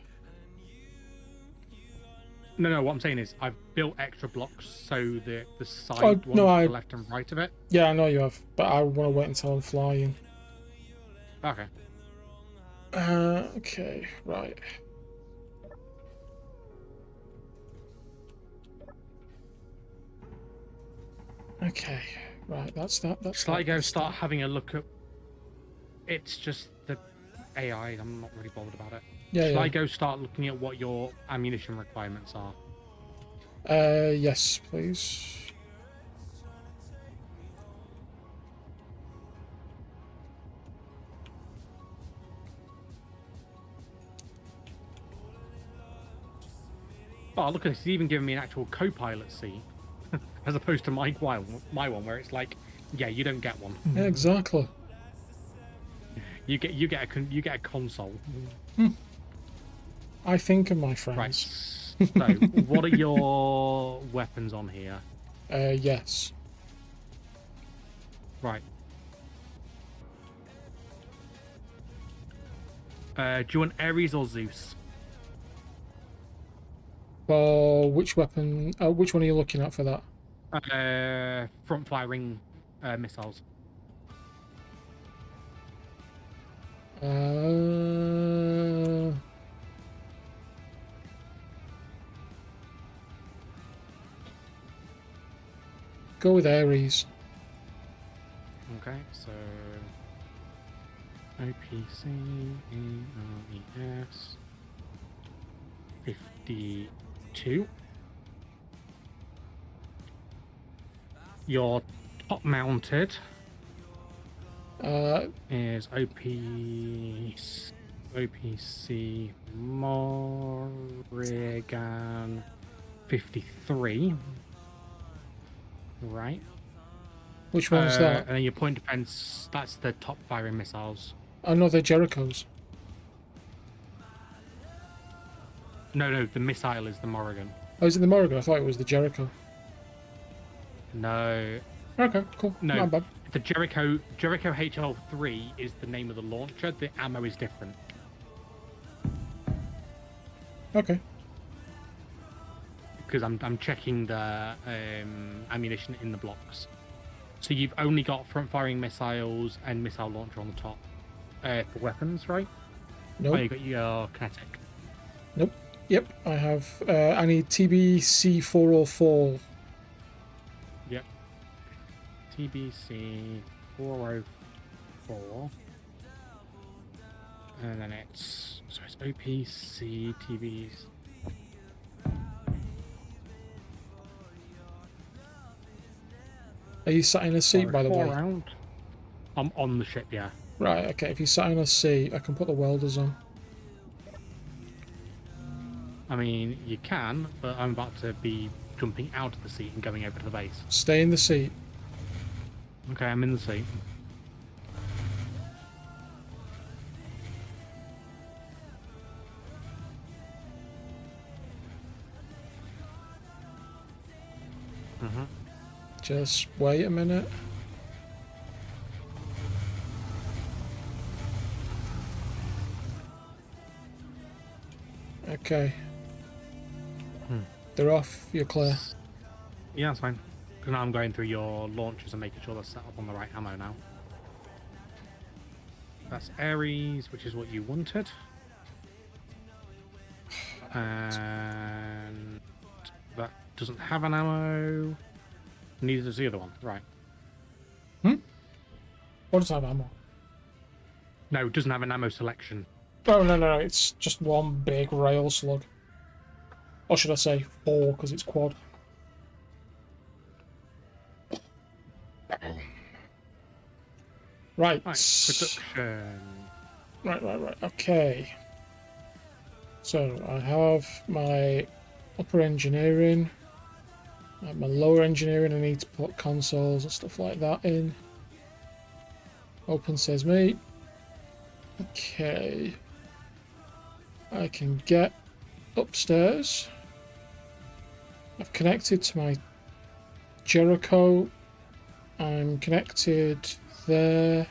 No, what I'm saying is I've built extra blocks so the side Oh, ones no, to I- the left and right of it. Yeah, I know you have, but I want to wait until I'm flying. Okay. Okay, right. Okay, right. That's that. That's Shall I that, go that's start that. having a look at... It's just the AI, I'm not really bothered about it. Yeah, Shall I yeah. go start looking at what your ammunition requirements are? Yes, please. Oh, look at this. It's even giving me an actual co-pilot seat. As opposed to my one where it's like, yeah, you don't get one. Yeah, exactly. You get a console. I think of my Right. friends. So, what are your weapons on here? Yes. Right. Do you want Ares or Zeus? For which weapon? Which one are you looking at for that? Front firing missiles. Go with Ares. Okay, so OPC ARES 52. Your top mounted is OPC Morrigan 53. Right. Which one's that? And then your point defense, that's the top firing missiles. Oh no, they're Jericho's. No, the missile is the Morrigan. Oh, is it the Morrigan? I thought it was the Jericho. No, Okay, cool. no. Not bad. The Jericho HL3 is the name of the launcher. The ammo is different. Okay. Because I'm checking the ammunition in the blocks. So you've only got front firing missiles and missile launcher on the top for weapons, right? Nope. Oh, you got your kinetic. Nope. Yep, I have. I need TBC 404. Yep. TBC 404. And then it's OPC TBs. Are you sat in a seat, by the way? Round. I'm on the ship, yeah. Right, okay. If you sat in a seat, I can put the welders on. I mean, you can, but I'm about to be jumping out of the seat and going over to the base. Stay in the seat. Okay, I'm in the seat. Just wait a minute. Okay. They're off. You're clear. Yeah, that's fine. Because now I'm going through your launchers and making sure they're set up on the right ammo now. That's Ares, which is what you wanted. And that doesn't have an ammo. Neither does the other one. Right. What does that have ammo? No, it doesn't have an ammo selection. Oh, no. It's just one big rail slug. Or should I say 4, because it's quad. Right. Right, production. Right. Okay. So, I have my upper engineering. I have my lower engineering. I need to put consoles and stuff like that in. Open says me. Okay. I can get upstairs. I've connected to my Jericho. I'm connected there.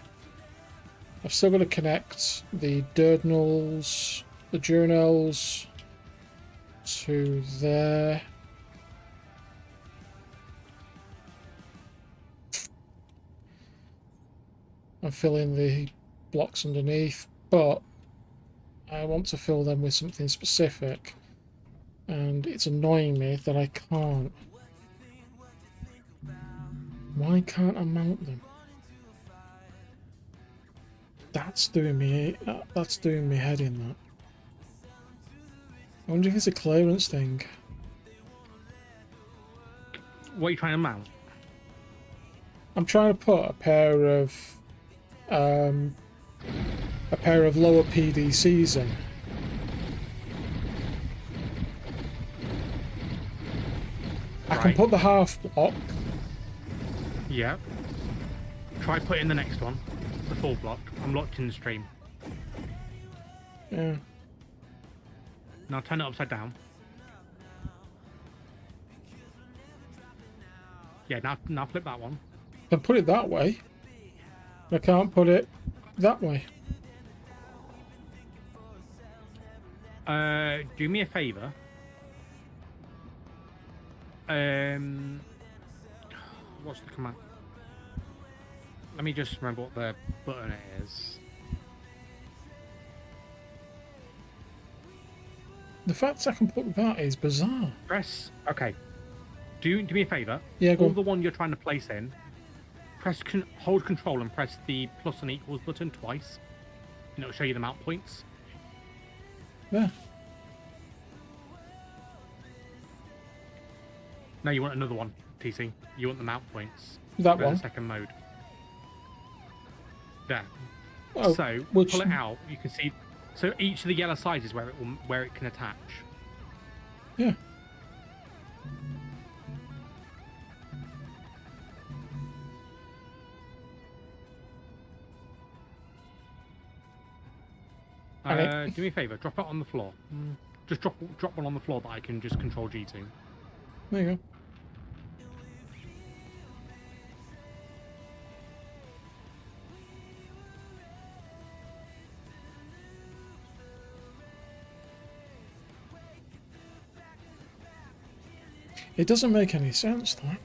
I've still got to connect the Dirdnals, the Journals to there. I'm filling the blocks underneath, but I want to fill them with something specific, and it's annoying me that I can't. Why can't I mount them? That's doing me head in, that. I wonder if it's a clearance thing. What are you trying to mount? I'm trying to put a pair of lower PDCs in. I can Right. put the half block. Yeah. Try putting the next one. the full block. I'm locked in the stream. Yeah. Now turn it upside down. Yeah, now flip that one. I put it that way. I can't put it that way. Do me a favor. What's the command? Let me just remember what the button it is. The fact I can put that is bizarre. Press. Okay. Do me a favor. Yeah, go Hold on. the one you're trying to place in. Hold control and press the plus and equals button twice, and it'll show you the mount points. Yeah. No, you want another one, TC. You want the mount points. That Go to one. the second mode. There. Oh, So which- pull it out. You can see. So each of the yellow sides is where it can attach. Yeah. And Do me a favor. Drop it on the floor. Just drop one on the floor that I can just control G to. There you go. It doesn't make any sense, though.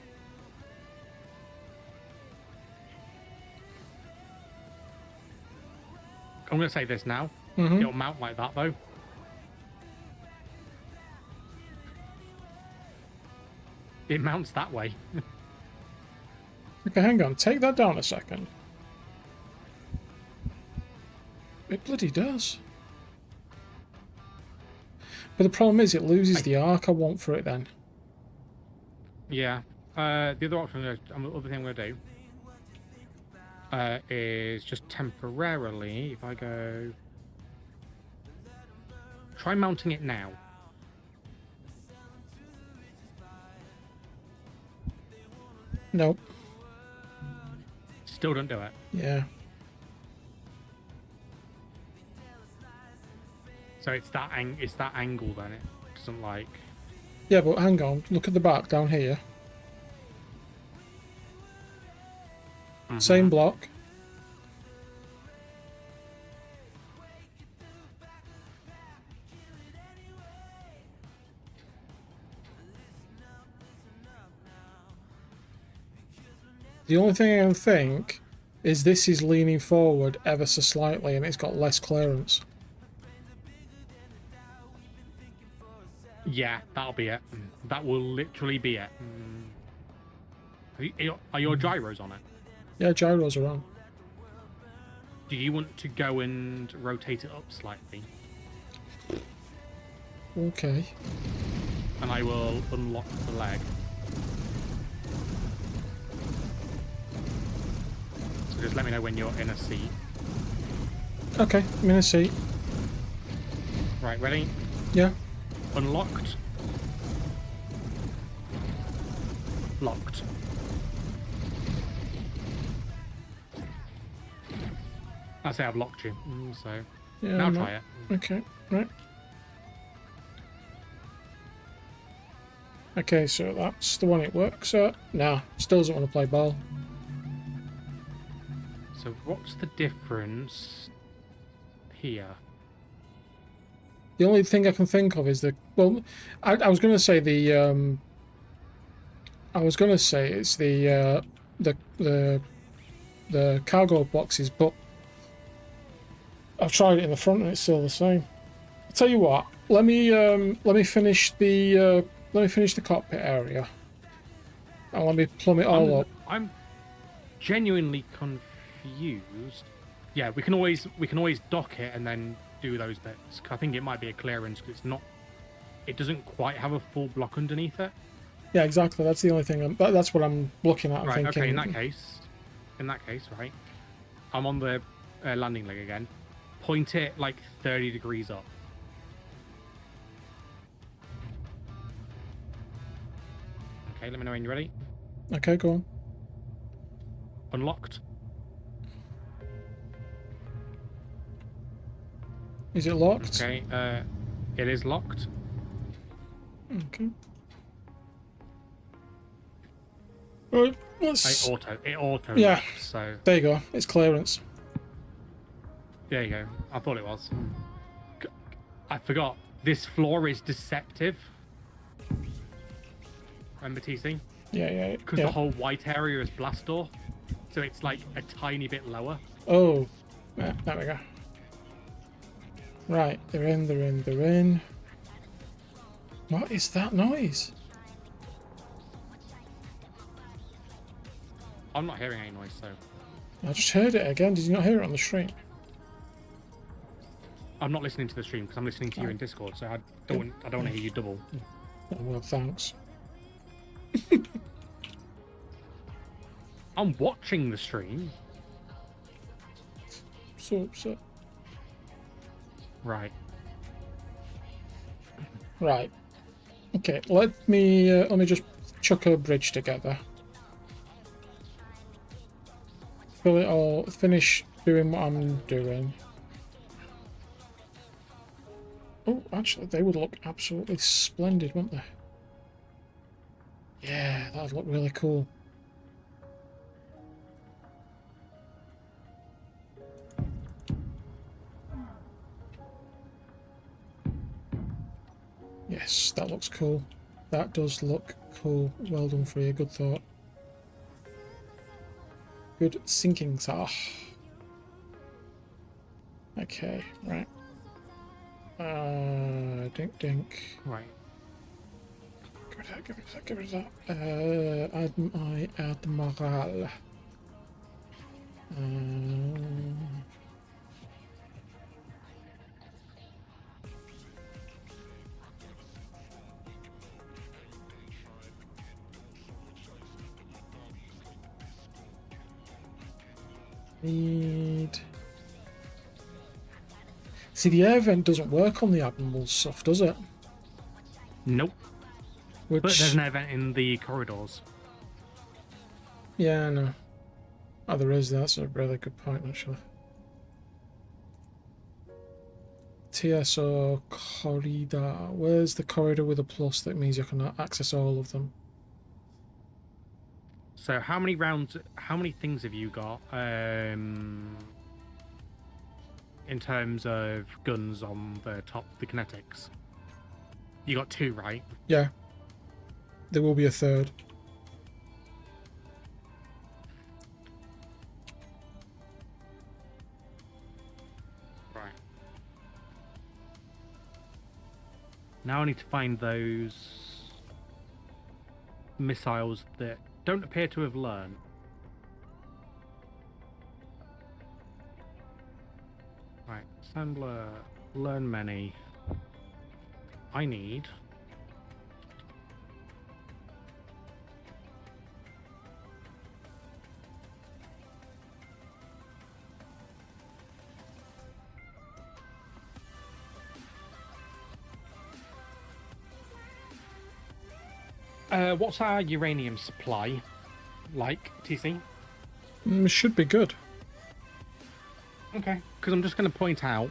I'm going to say this now. Mm-hmm. It'll mount like that, though. It mounts that way. Okay, hang on. Take that down a second. It bloody does. But the problem is it loses the arc I want for it then. Yeah. The other option, the other thing I'm going to do is just temporarily, if I go... Try mounting it now. Nope. Still don't do it. Yeah. So it's that angle then. It doesn't like. Yeah, but hang on. Look at the back down here. Same block. The only thing I can think is this is leaning forward ever so slightly and it's got less clearance. Yeah, that'll be it. That will literally be it. Are your gyros on it? Yeah, gyros are on. Do you want to go and rotate it up slightly? Okay. And I will unlock the leg. So just let me know when you're in a seat. Okay, I'm in a seat. Right, ready? Yeah. Unlocked. Locked. I say I've locked you, so Yeah. now I'm try not- it. Okay, right. Okay, so that's the one it works at. Nah, still doesn't want to play ball. So what's the difference here? The only thing I can think of is the I was going to say the I was going to say it's the cargo boxes, but I've tried it in the front and it's still the same. I'll tell you what. Let me finish the cockpit area, and let me plumb it all up. I'm genuinely confused. Yeah, we can always dock it and then do those bits. I think it might be a clearance because it doesn't quite have a full block underneath it. Yeah, exactly. That's the only thing. That's what I'm looking at. I'm Right. thinking. Okay. In that case, right. I'm on the landing leg again. Point it like 30 degrees up. Okay. Let me know when you're ready. Okay, go on. Unlocked. Is it locked? Okay, it is locked. Okay. Right, It let's... auto Yeah. locked, so There you go. It's clearance. there you go. I thought it was. I forgot. This floor is deceptive. Remember TC? Yeah. Because the whole white area is blast door, so it's like a tiny bit lower. Oh. Yeah, there we go. Right, they're in. What is that noise? I'm not hearing any noise, so I just heard it again. Did you not hear it on the stream? I'm not listening to the stream because I'm listening to you in Discord. So I don't want to hear you double. Oh, well, thanks. I'm watching the stream. So. Right. Right. Okay, let me just chuck a bridge together. Fill it all. Finish doing what I'm doing. Oh, actually, they would look absolutely splendid, wouldn't they? Yeah, that'd look really cool. Yes, that looks cool. That does look cool. Well done for you. Good thought. Good sinking, sir. Okay, right. Dink. Right. Give it that. Admiral. Need. See, the air vent doesn't work on the Admiral's stuff, does it? Nope. Which, But there's an event in the corridors. yeah, I know. Oh, there is. That's a really good point, actually. TSO corridor. Where's the corridor with a plus that means you can access all of them? So how many things have you got in terms of guns on the top, the kinetics? You got 2, right? Yeah. There will be a third. Right. Now I need to find those missiles that don't appear to have learned. Right, assembler, learn many. I need what's our uranium supply like, TC? Should be good. Okay, because I'm just going to point out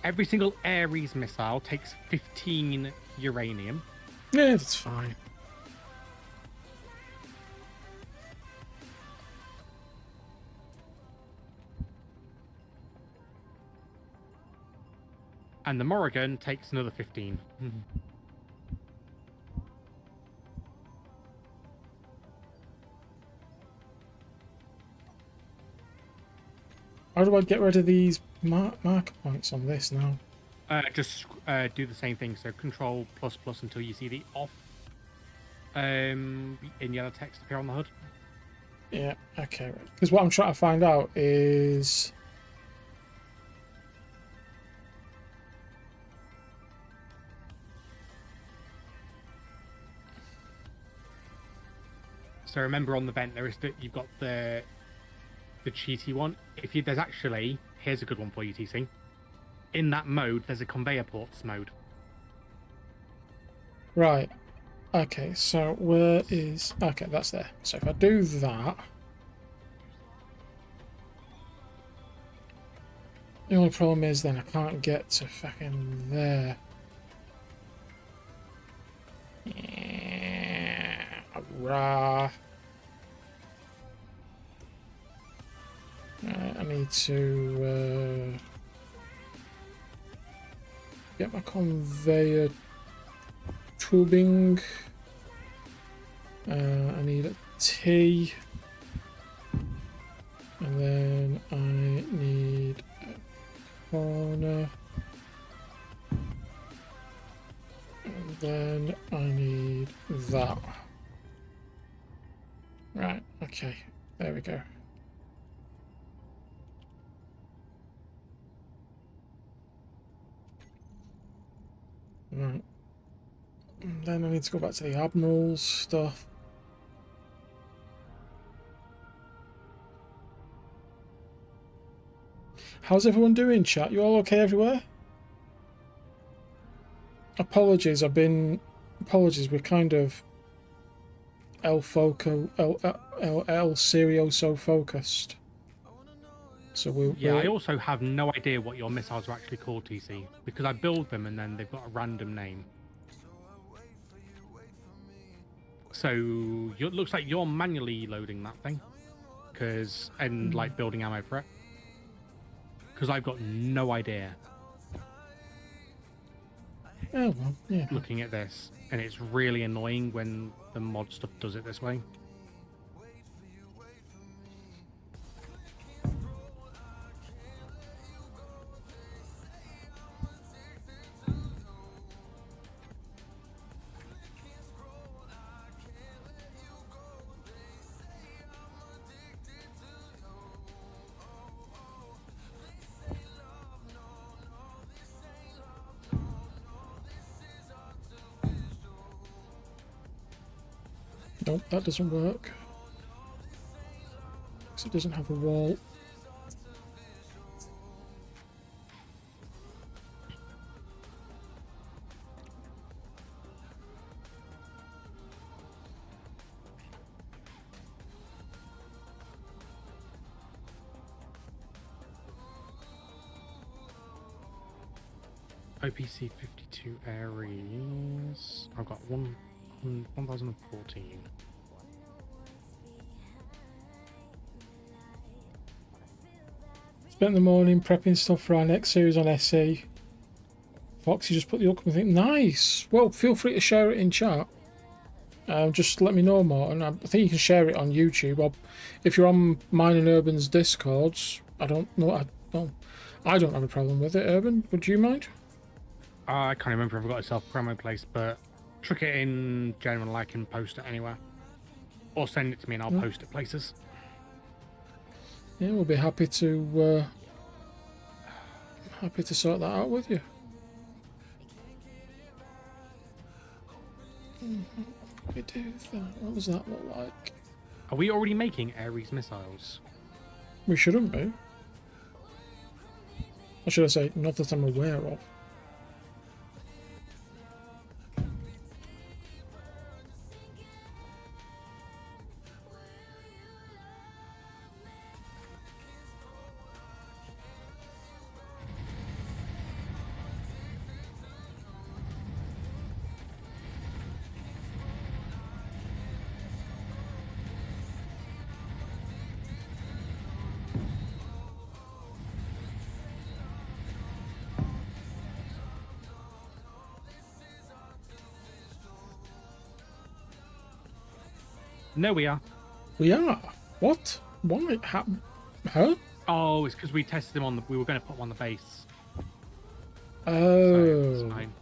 every single Ares missile takes 15 uranium. Yeah, that's fine. And the Morrigan takes another 15. How do I get rid of these marker points on this now? Just do the same thing. So Control ++ until you see the off in yellow text appear on the HUD. Yeah, okay, right. Because what I'm trying to find out is... So remember on the vent there is that you've got the cheaty one. There's actually, here's a good one for you, TC. In that mode, there's a conveyor ports mode. Right. Okay, so where is... Okay, that's there. So if I do that... The only problem is then I can't get to fucking there. Yeah, rah. I need to get my conveyor tubing. I need a T. And then I need a corner. And then I need that. Right, okay. There we go. Right. And then I need to go back to the Admiral's stuff. How's everyone doing, chat? You all okay everywhere? Apologies, apologies, we're kind of El Serio so focused. So Yeah, I also have no idea what your missiles are actually called, TC, because I build them and then they've got a random name. So it looks like you're manually loading that thing, and like building ammo for it. Because I've got no idea. Oh well, yeah. Looking at this, and it's really annoying when the mod stuff does it this way. Nope, that doesn't work. Because it doesn't have a wall. OPC 52 Aries. I've got 1014. Spent the morning prepping stuff for our next series on SE. Foxy just put the upcoming thing. Nice! Well, feel free to share it in chat. Just let me know more, and I think you can share it on YouTube. Or if you're on mine and Urban's Discords, I don't know. I don't have a problem with it. Urban, would you mind? I can't remember if I've got a self-promo place, but trick it in general. I can post it anywhere, or send it to me and I'll post it places. Yeah, we'll be happy to sort that out with you. We do that. What does that look like? Are we already making Ares missiles? We shouldn't be. Or should I say, not that I'm aware of. No, we are. We are. What? Why? Huh? Oh, it's because we tested them on the. We were going to put them on the base. So Oh. it's fine.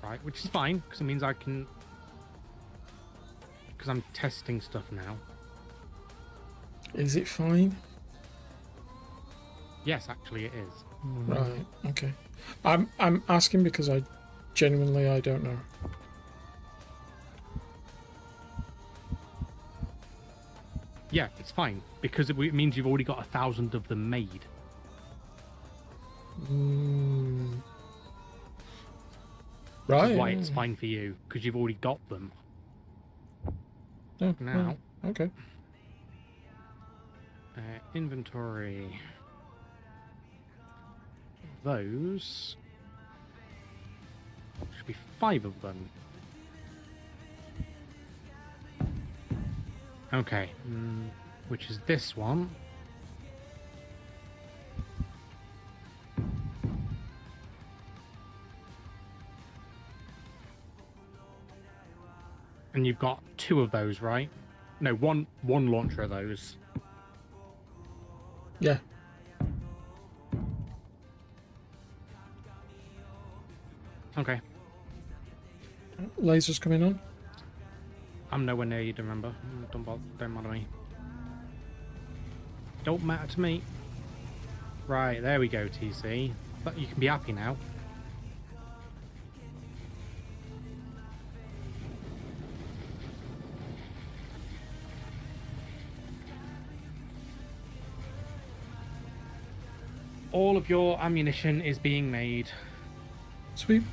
Right, which is fine because it means I can. Because I'm testing stuff now. Is it fine? Yes, actually, it is. Right. Okay. I'm asking because I genuinely I don't know. Yeah, it's fine because it means you've already got 1,000 of them made. Right. Which is why it's fine for you because you've already got them. Oh, Now. okay. Inventory. those. Should be 5 of them. Okay, which is this one. And you've got 2 of those, right? No, one launcher of those. Yeah. Okay. Lasers coming on. I'm nowhere near you, remember. Don't matter me. Don't matter to me. Right, there we go, TC. But you can be happy now. All of your ammunition is being made. Sweet.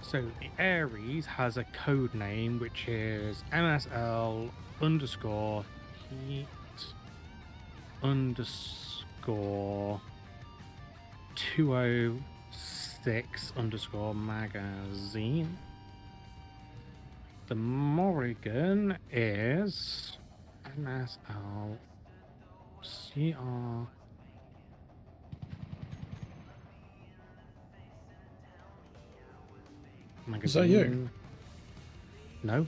So the Ares has a code name which is MSL underscore heat underscore 206 underscore magazine. The Morrigan is MSL CR. Magazine. Is that you? No.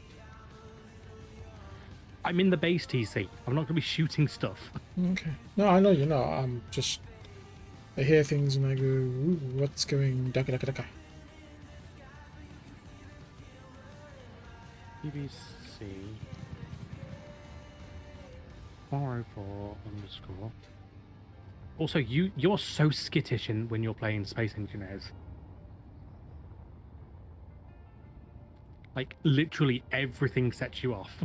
I'm in the base, TC. I'm not going to be shooting stuff. Okay. No, I know you're not. I'm just. I hear things and I go, ooh, what's going daka daka daka. BBC 404 underscore. Also, you're so skittish when you're playing Space Engineers. Like, literally everything sets you off.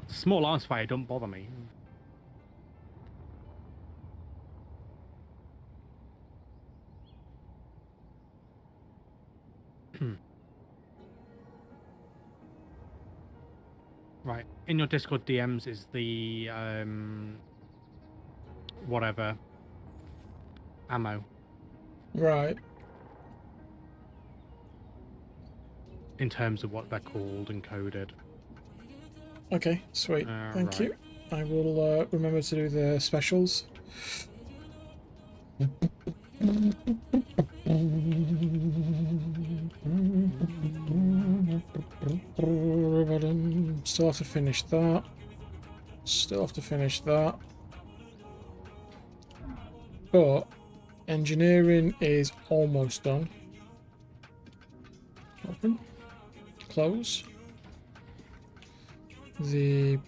Small arms fire don't bother me. Right, in your Discord DMs is the whatever ammo. Right. In terms of what they're called and coded. Okay, sweet. Thank Right. you. I will remember to do the specials. Still have to finish that. Still have to finish that. But engineering is almost done. Open. Close. The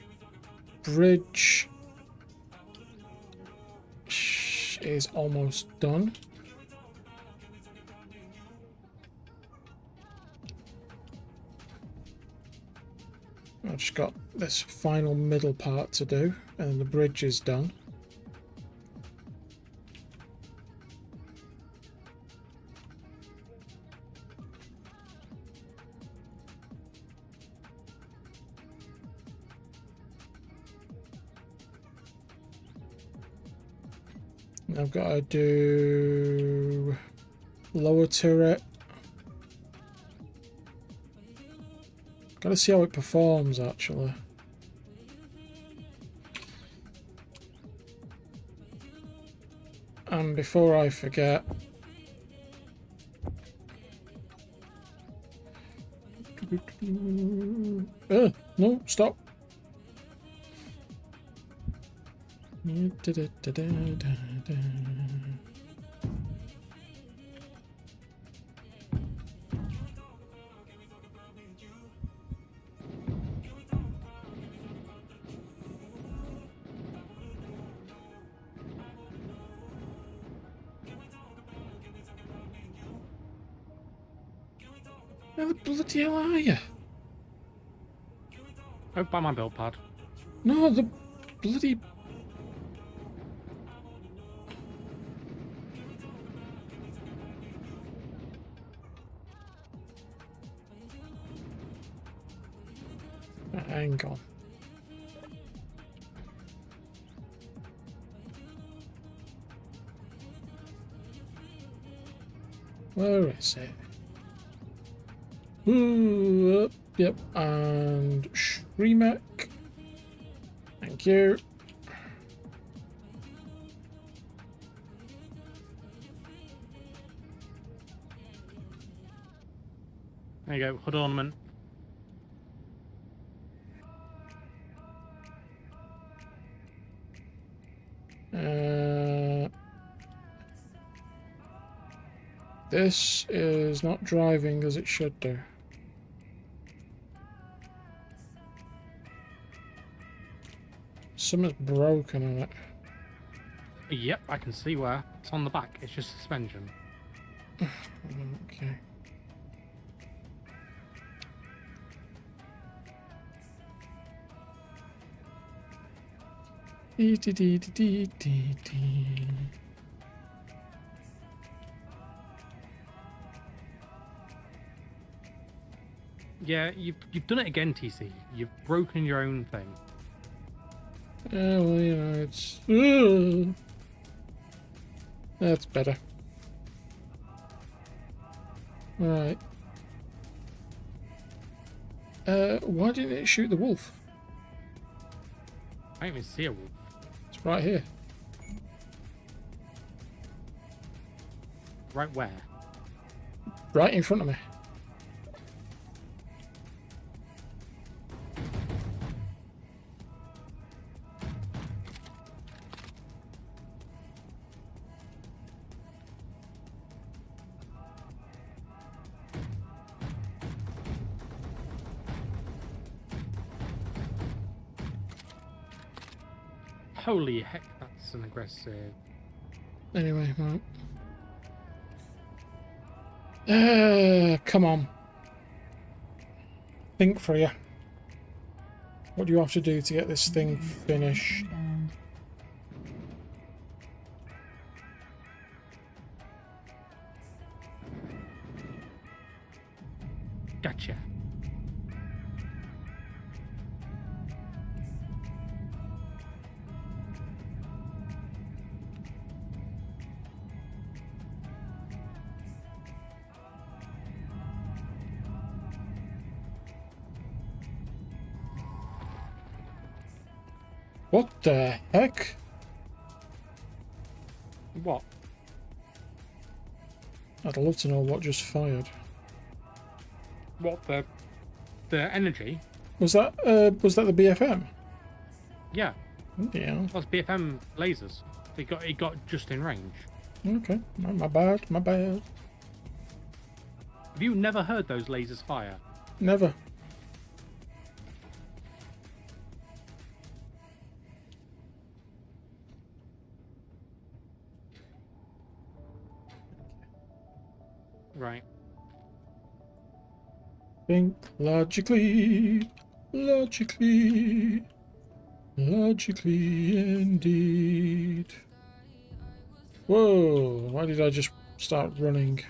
bridge is almost done. I've just got this final middle part to do, and the bridge is done. I've got to do lower turret. Got to see how it performs actually. And before I forget, no, stop. Where the bloody hell are you? Oh, by my build pad. No, the bloody... Hang on. Where is it? Ooh, yep, and Shremek. Thank you. There you go, hood ornament. This is not driving as it should do. Something's broken on it. Yep, I can see where. It's on the back, it's just suspension. Okay. Dee dee dee dee dee dee. Yeah, you've done it again, TC. You've broken your own thing. Yeah, well, you know, it's... That's better. Right. Why didn't it shoot the wolf? I don't even see a wolf. It's right here. Right where? Right in front of me. Holy heck, that's an aggressive... Anyway, right. Come on. Think for you. What do you have to do to get this thing finished? Inbound. Gotcha. What the heck? What? I'd love to know what just fired. What, the energy? Was that the BFM? Yeah, Yeah. that's BFM lasers. It got just in range. Okay. My bad. My bad. Have you never heard those lasers fire? Never. Right. Think logically, logically, logically indeed. Whoa, why did I just start running?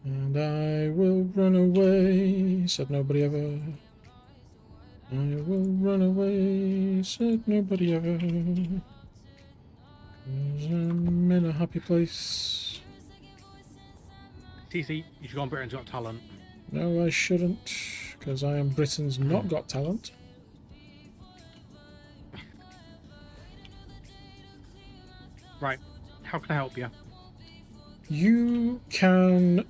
And I will run away, said nobody ever. I will run away, said nobody ever. 'Cause I'm in a happy place. TC, you should go on Britain's Got Talent. No, I shouldn't, because I am Britain's Not Got Talent. Right. How can I help you? You can...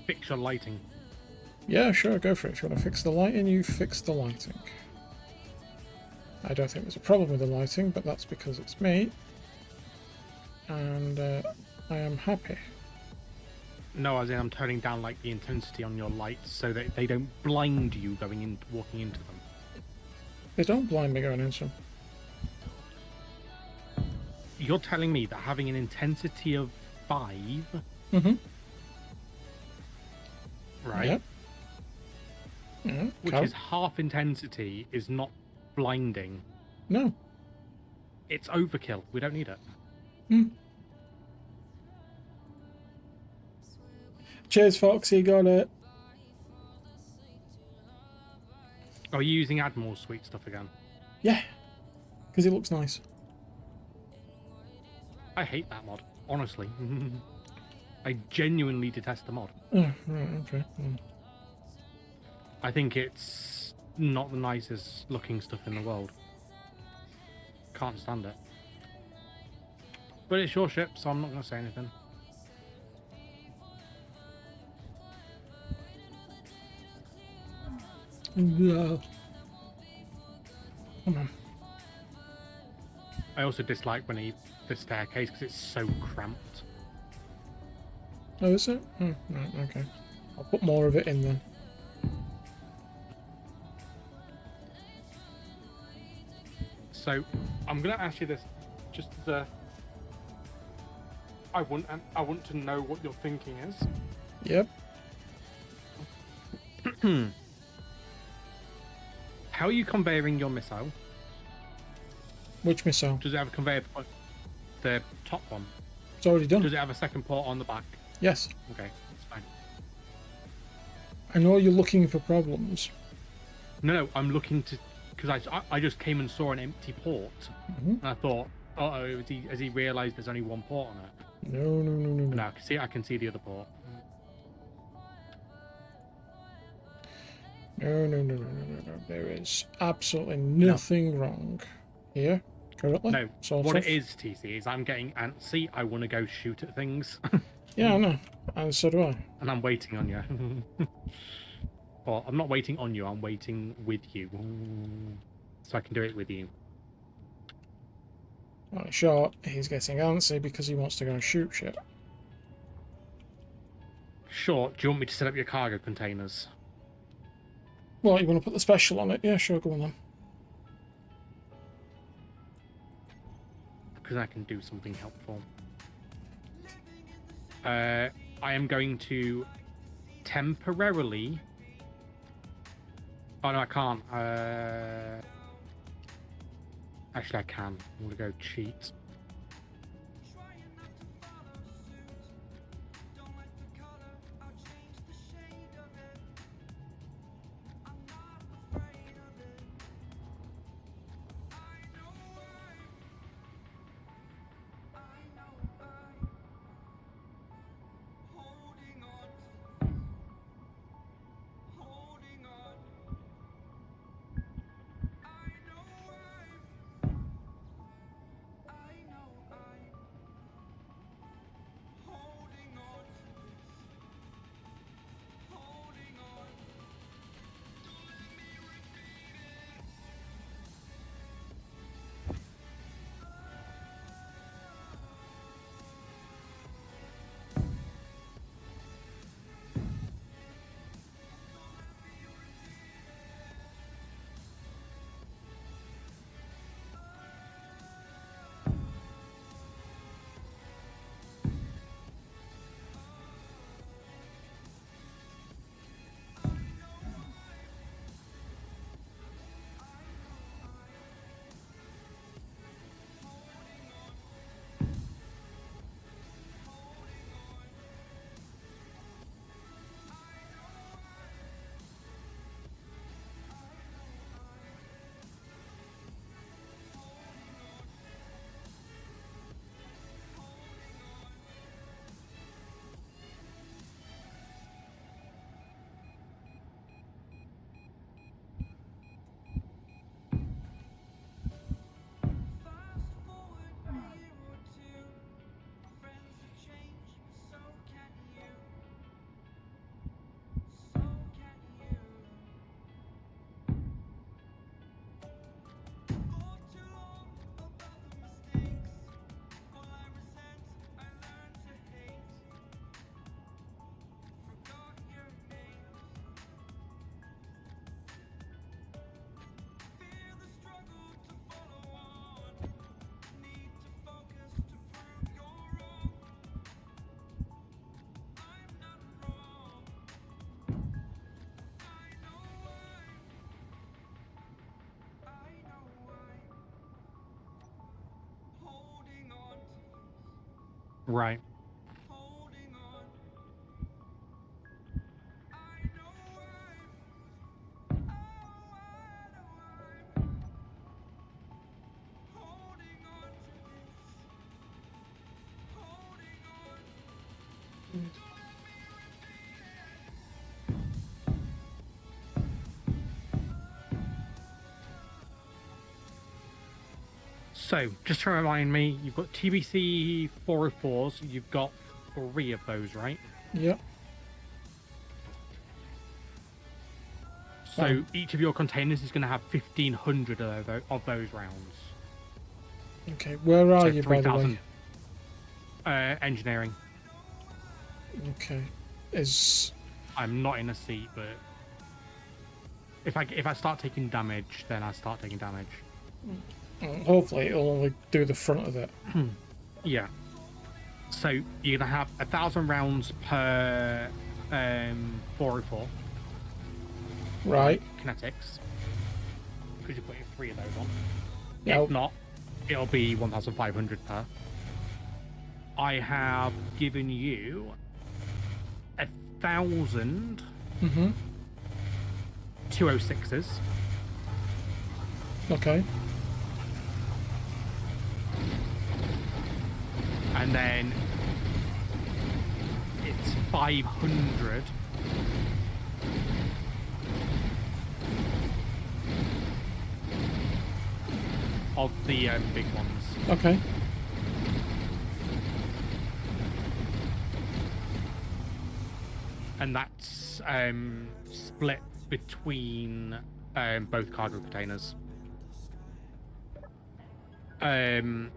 Fix your lighting. Yeah, sure, go for it. If you want to fix the lighting, you fix the lighting. I don't think there's a problem with the lighting, but that's because it's me. And I am happy. No, as in I'm turning down like the intensity on your lights so that they don't blind you walking into them. They don't blind me going into them. You're telling me that having an intensity of 5, Mm-hmm. right, Yep. Yeah, which is half intensity, is not blinding. No. It's overkill. We don't need it. Do Cheers, Foxy. Got it. Are you using Admiral's sweet stuff again? Yeah, because it looks nice. I hate that mod, honestly. I genuinely detest the mod. Oh, right, okay. I think it's not the nicest looking stuff in the world. Can't stand it. But it's your ship, so I'm not going to say anything. Yeah. Come on. I also dislike when the staircase because it's so cramped. Oh, is it? Oh, right, okay. I'll put more of it in then. So I'm going to ask you this, just as a. I want to know what your thinking is. Yep. How are you conveying your missile? Which missile? Does it have a conveyor point? The top one. It's already done. Does it have a second port on the back? Yes. Okay, that's fine. I know you're looking for problems. No, I'm looking to, because I just came and saw an empty port, and I thought, oh, has he realised there's only one port on it? No. But now I can see the other port. No. There is absolutely nothing wrong here currently. No, Sort what of. it is, TC, is I'm getting antsy. I want to go shoot at things, Yeah, I know. And so do I. and I'm waiting on you. Well, I'm not waiting on you. I'm waiting with you, so I can do it with you. Right, short, he's getting antsy because he wants to go and shoot shit. Sure. Do you want me to set up your cargo containers? Well, you want to put the special on it? Yeah, sure, go on then. Because I can do something helpful. I am going to temporarily. Oh no, I can't. Actually, I can. I'm gonna go cheat. Right. So, just to remind me, you've got TBC 404s. You've got 3 of those, right? Yep. So each of your containers is going to have 1,500 of those rounds. Okay, where are So you, by the way? 3,000 engineering. Okay. Is... I'm not in a seat, but if I start taking damage, then I start taking damage. hopefully it'll only do the front of it. Yeah. So you're gonna have 1,000 rounds per 404. Right. Kinetics. Because you're putting 3 of those on. Yep. If not, it'll be 1,500 per. I have given you 1,000 Mm-hmm. 206s. Okay. And then it's 500 of the big ones. Okay. And that's split between both cargo containers. I've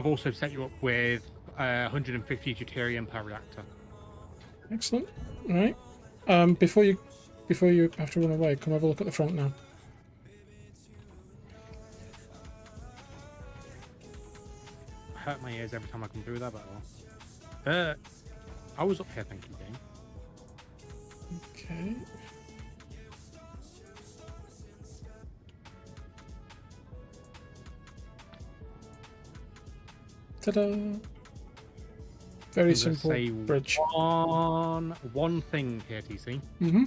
also set you up with 150 deuterium per reactor. Excellent. All right. Before you have to run away, come have a look at the front now. Hurt my ears every time I come through that battle. I was up here, thank you, game. Okay. Ta-da! Very I'm gonna simple say bridge. One thing here, TC. Mm-hmm.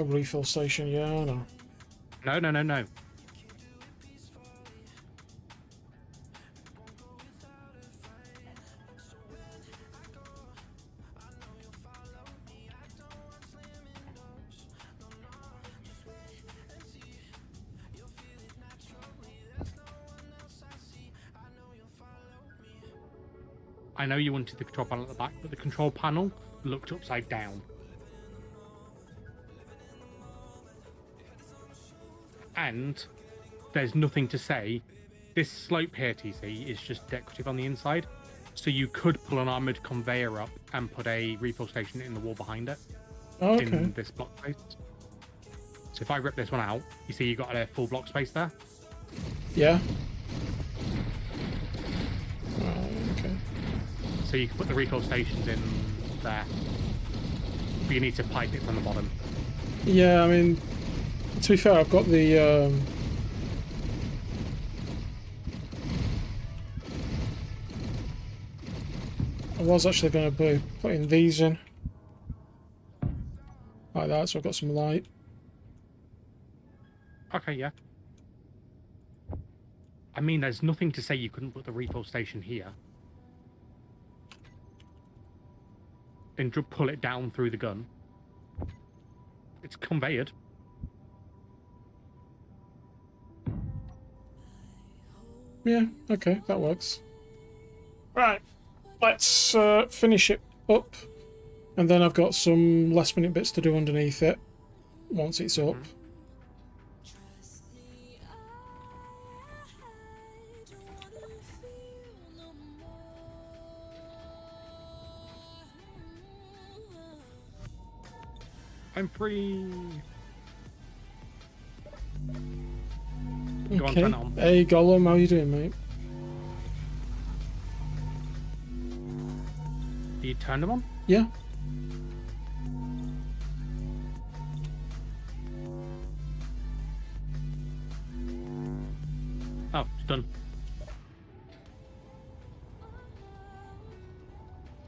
Refill station, yeah, I know. No. I know you wanted the control panel at the back, but the control panel looked upside down. And there's nothing to say. This slope here, TC, is just decorative on the inside. So you could pull an armored conveyor up and put a refill station in the wall behind it. Oh, okay. In this block space. So if I rip this one out, you see you got a full block space there. Yeah. Okay. So you can put the refill stations in there. But you need to pipe it from the bottom. Yeah, I mean, to be fair, I've got the I was actually going to be putting these in like that, so I've got some light. Okay, yeah. I mean, there's nothing to say you couldn't put the refill station here. And pull it down through the gun. It's conveyed. Yeah, okay, that works. Right, let's finish it up, and then I've got some last minute bits to do underneath it once it's up. I'm free. Go on, Okay. turn it on. Hey Gollum, how you doing, mate? Do you turn them on? Yeah. Oh, it's done.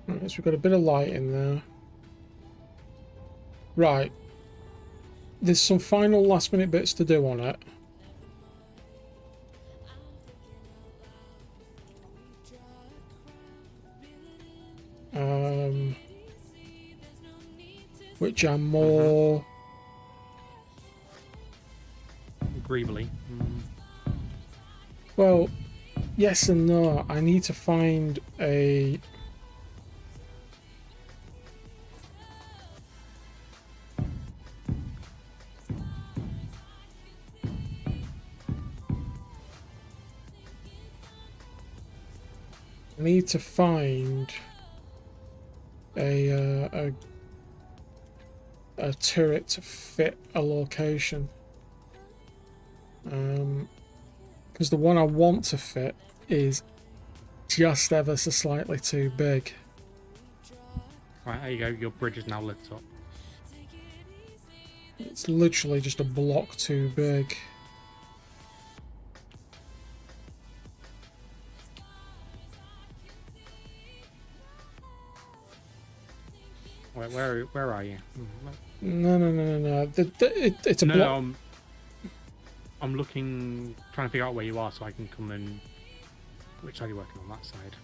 Right, so we've got a bit of light in there. Right. There's some final last minute bits to do on it. which are more. Greebly. Well, yes and no. I need to find a. I need to find a turret to fit a location. Because the one I want to fit is just ever so slightly too big. Right, there you go. Your bridge is now lit up. It's literally just a block too big. Wait, where are you? No. It's a No, block. I'm looking, trying to figure out where you are so I can come and. Which side are you working on? That side.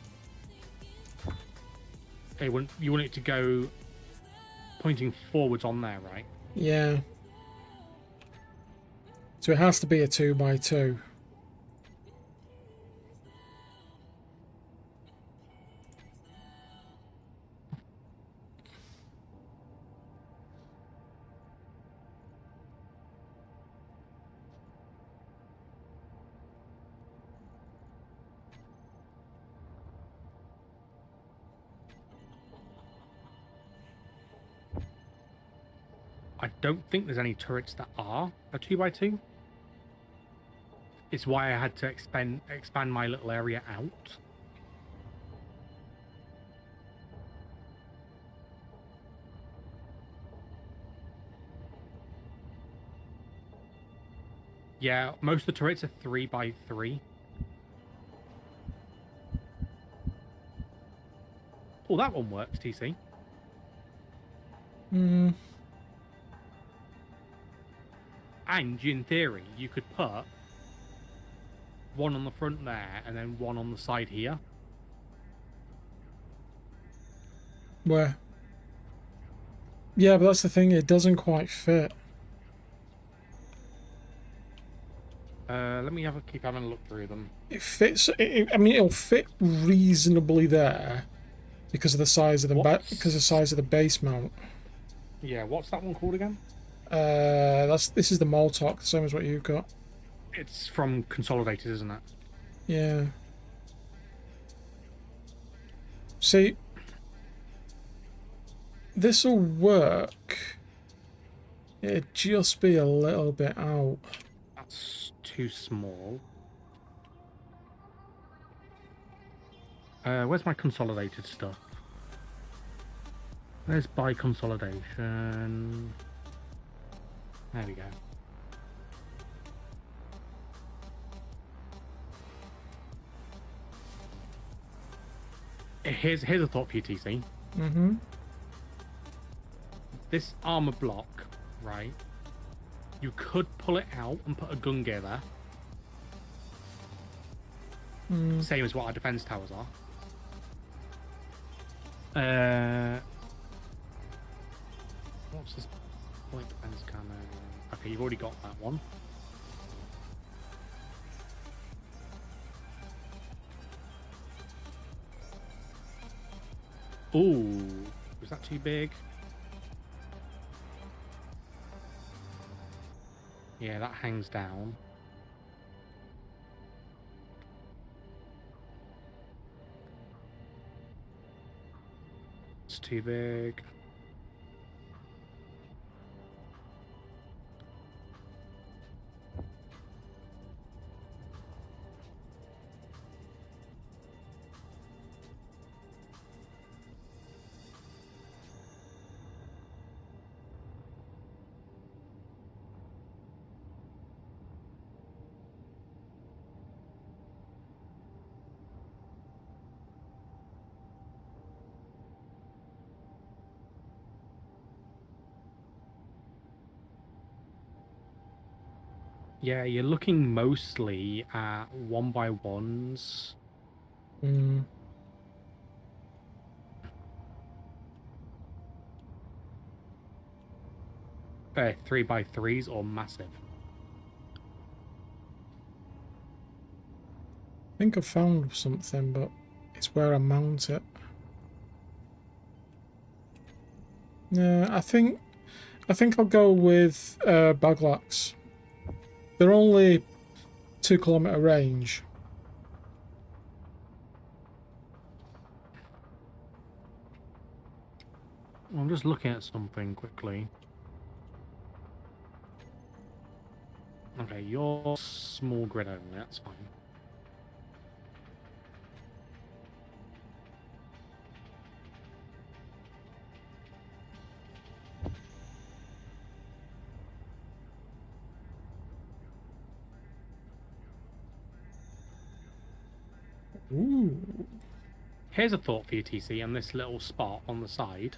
Okay, you want it to go pointing forwards on there, right? Yeah. So it has to be a 2x2. I don't think there's any turrets that are a 2x2. It's why I had to expand my little area out. Yeah, most of the turrets are 3x3. Oh, that one works, TC. Hmm. And in theory, you could put one on the front there and then one on the side here. Where? Yeah, but that's the thing. It doesn't quite fit. Let me keep having a look through them. It fits. I mean, it'll fit reasonably there because of the size of the because of the size of the base mount. Yeah, what's that one called again? This is the Moltok, the same as what you've got. It's from Consolidated, isn't it? Yeah. See, this'll work. It'd just be a little bit out. That's too small. Where's my Consolidated stuff? There's by consolidation. There we go. Here's a thought for you, TC. Mm-hmm. This armor block, right? You could pull it out and put a gun gear there. Same as what our defense towers are. What's this point defense cannon? Okay, you've already got that one. Ooh, was that too big? Yeah, that hangs down. It's too big. Yeah, you're looking mostly at 1x1s. Mm. 3x3s or massive. I think I found something, but it's where I mount it. Yeah, I think I'll go with Baglacks. They're only 2 kilometer range. I'm just looking at something quickly. Okay, you're small grid only, that's fine. Ooh. Here's a thought for you, TC, on this little spot on the side.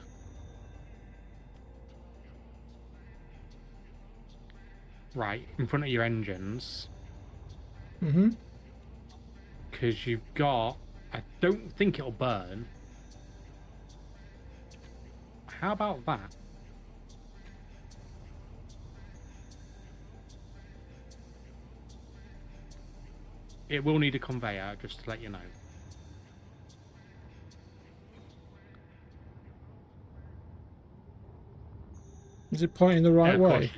Right, in front of your engines. Mm-hmm. Because you've got... I don't think it'll burn. How about that? It will need a conveyor, just to let you know. Is it pointing the right Of way? course.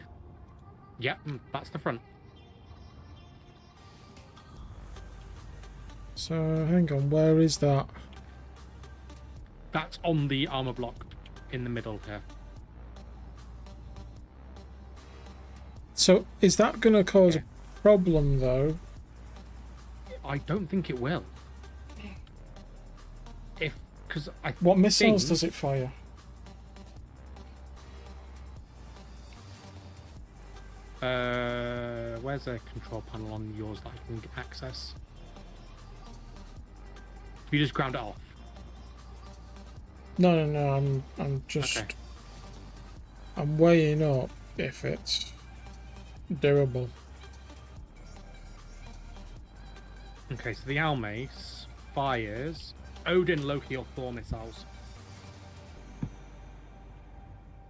Yep, that's the front. So hang on, where is that? That's on the armor block in the middle here. So is that going to cause a problem though? I don't think it will. Because I What missiles think, does it fire? where's a control panel on yours that I can access? You just ground it off. No, I'm just Okay. I'm weighing up if it's durable. Okay, so the Almace fires Odin, Loki, or Thor missiles.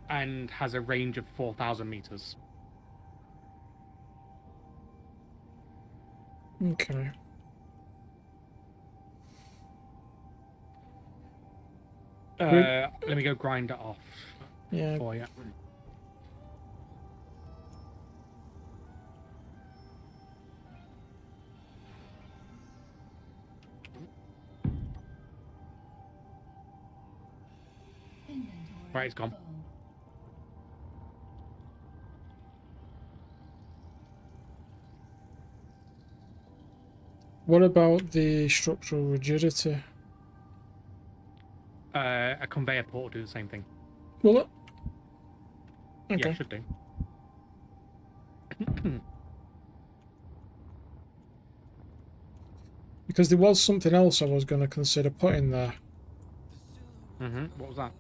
And has a range of 4,000 meters. Okay. Let me go grind it off Yeah. for you. Inventory Right, it's gone. full. What about the structural rigidity? A conveyor port will do the same thing. Will it? Okay. Yeah, it should do. Because there was something else I was going to consider putting there. What was that?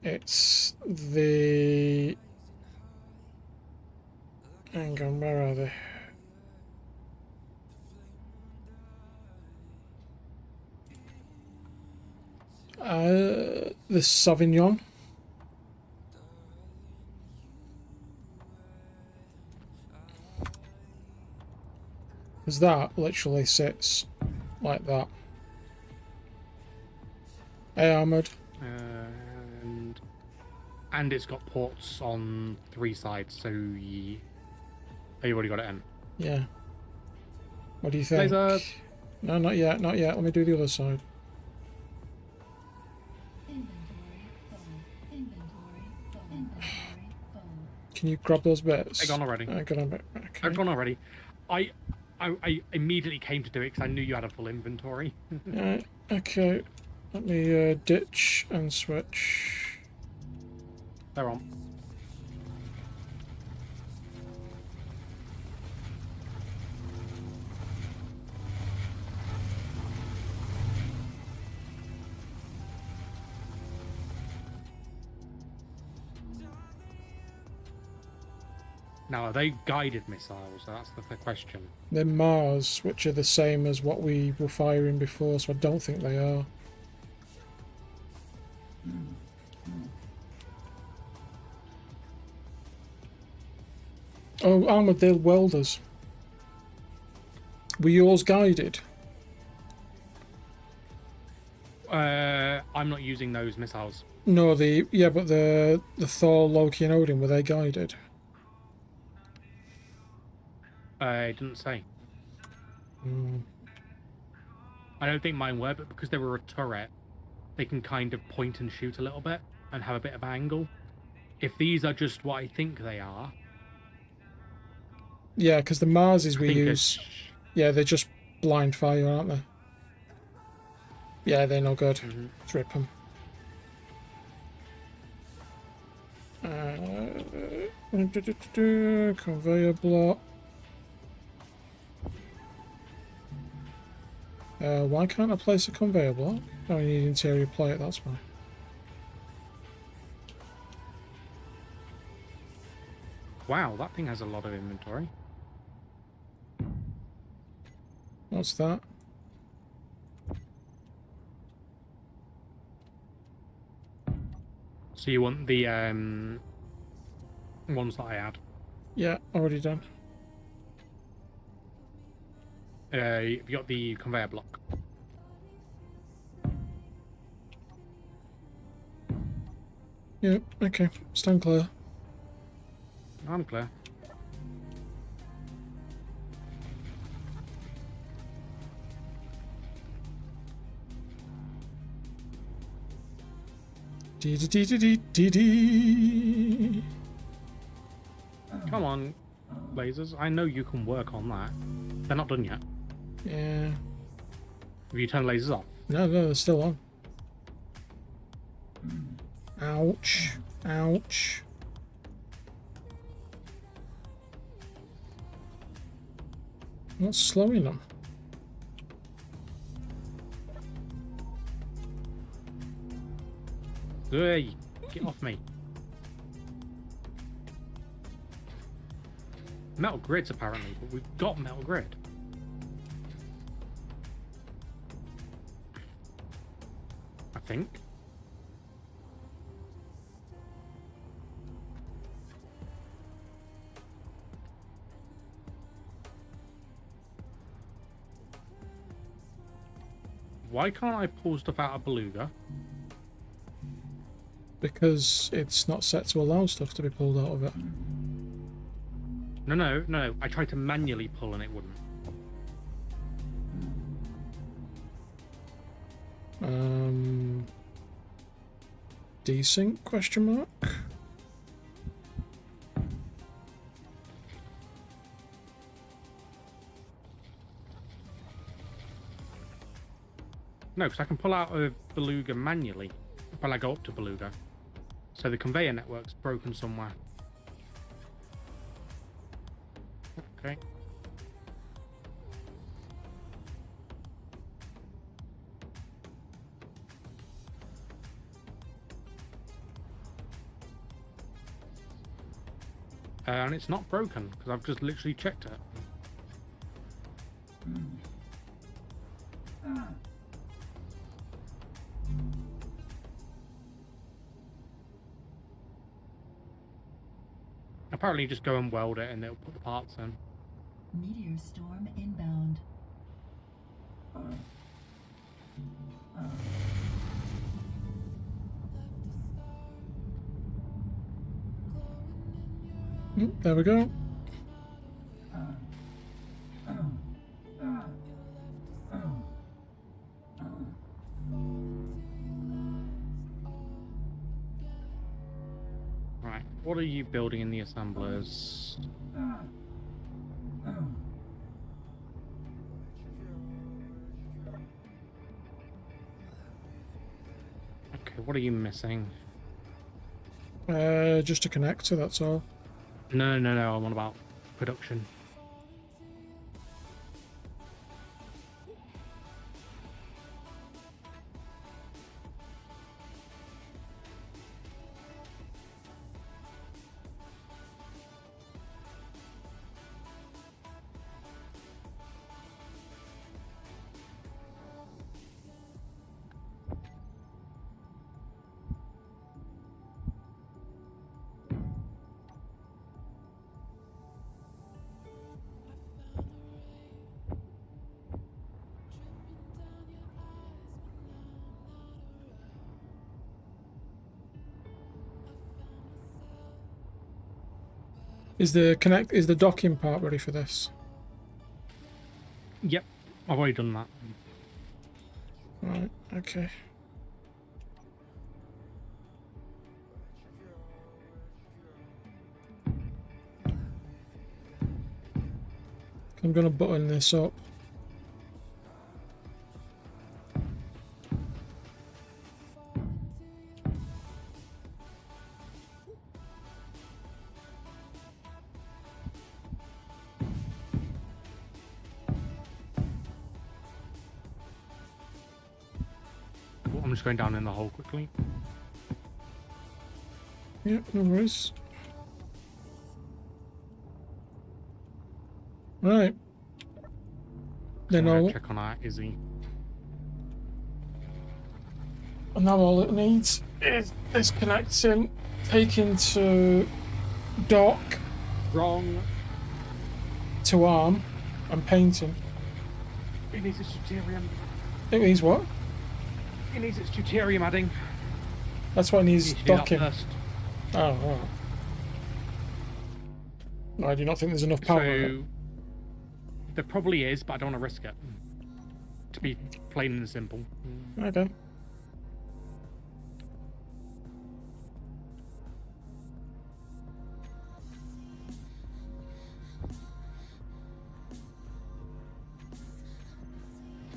It's the... Hang on, where are they? The Sauvignon. Because that literally sits like that. Armoured. And it's got ports on 3 sides, so oh, you already got it in. Yeah. What do you think? Lasers. No, not yet, not yet. Let me do the other side. Inventory full. Inventory full. Inventory full. Can you grab those bits? They're gone already. Got a bit. Okay. I've gone already. I immediately came to do it because I knew you had a full inventory. Right, okay. Let me ditch and switch. They're on. Now, are they guided missiles? That's the question. They're Mars, which are the same as what we were firing before, so I don't think they are. Oh, Armadale welders. Were yours guided? I'm not using those missiles. No, but the Thor, Loki, and Odin, were they guided? It didn't say. Hmm. I don't think mine were, but because they were a turret, they can kind of point and shoot a little bit and have a bit of angle. If these are just what I think they are, Yeah, because the Marses I we think use, yeah, they're just blind fire, aren't they? Yeah, they're no good. Mhm. Trip them. Conveyor block. Why can't I place a conveyor block? Oh, you need interior plate, that's why. Wow, that thing has a lot of inventory. What's that? So you want the ones that I had? Yeah, already done. You got the conveyor block. Yeah, okay. Stand clear. I'm clear. Dee dee dee dee dee dee. Come on, lasers. I know you can work on that. They're not done yet. Yeah. Have you turned lasers off? No, they're still on. Ouch. Ouch. What's slowing them? Hey, get off me. Metal grids, apparently, but we've got metal grid. I think. Why can't I pull stuff out of Beluga? Because it's not set to allow stuff to be pulled out of it. No. I tried to manually pull and it wouldn't. Desync question mark? No, because I can pull out of Beluga manually when I go up to Beluga. So the conveyor network's broken somewhere. Okay. And it's not broken because I've just literally checked it. Apparently you just go and weld it and it'll put the parts in. Meteor storm inbound. There we go. Right, what are you building in the assemblers? Okay, what are you missing? Just a connector, that's all. No, I'm on about production. Is the docking part ready for this? Yep, I've already done that. Right. Okay. I'm gonna button this up. Well, I'm just going down in the hole quickly. Yep, no worries. Right. Then I'm I'll. gonna check on our Izzy. And now all it needs is this connecting, taken to dock, Wrong. to arm, and painting. It needs its deuterium. It needs what? It needs its deuterium adding. That's what it needs You should do that docking. first. Oh, right. I do not think there's enough power in it. So there probably is, but I don't want to risk it. To be plain and simple. Okay.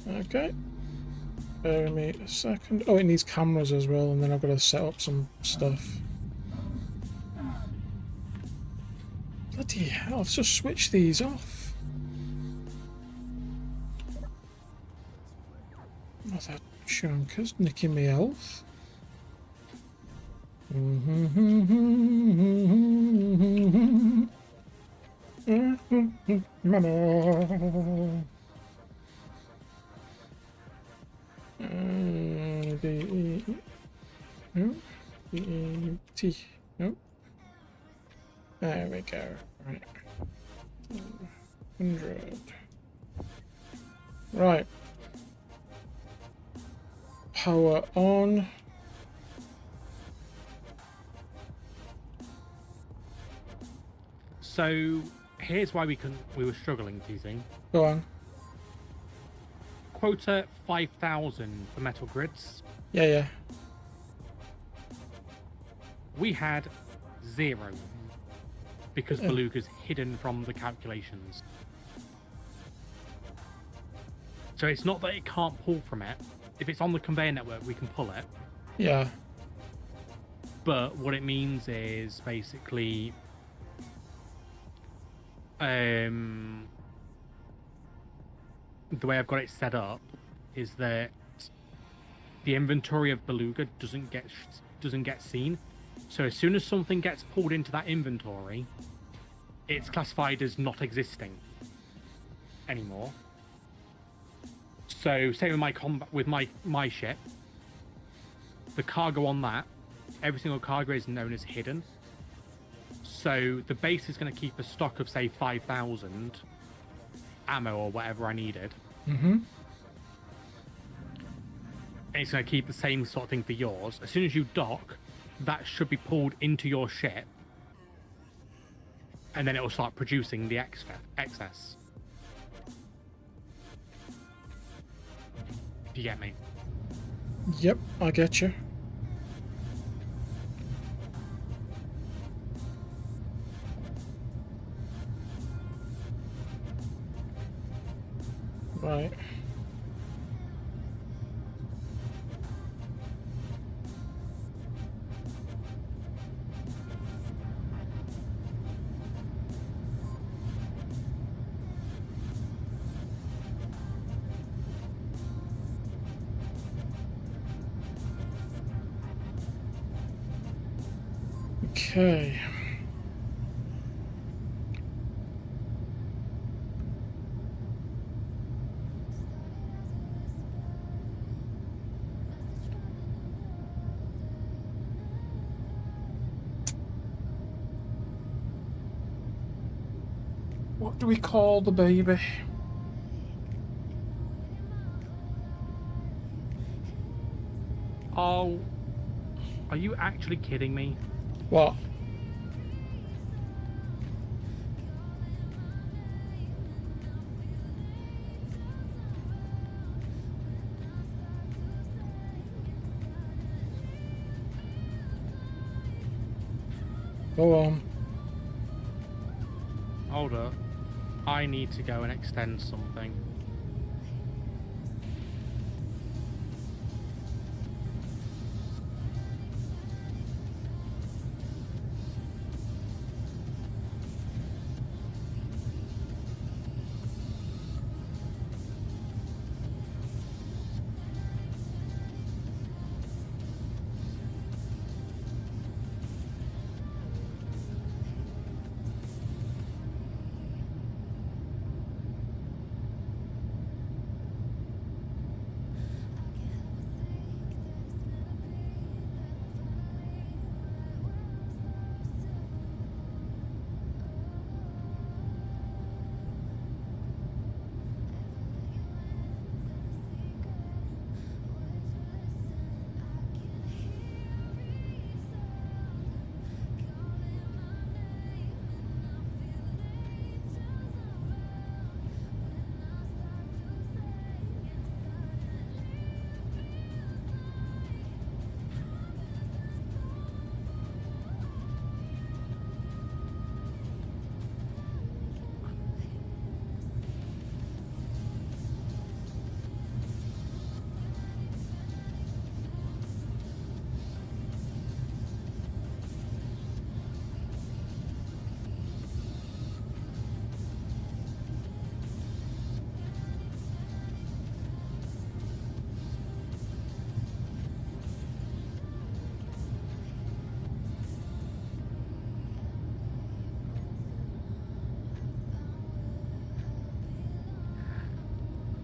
Okay. Bear with me a second. Oh, it needs cameras as well, and then I've got to set up some stuff. Bloody hell, I've just switched these off. Oh, that chunker's nicking me health. Mama. D-E... No? D-E-T... No? There we go. Right. 100. Right. Power on. So here's why we were struggling teasing. Go on. Quota 5,000 for metal grids. Yeah, yeah. We had 0 because Beluga's hidden from the calculations. So it's not that it can't pull from it. If it's on the conveyor network, we can pull it. Yeah. But what it means is basically the way I've got it set up is that the inventory of Beluga doesn't get seen. So as soon as something gets pulled into that inventory, it's classified as not existing anymore. So same with my my ship, the cargo on that, every single cargo is known as hidden. So the base is going to keep a stock of say 5,000 ammo or whatever I needed. Mm-hmm. And it's going to keep the same sort of thing for yours. As soon as you dock, that should be pulled into your ship, and then it will start producing the excess. Do you get me? Yep, I get you. Right. Okay. What do we call the baby? Oh, are you actually kidding me? What? Go on. Hold up. I need to go and extend something.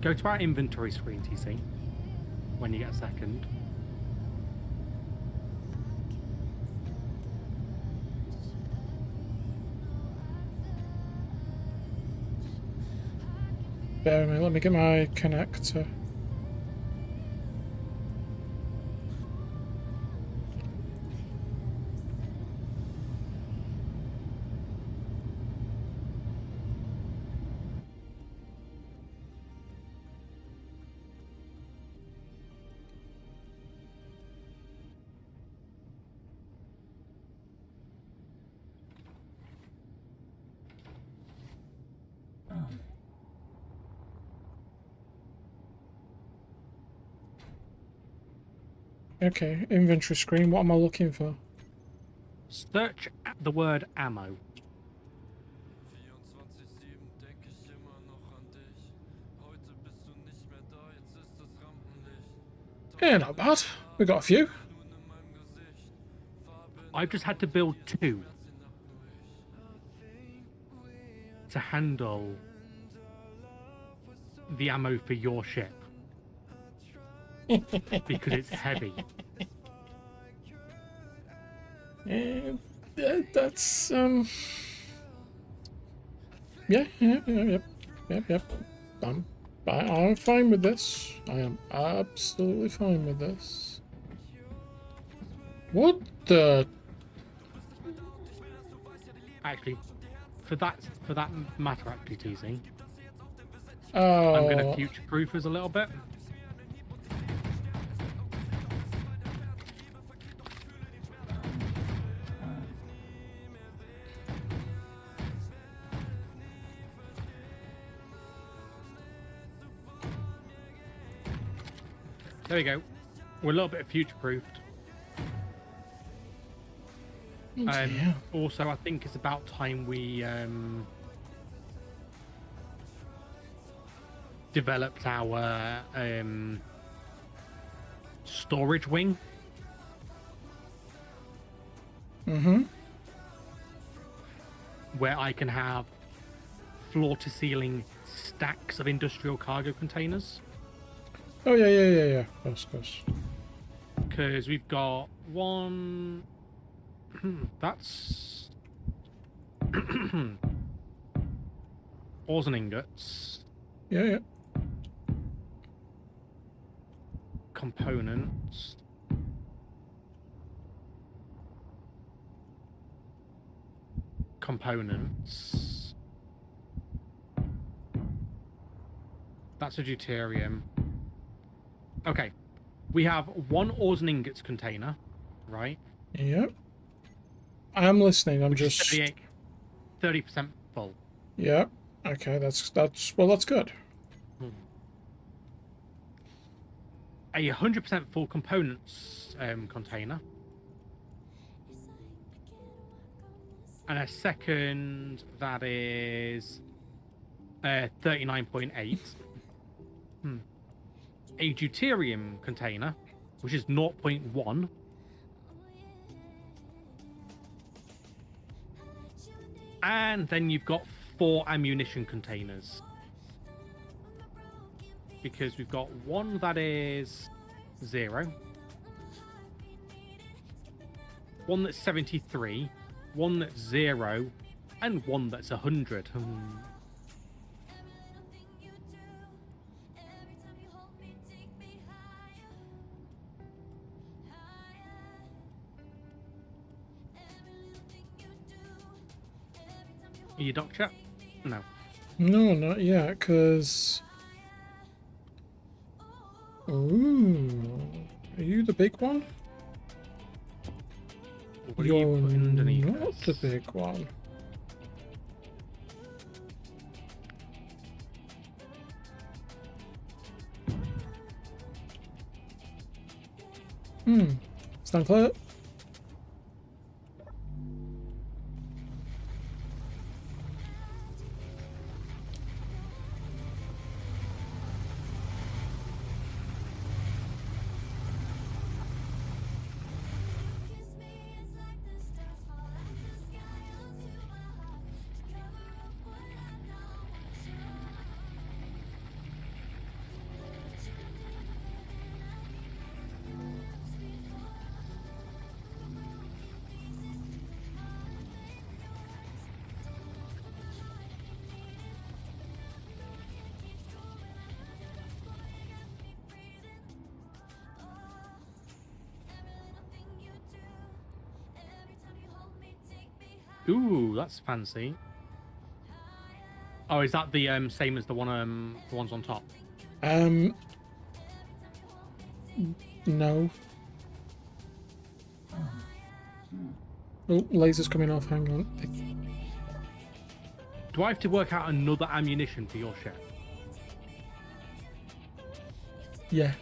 Go to our inventory screen, TC, when you get a second. Bear with me, let me get my connector. Okay, inventory screen, what am I looking for? Search the word ammo. 24/7 denk ich immer noch an dich. Heute bist du nicht mehr da, jetzt ist das Rampenlicht. Yeah, not bad. We got a few. Nun in meinem Gesicht. Farbe I've just had to build 2 to handle the ammo for your ship. Because it's heavy. That's yeah, yep. I'm fine with this. I am absolutely fine with this. What the? Actually, for that matter, actually, TC, Oh, I'm going to future-proof us a little bit. There we go. We're a little bit future-proofed. yeah. Also, I think it's about time we developed our storage wing. Mm-hmm. Where I can have floor-to-ceiling stacks of industrial cargo containers. Oh yeah. Of course. Because we've got one... That's... ores and ingots. Yeah. Components. That's a deuterium. Okay. We have one ores and ingots container, right? Yep. I am listening. I'm which is just 30% full. yeah. Okay, that's well, that's good. A 100% full components container, and a second that is 39.8. A deuterium container, which is 0.1. And then you've got 4 ammunition containers. Because we've got one that is 0, one that's 73, one that's 0, and one that's 100. Are you doc chat? No. No, not yet, because. Ooh, are you the big one? What are You're you putting underneath not the this? big one. Stand clear. Ooh, that's fancy. Oh, is that the same as the ones on top? No. Oh, laser's coming off. Hang on. Do I have to work out another ammunition for your ship? Yeah.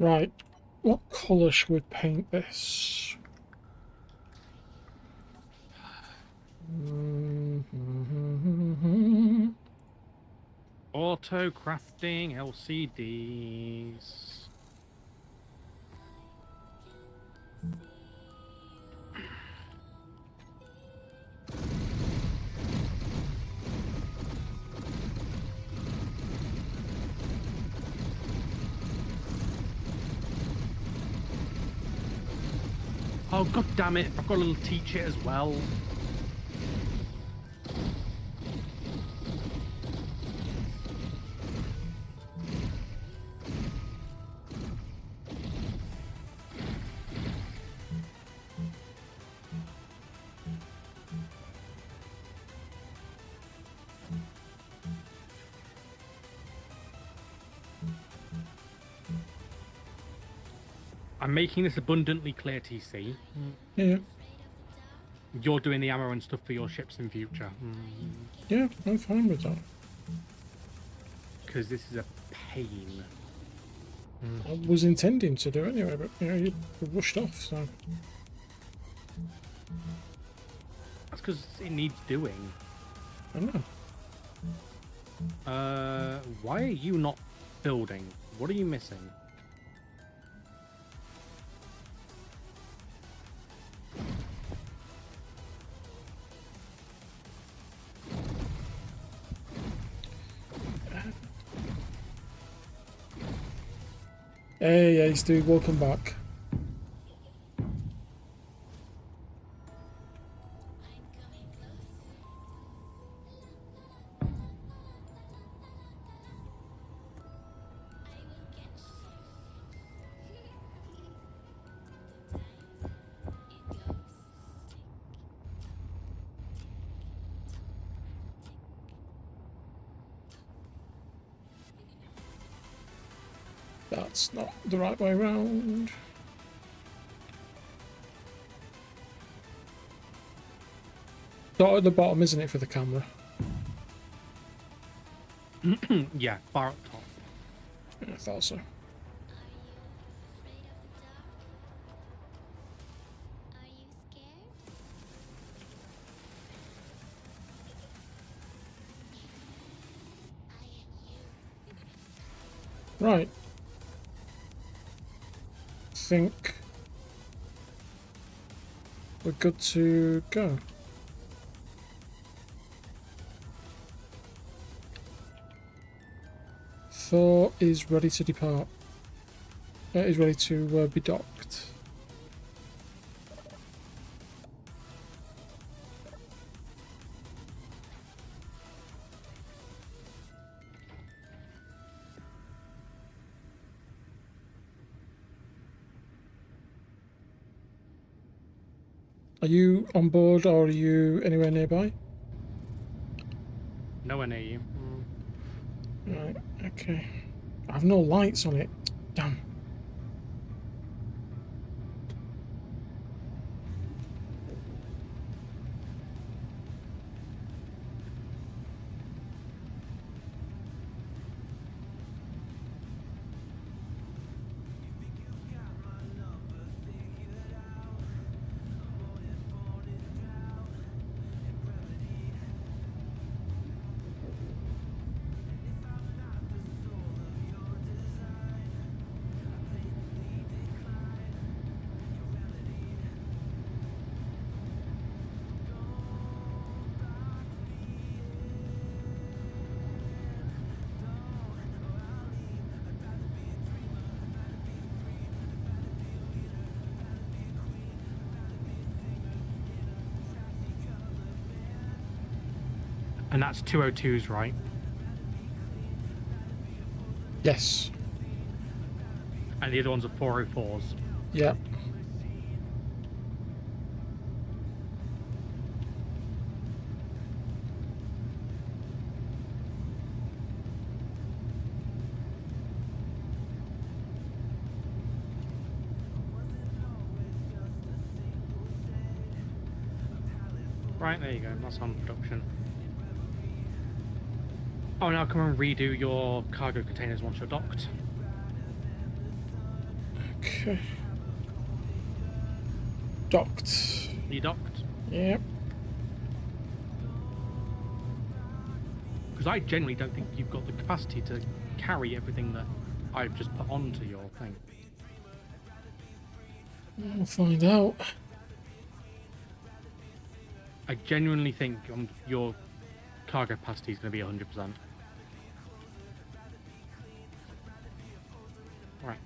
Right. What colour should we paint this? Auto crafting LCDs. Oh, god damn it. I've got a little teach it as well. I'm making this abundantly clear, TC. Yeah. You're doing the ammo and stuff for your ships in future. Yeah, I'm fine with that. Because this is a pain. I was intending to do anyway, but you know, you rushed off, so. That's because it needs doing. I don't know. Why are you not building? What are you missing? Hey, Ace Dude, welcome back. That's not the right way round. Dot at the bottom, isn't it, for the camera? Yeah, far up top. Yeah, I thought so. Are you afraid of the dark? Are you scared? I am you. Right. I think we're good to go. Thor is ready to depart. Is ready to be docked. Are you on board or are you anywhere nearby? Nowhere near you. Right, okay. I have no lights on it. Damn. And that's 202s, right? Yes. And the other ones are 404s. Yeah. Right, there you go. That's on production. Oh, now come and redo your cargo containers once you're docked. Okay. Docked. You docked? Yep. Because I genuinely don't think you've got the capacity to carry everything that I've just put onto your thing. We'll find out. I genuinely think your cargo capacity is going to be 100%. Right.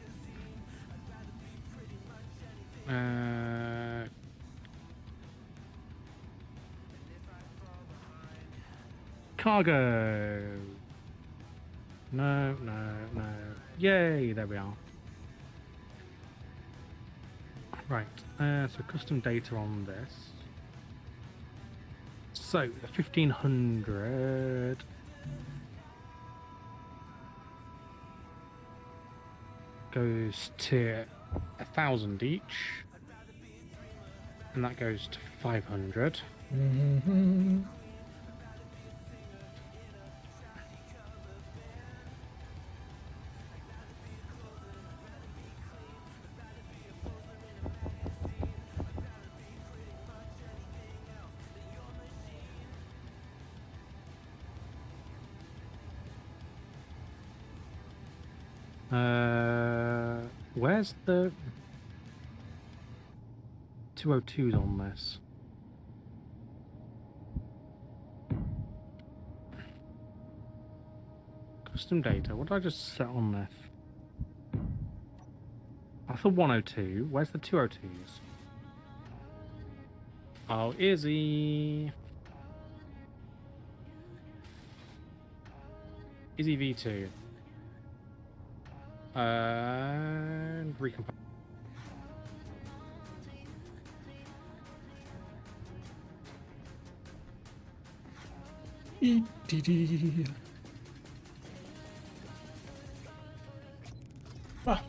Cargo. No. Yay, there we are. Right, so custom data on this. So, the 1500 goes to 1,000 each, and that goes to 500. Mm-hmm. Where's the 202s on this? Custom data. What did I just set on this? That's the 102. Where's the 202s? Oh, Izzy. Izzy V2. And recompile. E-D-D. Well,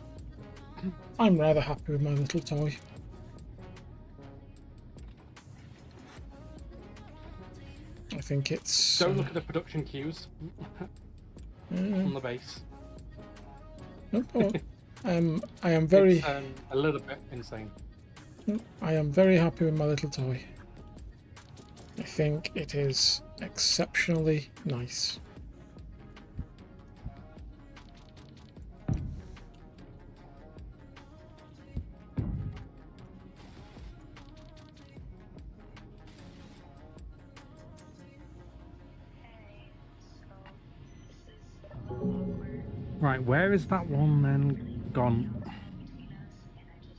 I'm rather happy with my little toy. I think it's... Go look at the production queues on the base. no, go on. I am very... It's a little bit insane. I am very happy with my little toy. I think it is exceptionally nice. Right, where is that one then gone?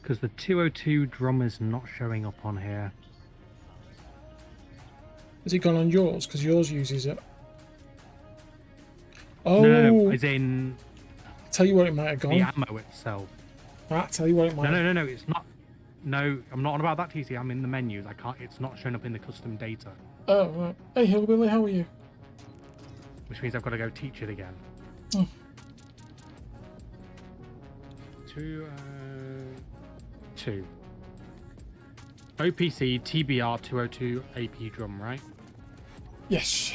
Because the 202 drum is not showing up on here. Has it gone on yours? Because yours uses it. Oh, No, as in I'll tell you where it might have the gone. ammo itself. I'll tell you where it might No, it's not. No, I'm not on about that TC. I'm in the menus. I can't. It's not showing up in the custom data, Oh, right. Hey, Hillbilly, how are you? which means I've got to go teach it again. Oh. 202. OPC TBR 202 AP drum, right? Yes.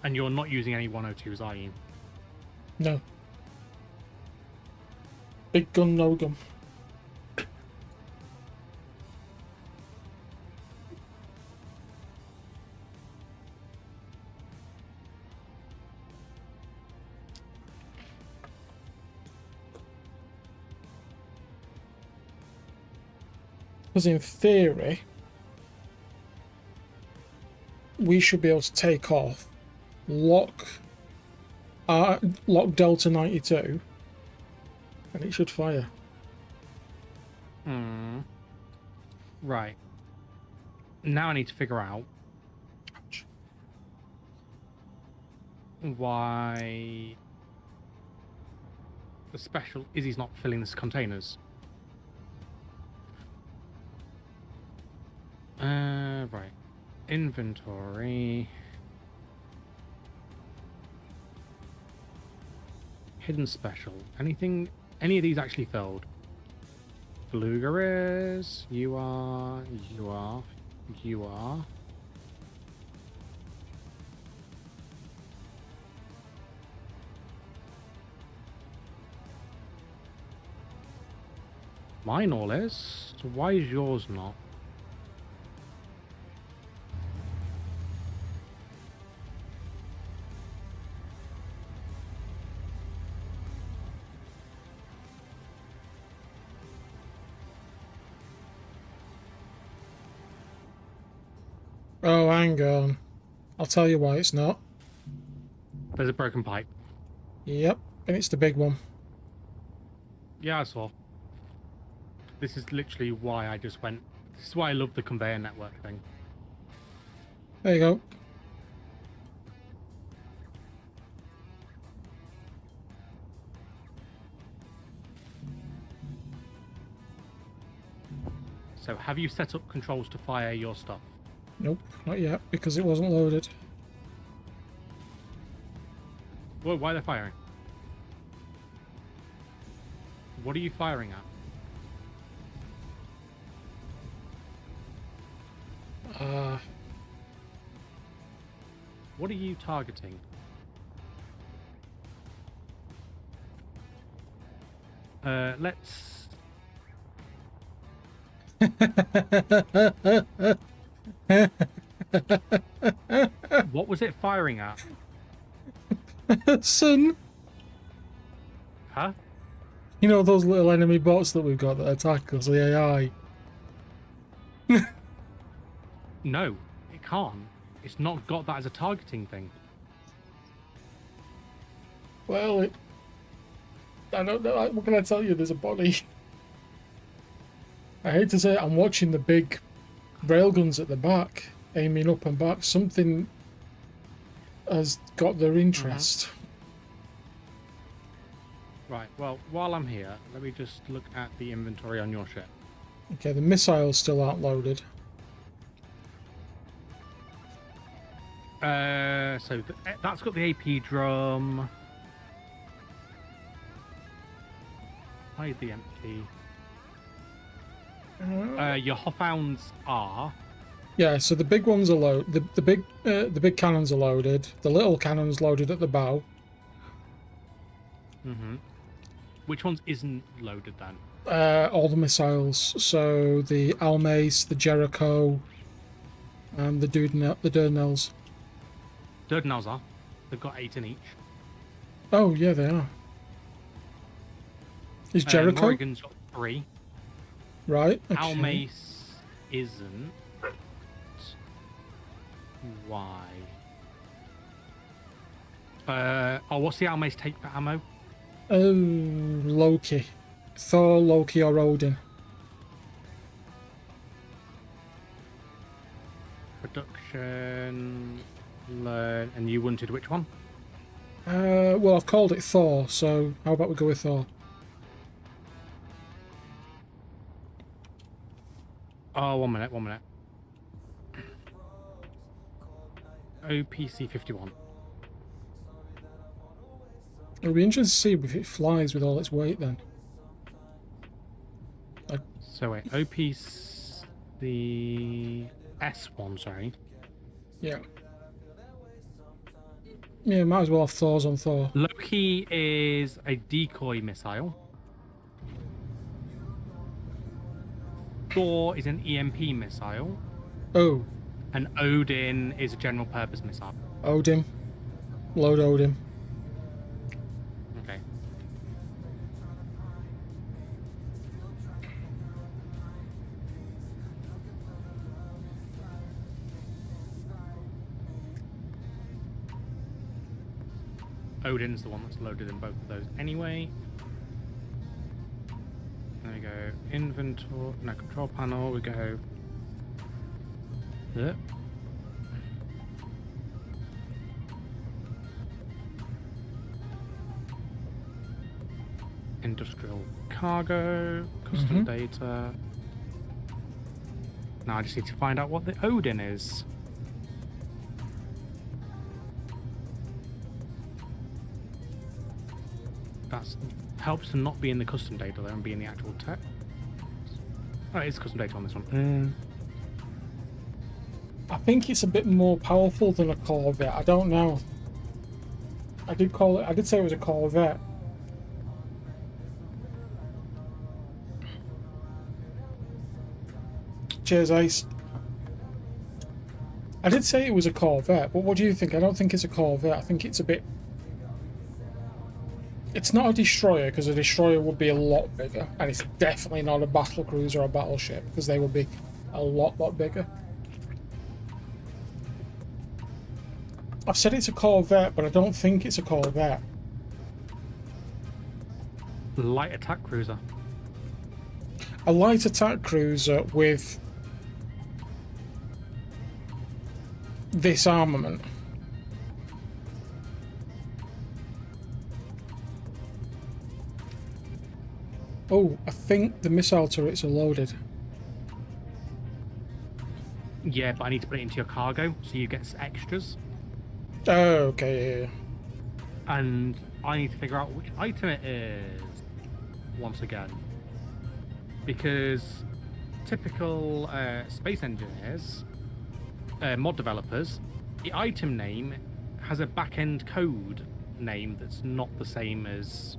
And you're not using any 102s, are you? No. Big gun, no gun. Because in theory, we should be able to take off, lock Delta 92, and it should fire. Right. Now I need to figure out why the special Izzy's not filling these containers. Right. Inventory. Hidden special. Anything? Any of these actually filled? Beluga is. You are. Mine all is. So why is yours not? Oh, hang on. I'll tell you why it's not. There's a broken pipe. Yep, and it's the big one. Yeah, I saw. This is literally why I just went. This is why I love the conveyor network thing. There you go. So, have you set up controls to fire your stuff? Nope, not yet, because it wasn't loaded. Well, why are they firing? What are you firing at? What are you targeting? Let's... What was it firing at? Son. Huh? You know those little enemy bots that we've got that attack us, the AI? No, it can't. It's not got that as a targeting thing. Well, I don't know. What can I tell you? There's a body. I hate to say it, I'm watching the big railguns at the back, aiming up and back. Something has got their interest. Right, well, while I'm here, let me just look at the inventory on your ship. Okay, the missiles still aren't loaded. That's got the AP drum. Hide the empty. Your Hofhounds are. Yeah, so the big ones are loaded. The big cannons are loaded. The little cannons loaded at the bow. Mm-hmm. Which ones isn't loaded then? All the missiles. So the Almace, the Jericho, and the Dardanelles. Dardanelles are. They've got 8 in each. Oh yeah, they are. Is Jericho? Morrigan's got 3. Right. Okay. Almace isn't. Why? What's the Almace take for ammo? Oh, Loki. Thor, Loki, or Odin. Production. Learn. And you wanted which one? Well, I've called it Thor, so how about we go with Thor? Oh, 1 minute, 1 minute. OPC 51. It'll be interesting to see if it flies with all its weight then. So wait, OPC the S1, sorry. Yeah. Yeah, might as well have Thor's on Thor. Loki is a decoy missile. Thor is an EMP missile. Oh, And Odin is a general purpose missile. Odin. Load Odin. Okay. Odin's the one that's loaded in both of those anyway. There we go. Inventory. No, control panel. We go. There. Industrial cargo. Custom data. Now I just need to find out what the Odin is. That helps to not be in the custom data there and be in the actual text. Oh, it's custom data on this one. I think it's a bit more powerful than a Corvette. I don't know. I did say it was a Corvette. Cheers, Ace. I did say it was a Corvette, but what do you think? I don't think it's a Corvette. I think it's a bit... It's not a destroyer, because a destroyer would be a lot bigger. And it's definitely not a battle cruiser or a battleship, because they would be a lot bigger. I've said it's a Corvette, but I don't think it's a Corvette. Light attack cruiser. A light attack cruiser with this armament. Oh, I think the missile turrets are loaded. Yeah, but I need to put it into your cargo so you get extras. Oh, okay, yeah. And I need to figure out which item it is once again. Because typical space engineers, mod developers, the item name has a back-end code name that's not the same as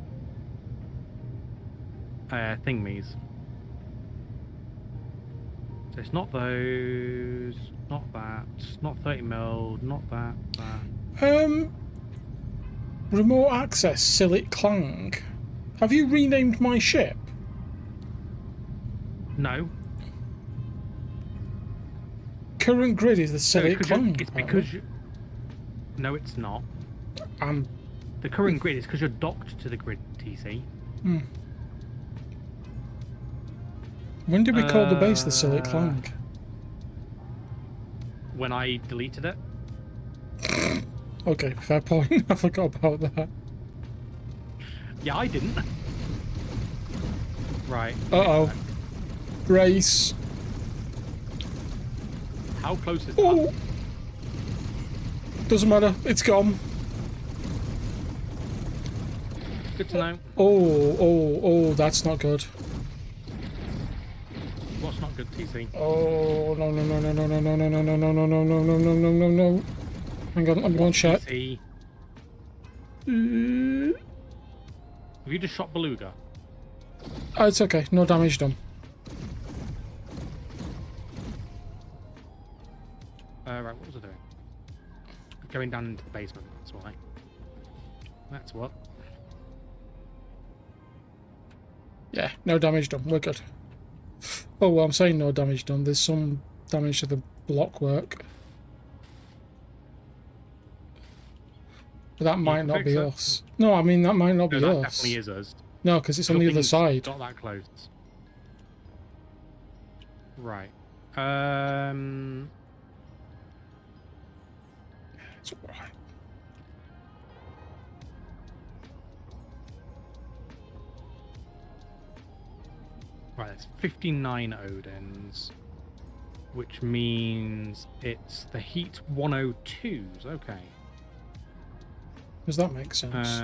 thingies. So it's not those, not that, not 30 mil, not that. Remote access, Sillet Clang. Have you renamed my ship? No. Current grid is the No, Civic Clone. it's because you... No, it's not. Um, The current grid is because you're docked to the grid, TC. when did we call the base the Civic Clone? When I deleted it. Okay, fair point. I forgot about that. Yeah, I didn't. Right. Uh-oh. Brace. How close is that? Oh. Doesn't matter. It's gone. Good to know. Oh, that's not good. What's not good, TC? Oh, no. Hang on, I'm going to check. TC. Have you just shot Beluga? Oh, it's okay. No damage done. Right, what was I doing? Going down into the basement, that's why. That's what. Yeah, no damage done. We're good. Oh, well, I'm saying no damage done. There's some damage to the block work. But that might not be us. No, I mean, that might not be that us. definitely is us. No, because it's on the other Nothing's side. Not that close. Right. It's alright. Right, it's 59 Odins, which means it's the Heat 102s. Okay. Does that make sense?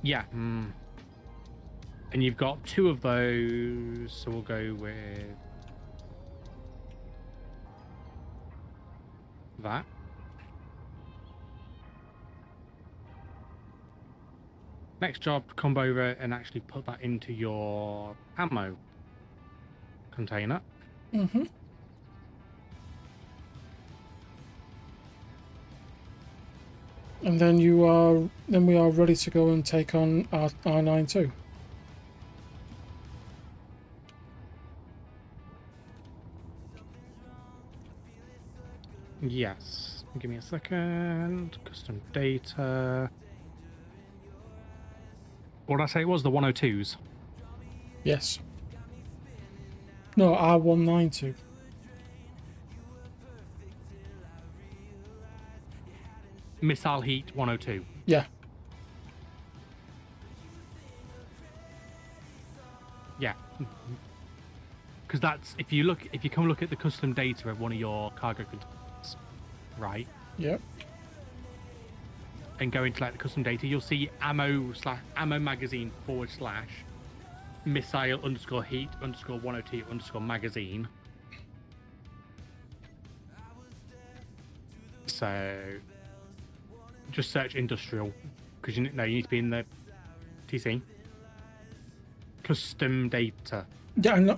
Yeah. And you've got 2 of those, so we'll go with that. Next job, come over and actually put that into your ammo container. Mm-hmm. And then we are ready to go and take on our R9 too. Yes. Give me a second. Custom data. What did I say it was? The 102s? Yes. No, R192. Missile Heat 102. Yeah. Yeah. Because that's if you come look at the custom data of one of your cargo containers, right? Yep. And go into like the custom data, you'll see ammo magazine / missile _ heat _ 102 _ magazine. So just search industrial because you need to be in the TC custom data. Yeah,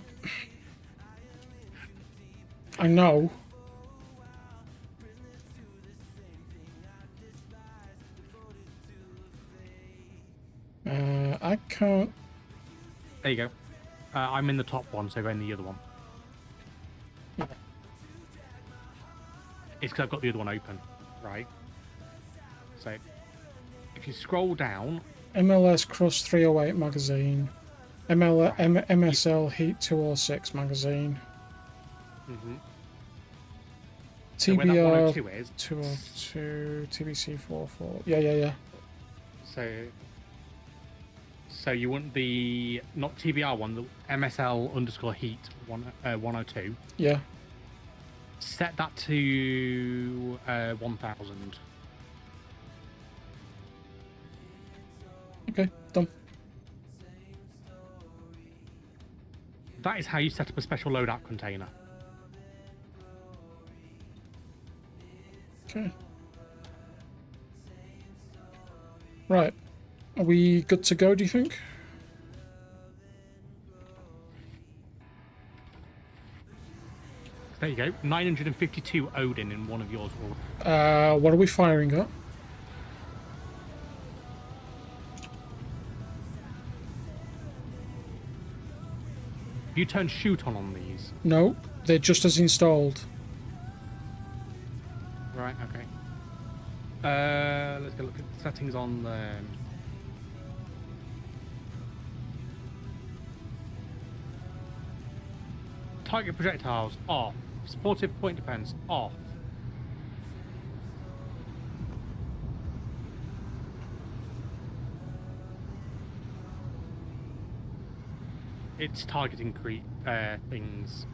I know. I can't. There you go. I'm in the top one, so go in the other one. It's because I've got the other one open, right? So if you scroll down, MLS Cross 308 magazine, MSL Heat 206 magazine, so where that TBR 102 is, 202, TBC 44. Yeah. So you want the not TBR one, the MSL _ heat 102. Yeah. Set that to 1000. Okay, done. That is how you set up a special loadout container. Okay. Right. Are we good to go, do you think? There you go. 952 Odin in one of yours. What are we firing at? you turn shoot on these? No, they're just as installed. Right, okay. Let's go look at the settings on the... Target projectiles, off. Supportive point defense, off. It's targeting things.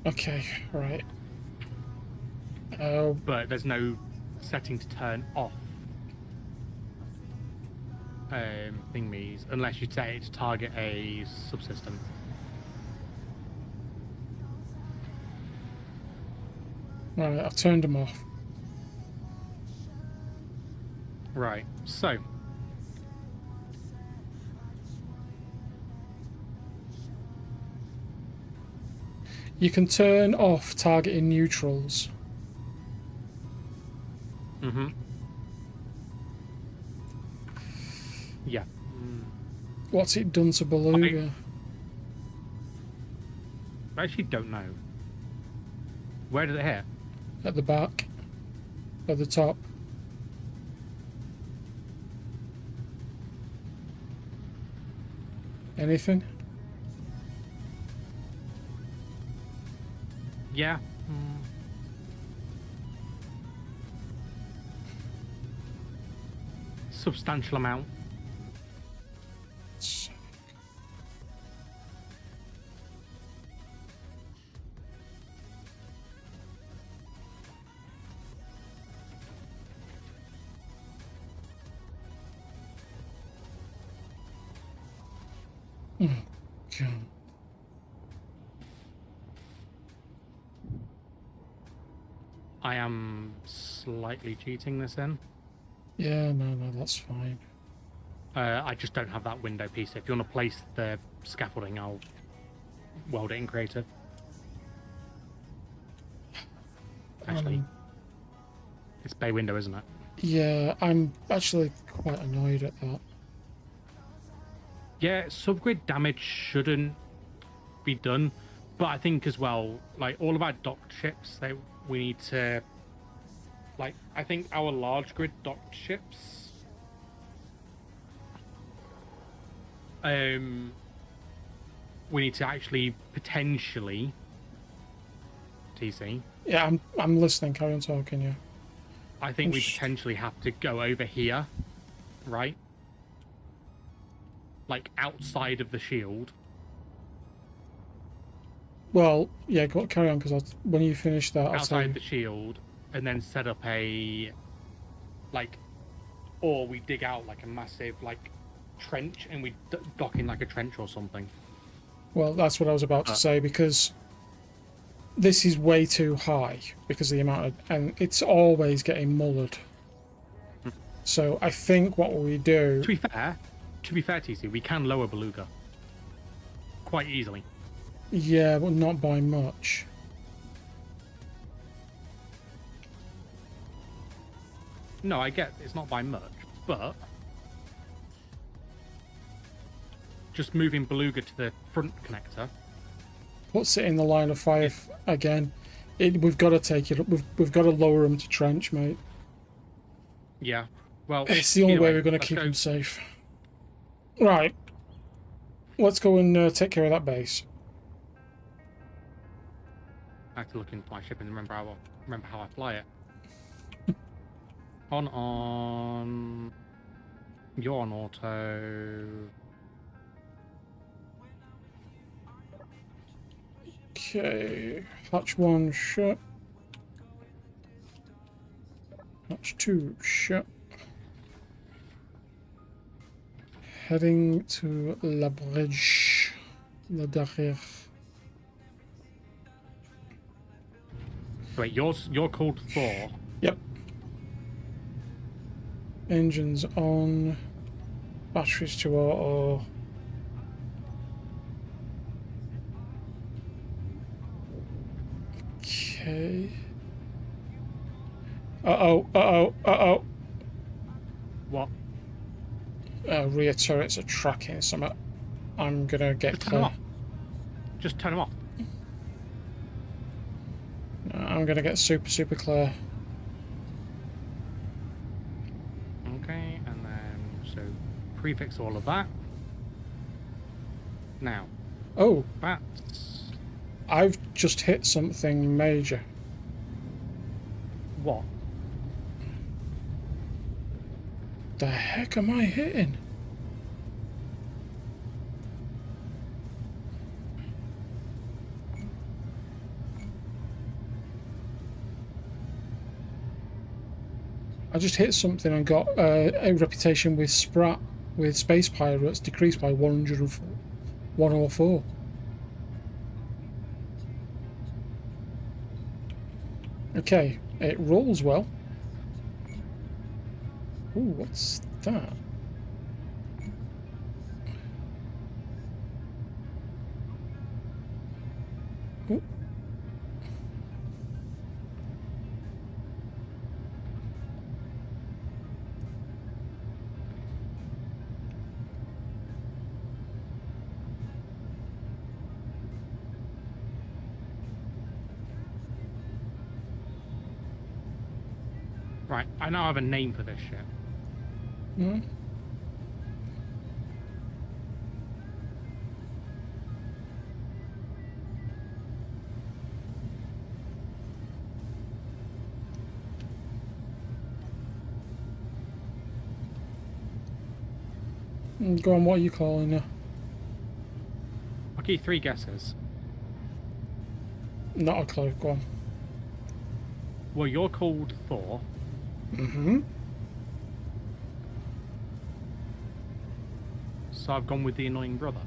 Okay, right. But there's no setting to turn off thingies unless you set it to target a subsystem. Right, I've turned them off. Right, so You can turn off targeting neutrals. Yeah. What's it done to Beluga? I actually don't know. Where did it hit? At the back. At the top. Anything? Yeah. Substantial amount. God. I am slightly cheating this in. Yeah, no, that's fine. I just don't have that window piece. If you want to place the scaffolding, I'll weld it in creative. Actually, it's bay window, isn't it? Yeah, I'm actually quite annoyed at that. Yeah, subgrid damage shouldn't be done, but I think as well, like all of our docked ships, we need to, like, I think our large grid docked ships, we need to actually potentially, TC. Yeah, I'm listening. Carry on talking. Yeah. I think we potentially have to go over here, right? Like outside of the shield. Well, yeah, carry on, because when you finish that, I'll tell Outside you. the shield, and then set up a, like, or we dig out like a massive like trench and we dock in like a trench or something. Well, that's what I was about to say, because this is way too high because of the amount of, and it's always getting mullered. So I think what we do. To be fair, TC, we can lower Beluga quite easily. Yeah, but not by much. No, I get it's not by much, but just moving Beluga to the front connector Puts it in the line of fire again. We've got to take it up. We've got to lower them to trench, mate. Yeah, well, It's the only way anyway, we're going to let's keep go. them safe. Right. Let's go and take care of that base. I have to look into my ship and remember how I fly it. on. You're on auto. Okay. Hatch 1 shut. Hatch 2 shut. Heading to La Bridge. Le Derrière. Wait, you're called 4. Yep. Engines on. Batteries to auto. Okay. Uh-oh. What? rear turrets are tracking, so I'm gonna get Just turn them clear. off. Just turn them off. I'm gonna get super clear. Okay, and then so prefix all of that. Now, Oh, that's I've just hit something major. what? The heck am I hitting? I just hit something and got a reputation with Sprat, with Space Pirates, decreased by 104. Okay, it rolls well. Ooh, what's that? Ooh. Right, I now have a name for this shit. Hmm? Go on, what are you calling her? I'll give you 3 guesses. Not a clue, go on. Well, you're called Thor. Mm-hmm. So I've gone with the annoying brother.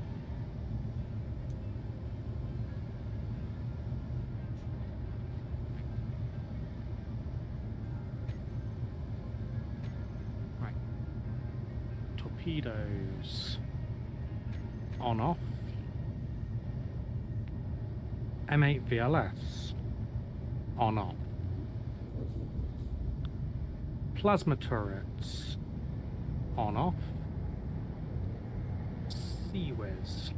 Right. Torpedoes. On off. M8 VLS. On off. Plasma turrets. On off. Sea-Whiz.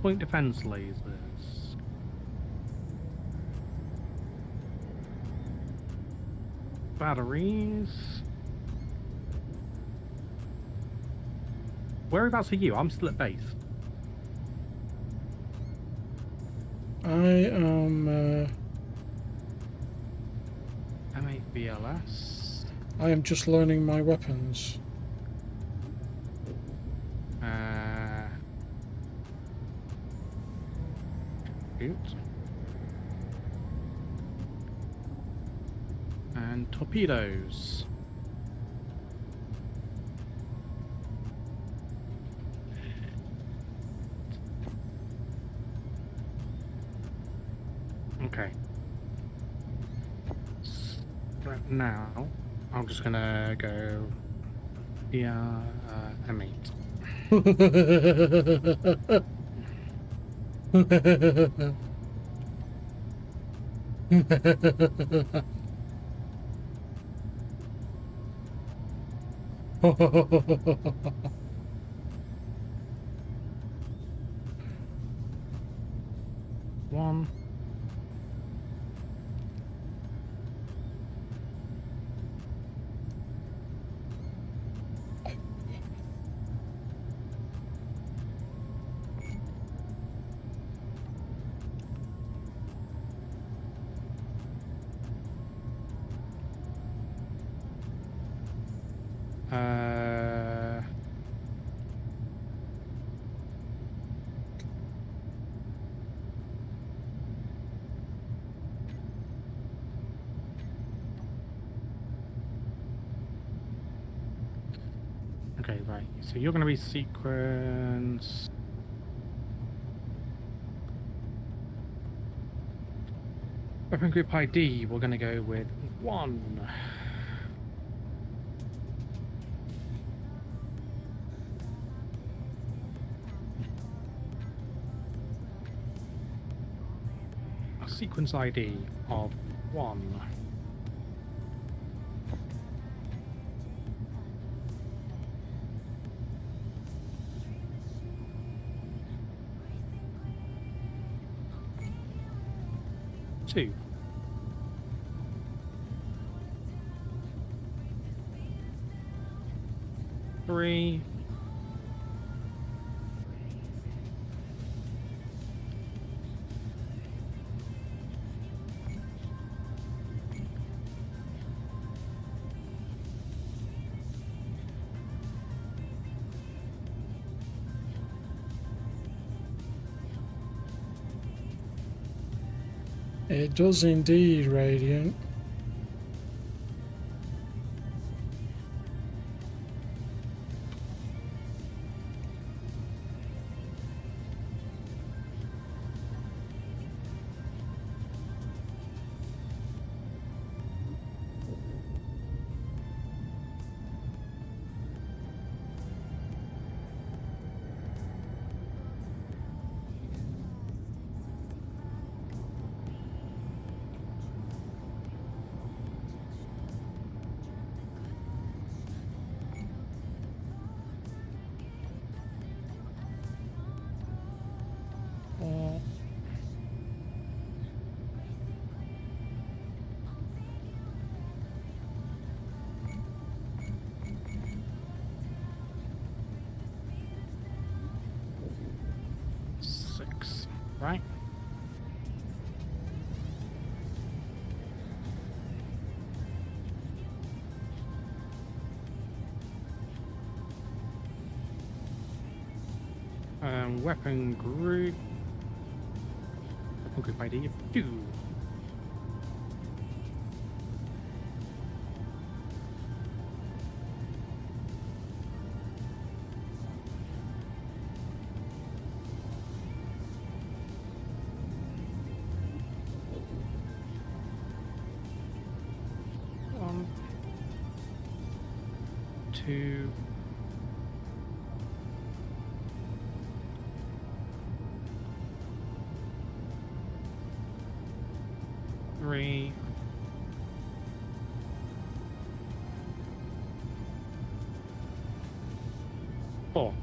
Point defense lasers. Batteries. Whereabouts are you? I'm still at base. I am... M8 VLS. I am just learning my weapons. Shoot. And torpedoes. Okay. Right now, I'm just gonna go. Yeah, M8. One. Okay, right. So you're going to be sequence. Weapon group ID, we're going to go with 1. sequence ID of 1. Two. Three. It does indeed, Radiant. Right? Weapon group. Weapon group ID of 2. One, 2. 3. 4.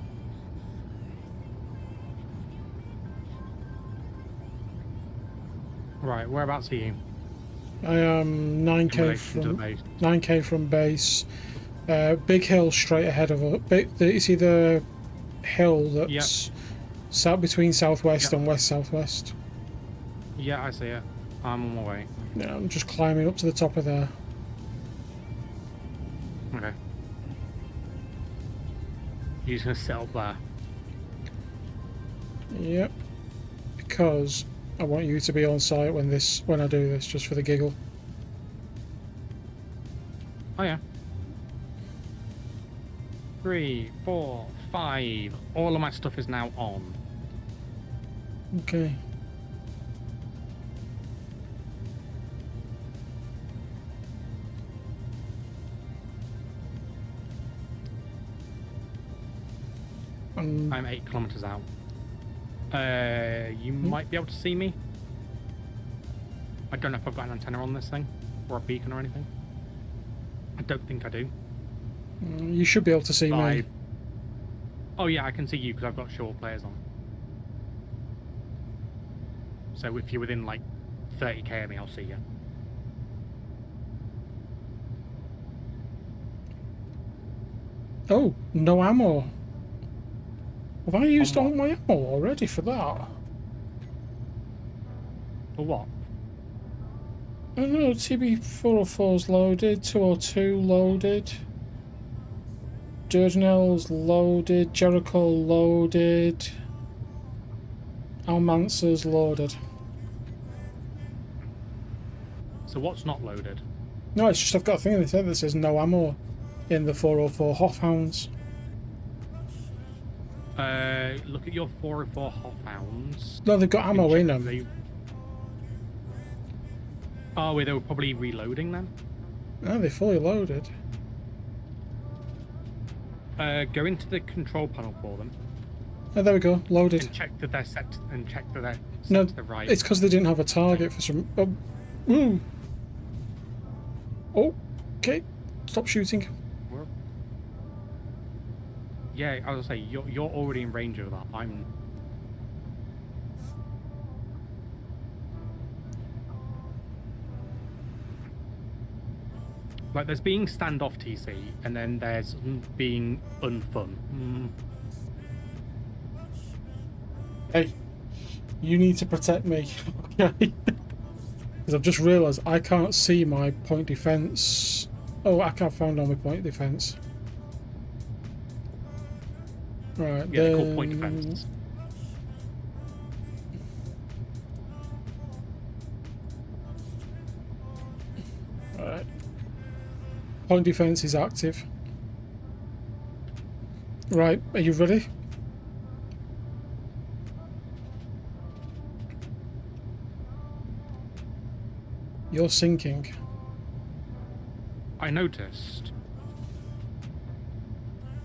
Right, whereabouts are you? I am In 9k relation to the from base? 9k from base. Big hill straight ahead of us. You see the hill that's between southwest Yep. and west southwest. Yeah, I see it. I'm on my way. Yeah, I'm just climbing up to the top of there. Okay. You're just gonna sit up there. Yep. Because I want you to be on site when I do this, just for the giggle. Oh yeah. 3, 4, 5. All of my stuff is now on. Okay. I'm 8 kilometers out. You might be able to see me. I don't know if I've got an antenna on this thing, or a beacon or anything. I don't think I do. You should be able to see me. Oh yeah, I can see you because I've got short players on. So if you're within like 30k of me, I'll see you. Oh, no ammo. Have I used On all what? my ammo already for that? For what? I don't know, TB404's loaded, 202 loaded, Dardanelle's loaded, Jericho loaded, Almansa's loaded. So what's not loaded? No, it's just I've got a thing that says no ammo in the 404 Hoffhounds. Look at your 404 Hoffhounds. No, they've got ammo in them. Oh, wait, they were probably reloading then? No, they're fully loaded. Go into the control panel for them. Oh, there we go. Loaded. and check that they're set No, to the right. it's because they didn't have a target for some. Oh, ooh. Oh, okay. Stop shooting. We're- Yeah, I was gonna say you're already in range of that. I'm. Like, there's being standoff TC, and then there's being unfun. Hey, you need to protect me, okay? Because I've just realised I can't see my point defence. Oh, I can't find all my point defence. Right, Yeah, they're called point then- defenses. Right. Point defence is active. Right, are you ready? You're sinking. I noticed.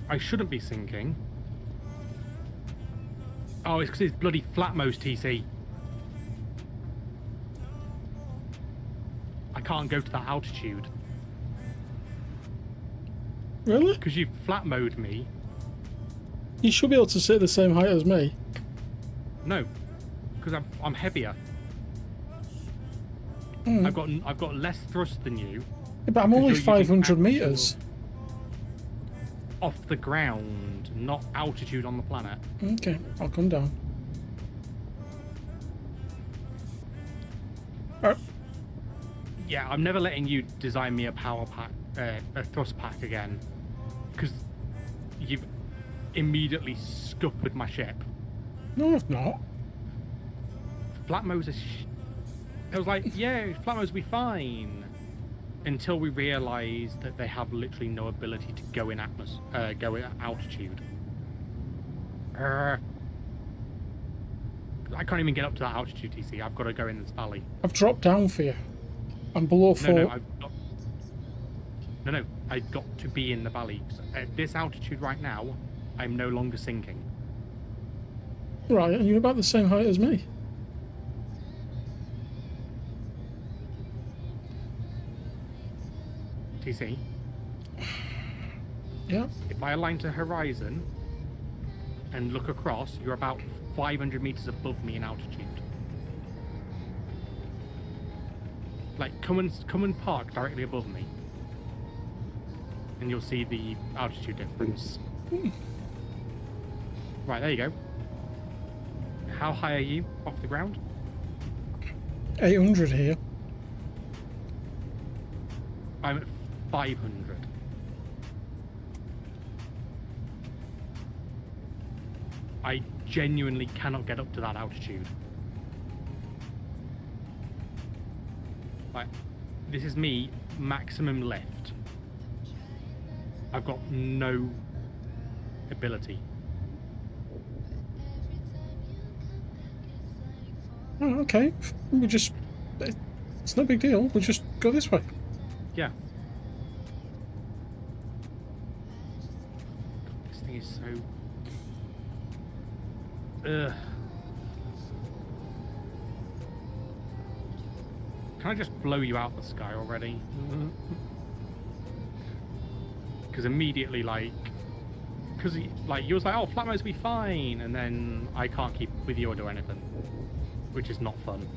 I shouldn't be sinking. Oh, it's because it's bloody flatmost TC. I can't go to that altitude. Really? Because you've flat mode me. You should be able to sit at the same height as me. No, because I'm heavier. Mm. I've got less thrust than you. Yeah, but I'm 'cause only you're using 500 actual- metres. Off the ground, not altitude on the planet. Okay, I'll come down. Yeah, I'm never letting you design me a power pack, a thrust pack again, because you've immediately scuppered my ship. No, I've not. Flat modes are. I was like, yeah, flat modes will be fine, until we realise that they have literally no ability to go in go in altitude. I can't even get up to that altitude, TC. I've got to go in this valley. I've dropped down for you. I'm below 4. No, I've got to be in the valley. At this altitude right now, I'm no longer sinking. Right, and you're about the same height as me. TC, Yeah. if I align to horizon and look across, you're about 500 meters above me in altitude. Like, come and park directly above me, and you'll see the altitude difference. Right, there you go. How high are you off the ground? 800 here. I'm at 500. I genuinely cannot get up to that altitude. Like, this is me, maximum lift. I've got no ability. Oh, okay. We just... It's no big deal. We'll just go this way. Yeah. God, this thing is so... Ugh. Can I just blow you out the sky already? Because immediately, like... Because, like, you was like, oh, flat modes will be fine, and then I can't keep with you or do anything. Which is not fun.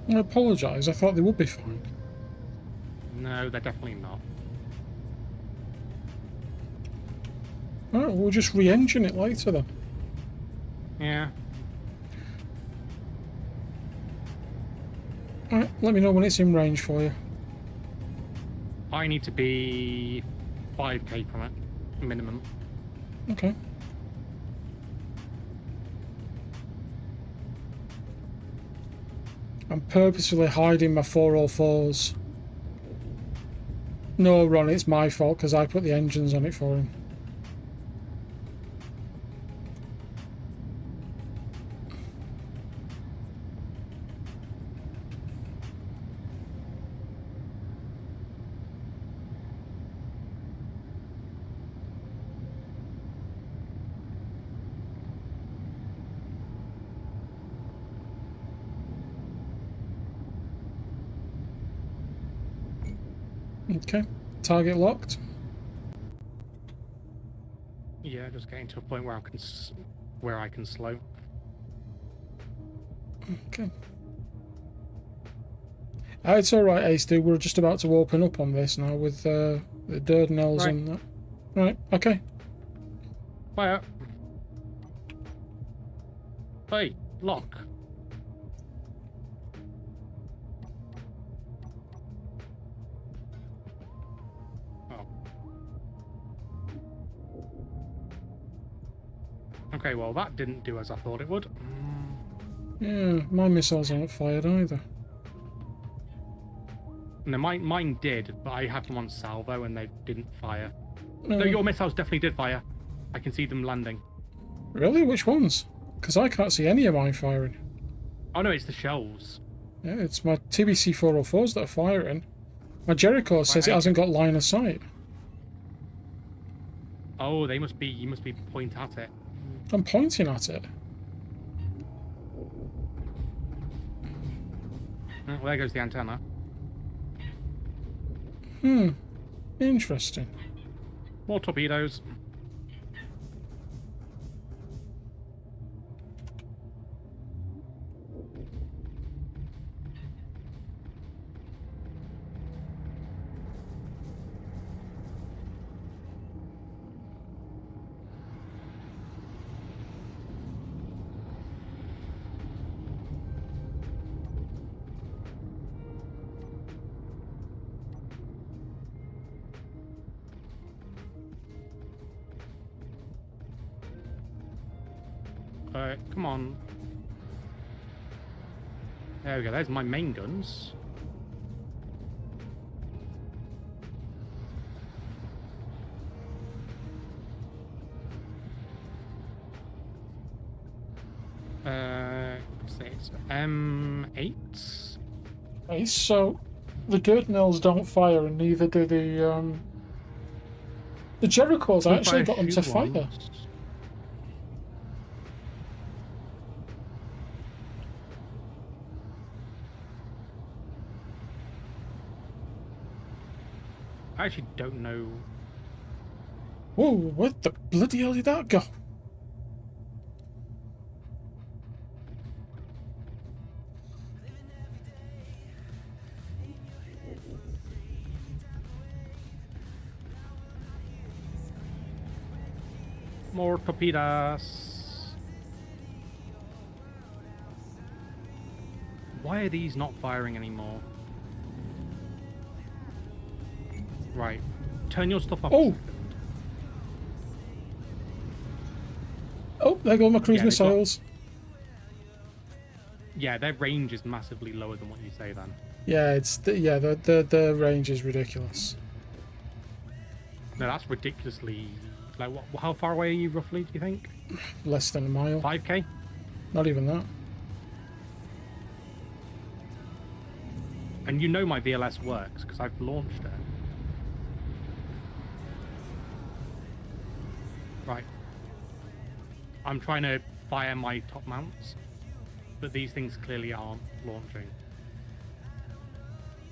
I apologise. I thought they would be fine. No, they're definitely not. Alright, we'll just re-engine it later then. Yeah. Alright, let me know when it's in range for you. I need to be 5k from it, minimum. Okay. I'm purposefully hiding my 404s. No, Ron, it's my fault because I put the engines on it for him. Okay. Target locked. Yeah, just getting to a point where where I can slow. Okay. It's alright, Ace, dude. We're just about to open up on this now with the Dardanelles Right. and that. Right, okay. Fire. Hey, lock. Oh. Okay, well that didn't do as I thought it would. Yeah, my missiles aren't fired either. No, mine did, but I had them on salvo and they didn't fire. No, No, your missiles definitely did fire. I can see them landing. really? Which ones? Because I can't see any of mine firing. Oh no, it's the shells. Yeah, it's my TBC 404s that are firing. My Jericho says it hasn't got line of sight. Oh, you must be point at it. I'm pointing at it. Well, there goes the antenna. Interesting. More torpedoes. Come on. There we go. There's my main guns. What's this? M8? Okay, so the Dardanelles don't fire, and neither do the Jerichos. I actually got them to fire. I actually don't know. Whoa, what the bloody hell did that go? More torpedoes. Why are these not firing anymore? Right. Turn your stuff off. Oh! Oh, there go my cruise Yeah, they've got- missiles. Yeah, their range is massively lower than what you say then. Yeah, the range is ridiculous. No, that's ridiculously... Like, how far away are you roughly, do you think? Less than a mile. 5k? Not even that. And you know my VLS works, because I've launched it. Right. I'm trying to fire my top mounts, but these things clearly aren't launching.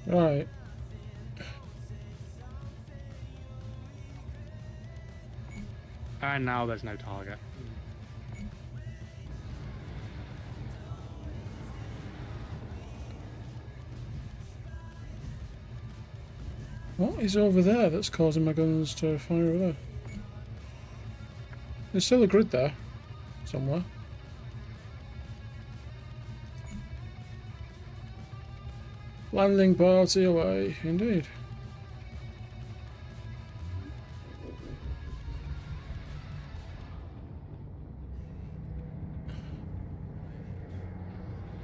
Right. And now there's no target. What is over there that's causing my guns to fire over there? There's still a grid there, somewhere. Landing party away, indeed.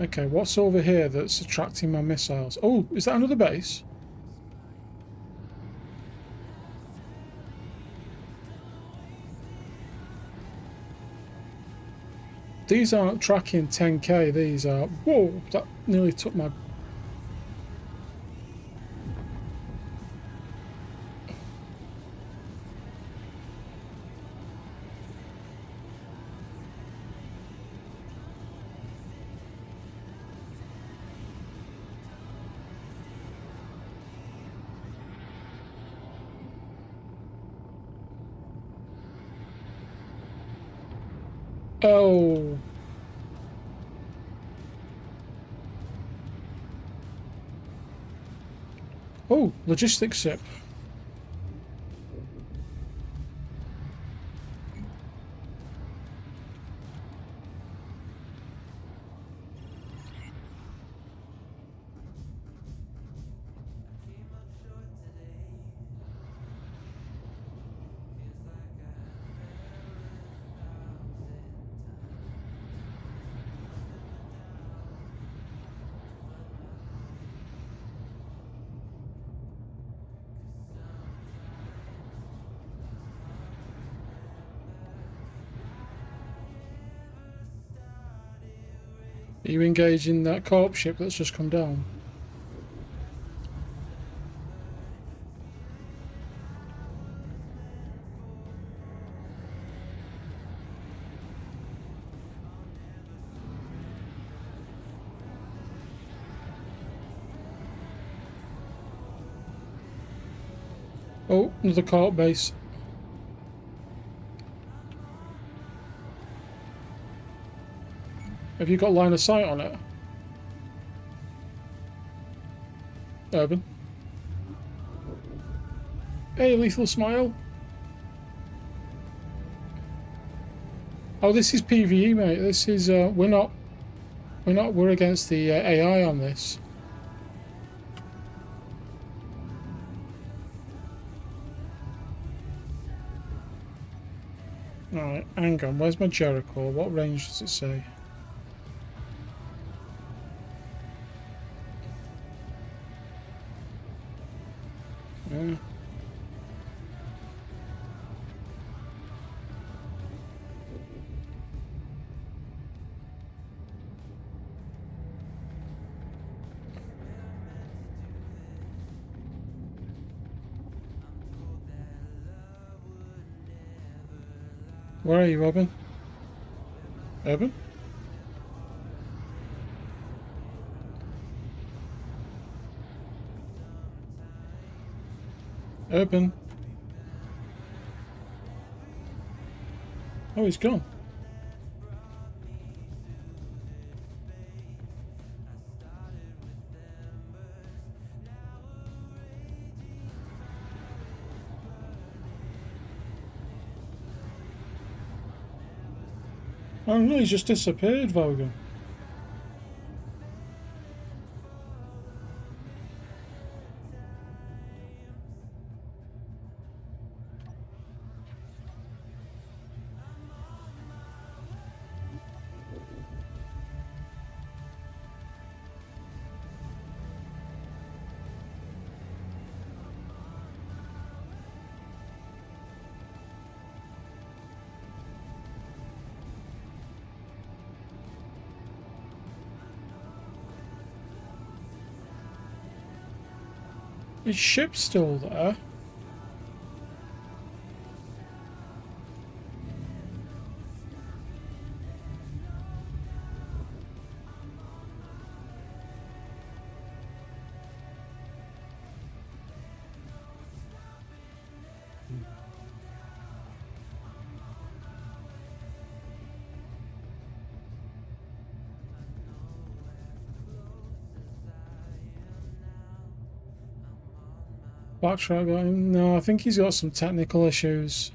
Okay, what's over here that's attracting my missiles? Oh, is that another base? These aren't tracking 10k, these are... Whoa, that nearly took my... Oh. Oh, logistics ship. Are you engaging that co-op ship that's just come down? Oh, another co-op base. Have you got line of sight on it? Urban. Hey, Lethal Smile. Oh, this is PvE, mate. This is we're against the AI on this. Alright, hang on. Where's my Jericho? What range does it say? Yeah. Where are you, Robin? Urban? Urban? Oh, he's gone. Oh no, he's just disappeared, Vogan. His ship's still there. Backtrack got him. No, I think he's got some technical issues.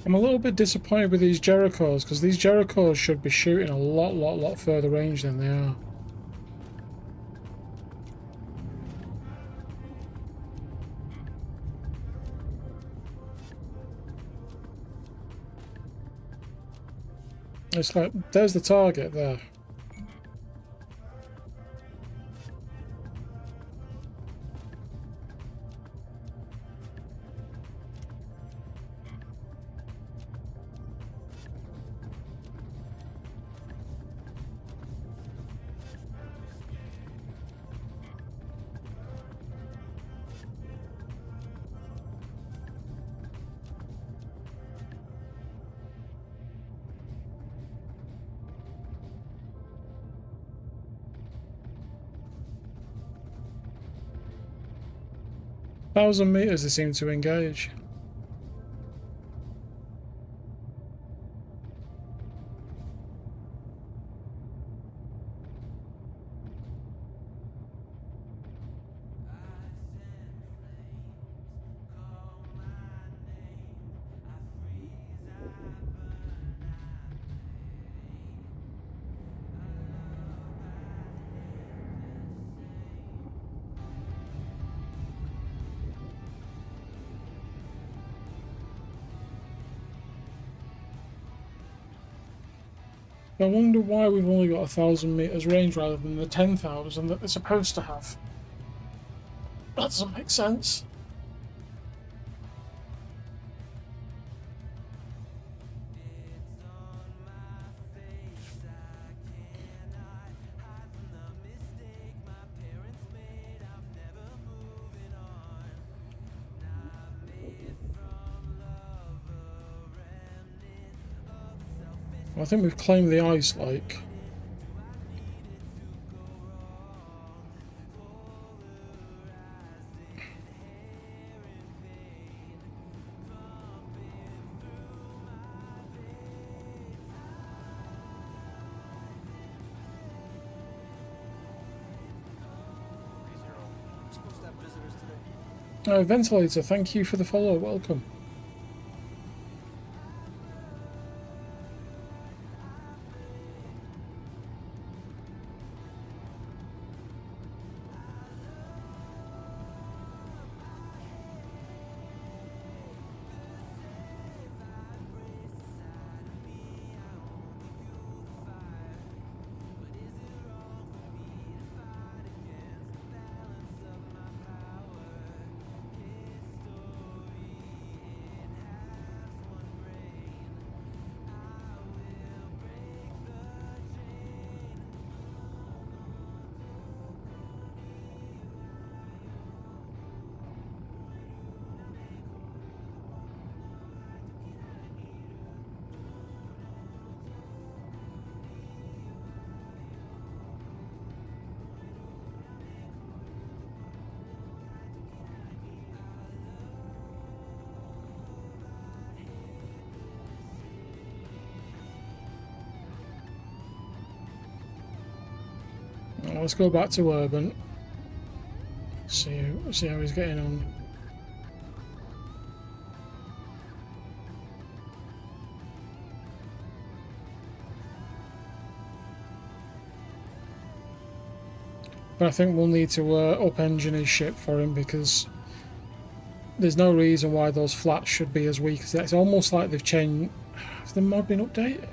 I'm a little bit disappointed with these Jerichos, because these Jerichos should be shooting a lot further range than they are. It's like, there's the target there. Thousand meters they seem to engage. I wonder why we've only got 1,000 meters range rather than the 10,000 that they're supposed to have. That doesn't make sense. I think we've claimed the ice lake. Ventilator, thank you for the follow. Welcome. Let's go back to Urban. See how he's getting on. But I think we'll need to up-engine his ship for him, because there's no reason why those flats should be as weak as that. It's almost like they've changed. Has the mod been updated?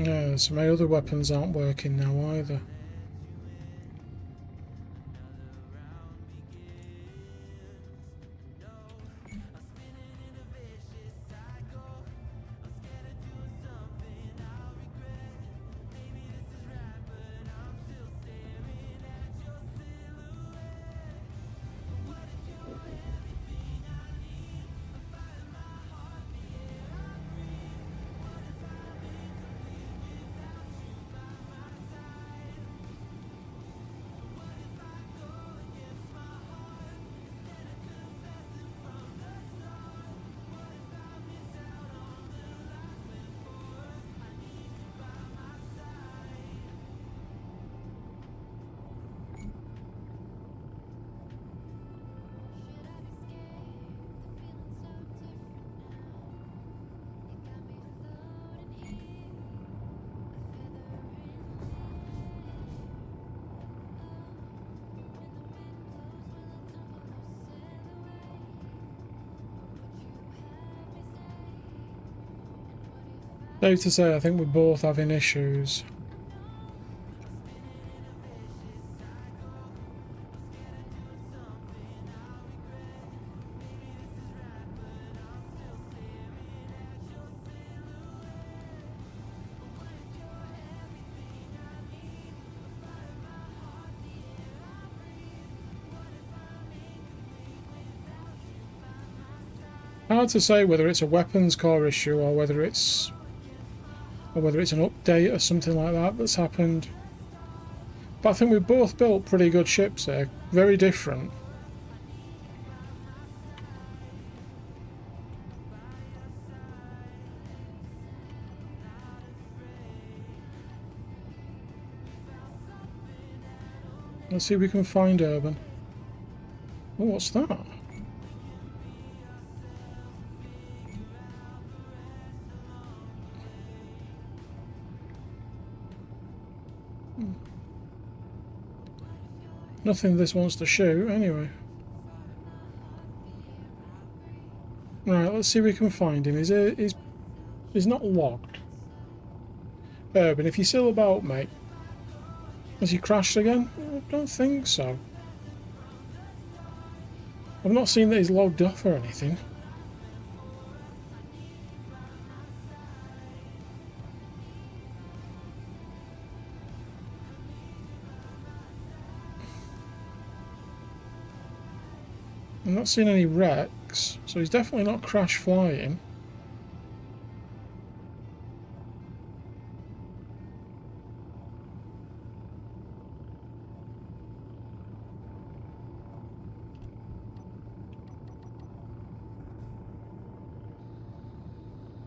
Yeah, so my other weapons aren't working now either. Safe to say, I think we're both having issues. Hard to say whether it's a weapons core issue or whether it's an update or something like that that's happened. But I think we've both built pretty good ships here. Very different. Let's see if we can find Urban. Oh, what's that? Nothing this wants to shoot, anyway. Right, let's see if we can find him. He's not logged. Urban, if you're still about, mate. Has he crashed again? I don't think so. I've not seen that he's logged off or anything. I'm not seeing any wrecks, so he's definitely not crash flying.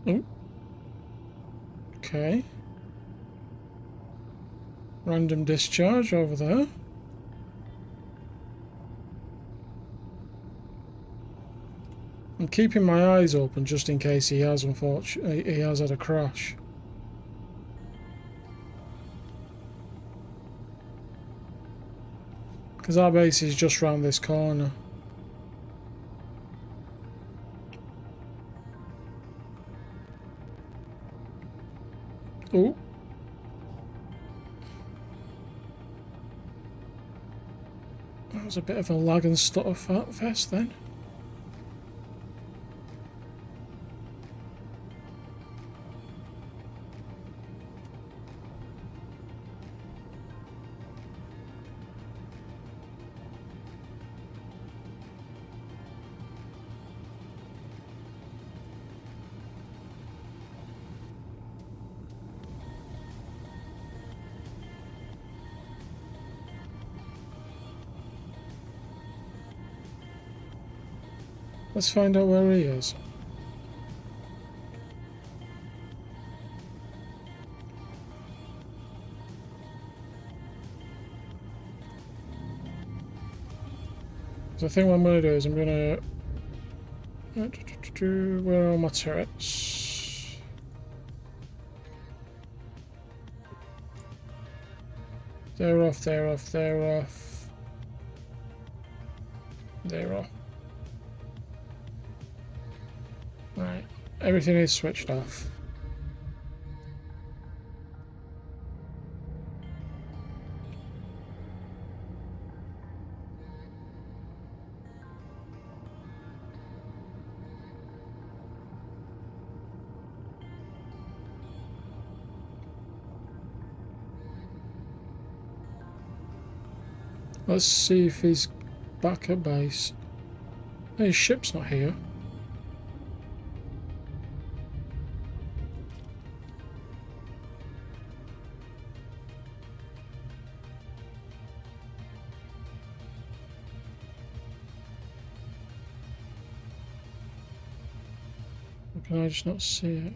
Oh. Okay. Random discharge over there. I'm keeping my eyes open just in case he has had a crash. Because our base is just round this corner. Oh. That was a bit of a lag and stutter fest then. Let's find out where he is. So I think what I'm going to do is I'm going to... Where are all my turrets? They're off, they're off, they're off. They're off. Right, everything is switched off. Let's see if he's back at base. His ship's not here. Can I just not see it?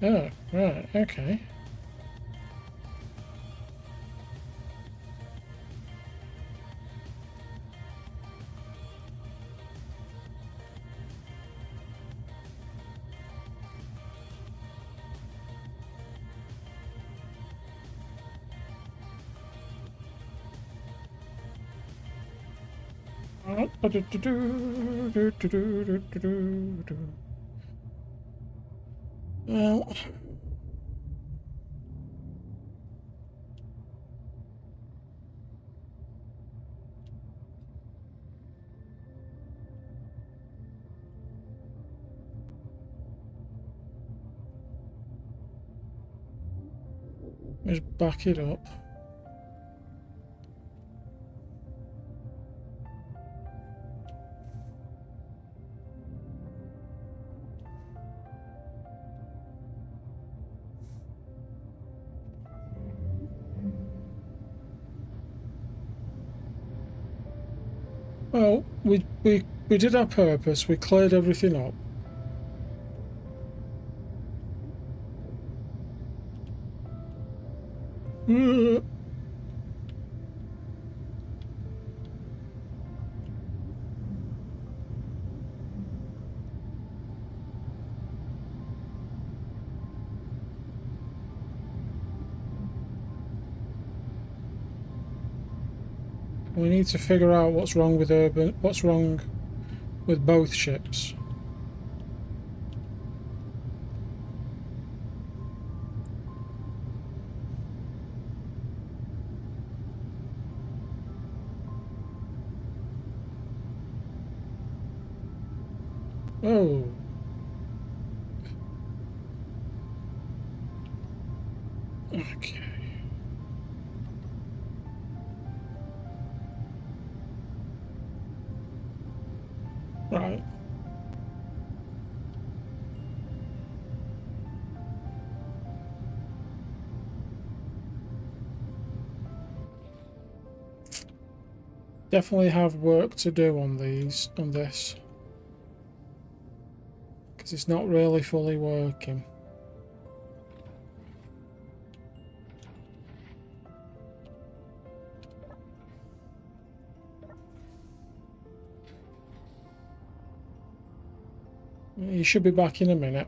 Oh, right, okay. Well, let's back it up. Well, we did our purpose. We cleared everything up. We need to figure out what's wrong with what's wrong with both ships. Oh. Okay. Right. Definitely have work to do on this, because it's not really fully working. You should be back in a minute.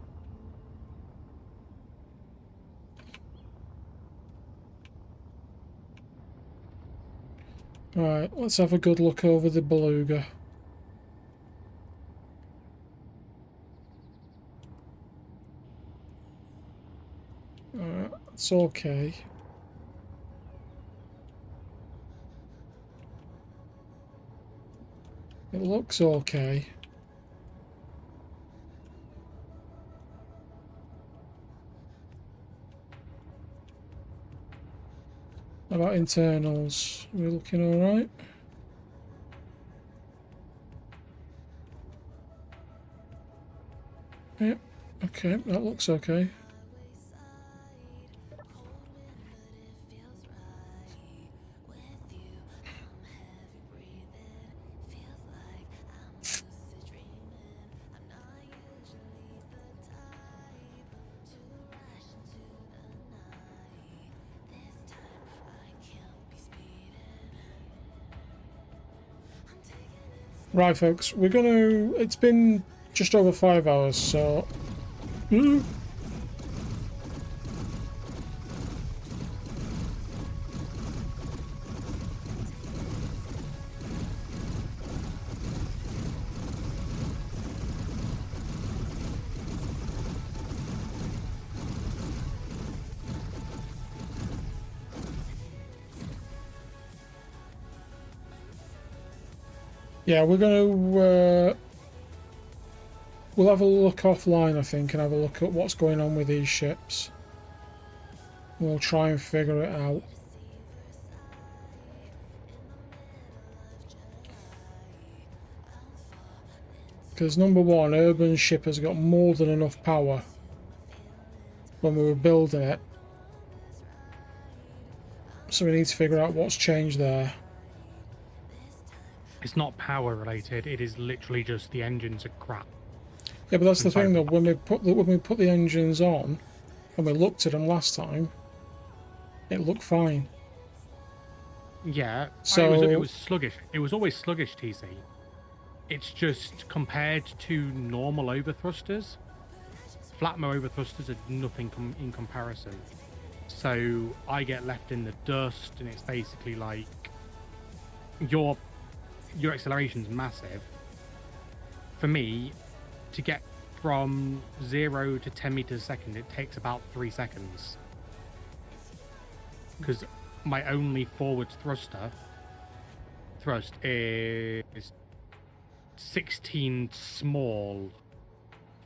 Right, let's have a good look over the beluga. It's okay. It looks okay. How about internals? Are we looking alright? Yep, okay, that looks okay. Right, folks, we're gonna. It's been just over 5 hours, so. Yeah, we're gonna. We'll have a look offline, I think, and have a look at what's going on with these ships. We'll try and figure it out. Because number one, Urban's ship has got more than enough power when we were building it. So we need to figure out what's changed there. It's not power related. It is literally just the engines are crap. Yeah, but that's the thing though. When we put the engines on, and we looked at them last time, it looked fine. Yeah. So it was sluggish. It was always sluggish, TC. It's just compared to normal overthrusters, Flatmo overthrusters are nothing in comparison. So I get left in the dust, and it's basically like your your acceleration's massive. For me, to get from 0 to 10 meters a second, it takes about 3 seconds. Because my only forward thrust is 16 small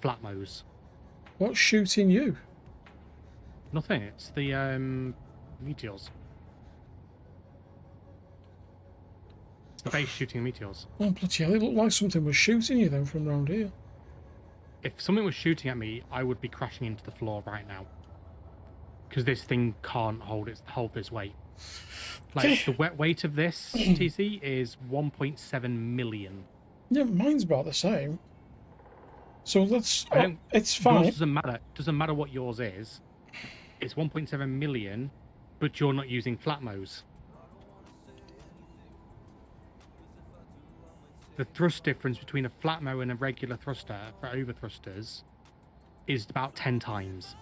flatmos. What's shooting you? Nothing. It's the meteors. It's the base shooting meteors. Oh, bloody hell, it looked like something was shooting you then from round here. If something was shooting at me, I would be crashing into the floor right now. Because this thing can't hold this weight. Like, the wet weight of this TC is 1.7 million. Yeah, mine's about the same. So that's... I don't- it's fine. Yours doesn't matter. Doesn't matter what yours is. It's 1.7 million, but you're not using flatmos. The thrust difference between a flatmo and a regular thruster for overthrusters is about 10 times.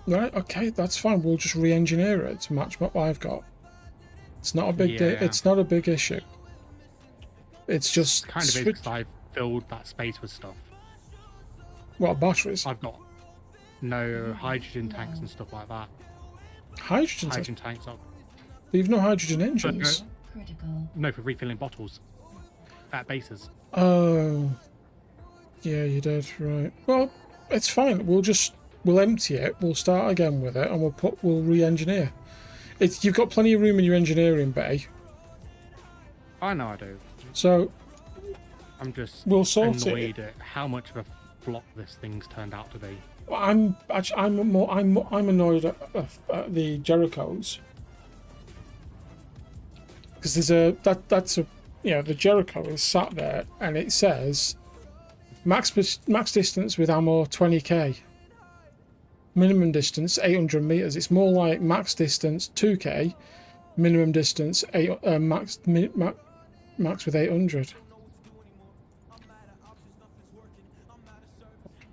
Right, okay, that's fine. We'll just re-engineer it to match what I've got. It's not a big Yeah. it's not a big issue. It's just It's kind of is because I've filled that space with stuff. What, batteries? I've got no hydrogen tanks and stuff like that. Hydrogen tanks? Hydrogen tanks are But you've no hydrogen engines. Critical. no for refilling bottles at bases. Oh. Yeah, you did, right. Well, it's fine. We'll empty it, we'll start again with it, and we'll re-engineer. You've got plenty of room in your engineering bay. I know I do. So I'm just we'll sort annoyed at how much of a flop this thing's turned out to be. I'm annoyed at the Jerichos, because that's the Jericho is sat there and it says max distance with ammo 20k, minimum distance 800 meters. It's more like max distance 2k, minimum distance max with 800.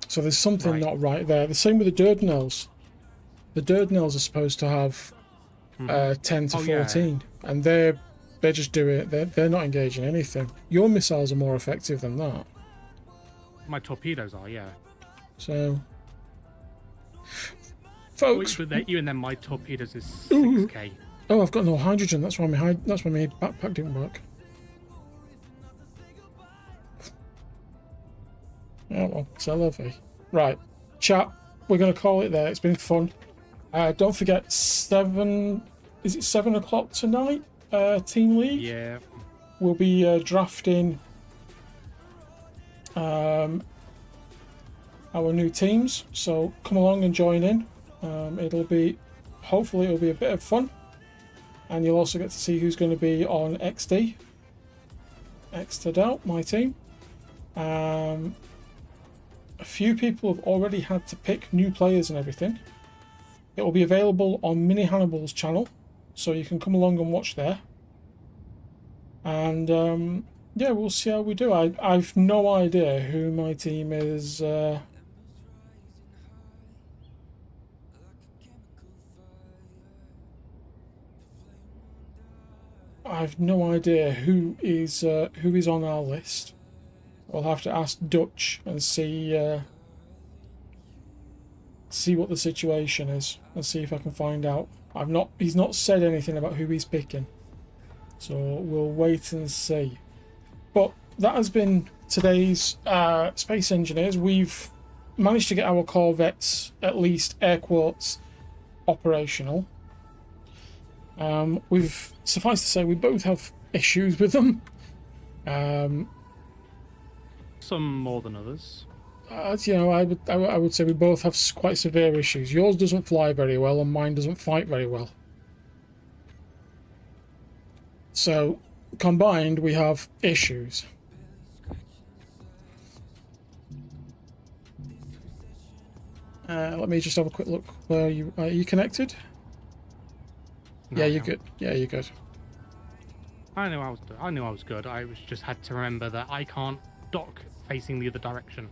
So there's something not right there. The same with the Dardanelles. The Dardanelles are supposed to have 10 to 14, and they're just doing it. They're not engaging anything. Your missiles are more effective than that. My torpedoes are, yeah. So, folks. But even then, my torpedoes is 6k. Oh, I've got no hydrogen. That's why my backpack didn't work. Oh well, c'est la vie. Right, chat. We're gonna call it there. It's been fun. Don't forget 7 o'clock tonight? Team League. Yeah. We'll be drafting our new teams. So come along and join in. Hopefully it'll be a bit of fun, and you'll also get to see who's going to be on XD. X'd out my team. A few people have already had to pick new players and everything. It will be available on Mini Hannibal's channel, so you can come along and watch there. And yeah, we'll see how we do. I've no idea who my team is. I've no idea who is on our list. We'll have to ask Dutch and see what the situation is, and see if I can find out. He's not said anything about who he's picking, so we'll wait and see. But that has been today's Space Engineers. We've managed to get our Corvettes, at least air quotes, operational. Suffice to say, we both have issues with them. Some more than others. I would say we both have quite severe issues. Yours doesn't fly very well, and mine doesn't fight very well. So, combined, we have issues. Let me just have a quick look. Where are you connected? No, Yeah, I you're am. good. Yeah, you're good. I knew I was good. I just had to remember that I can't dock facing the other direction.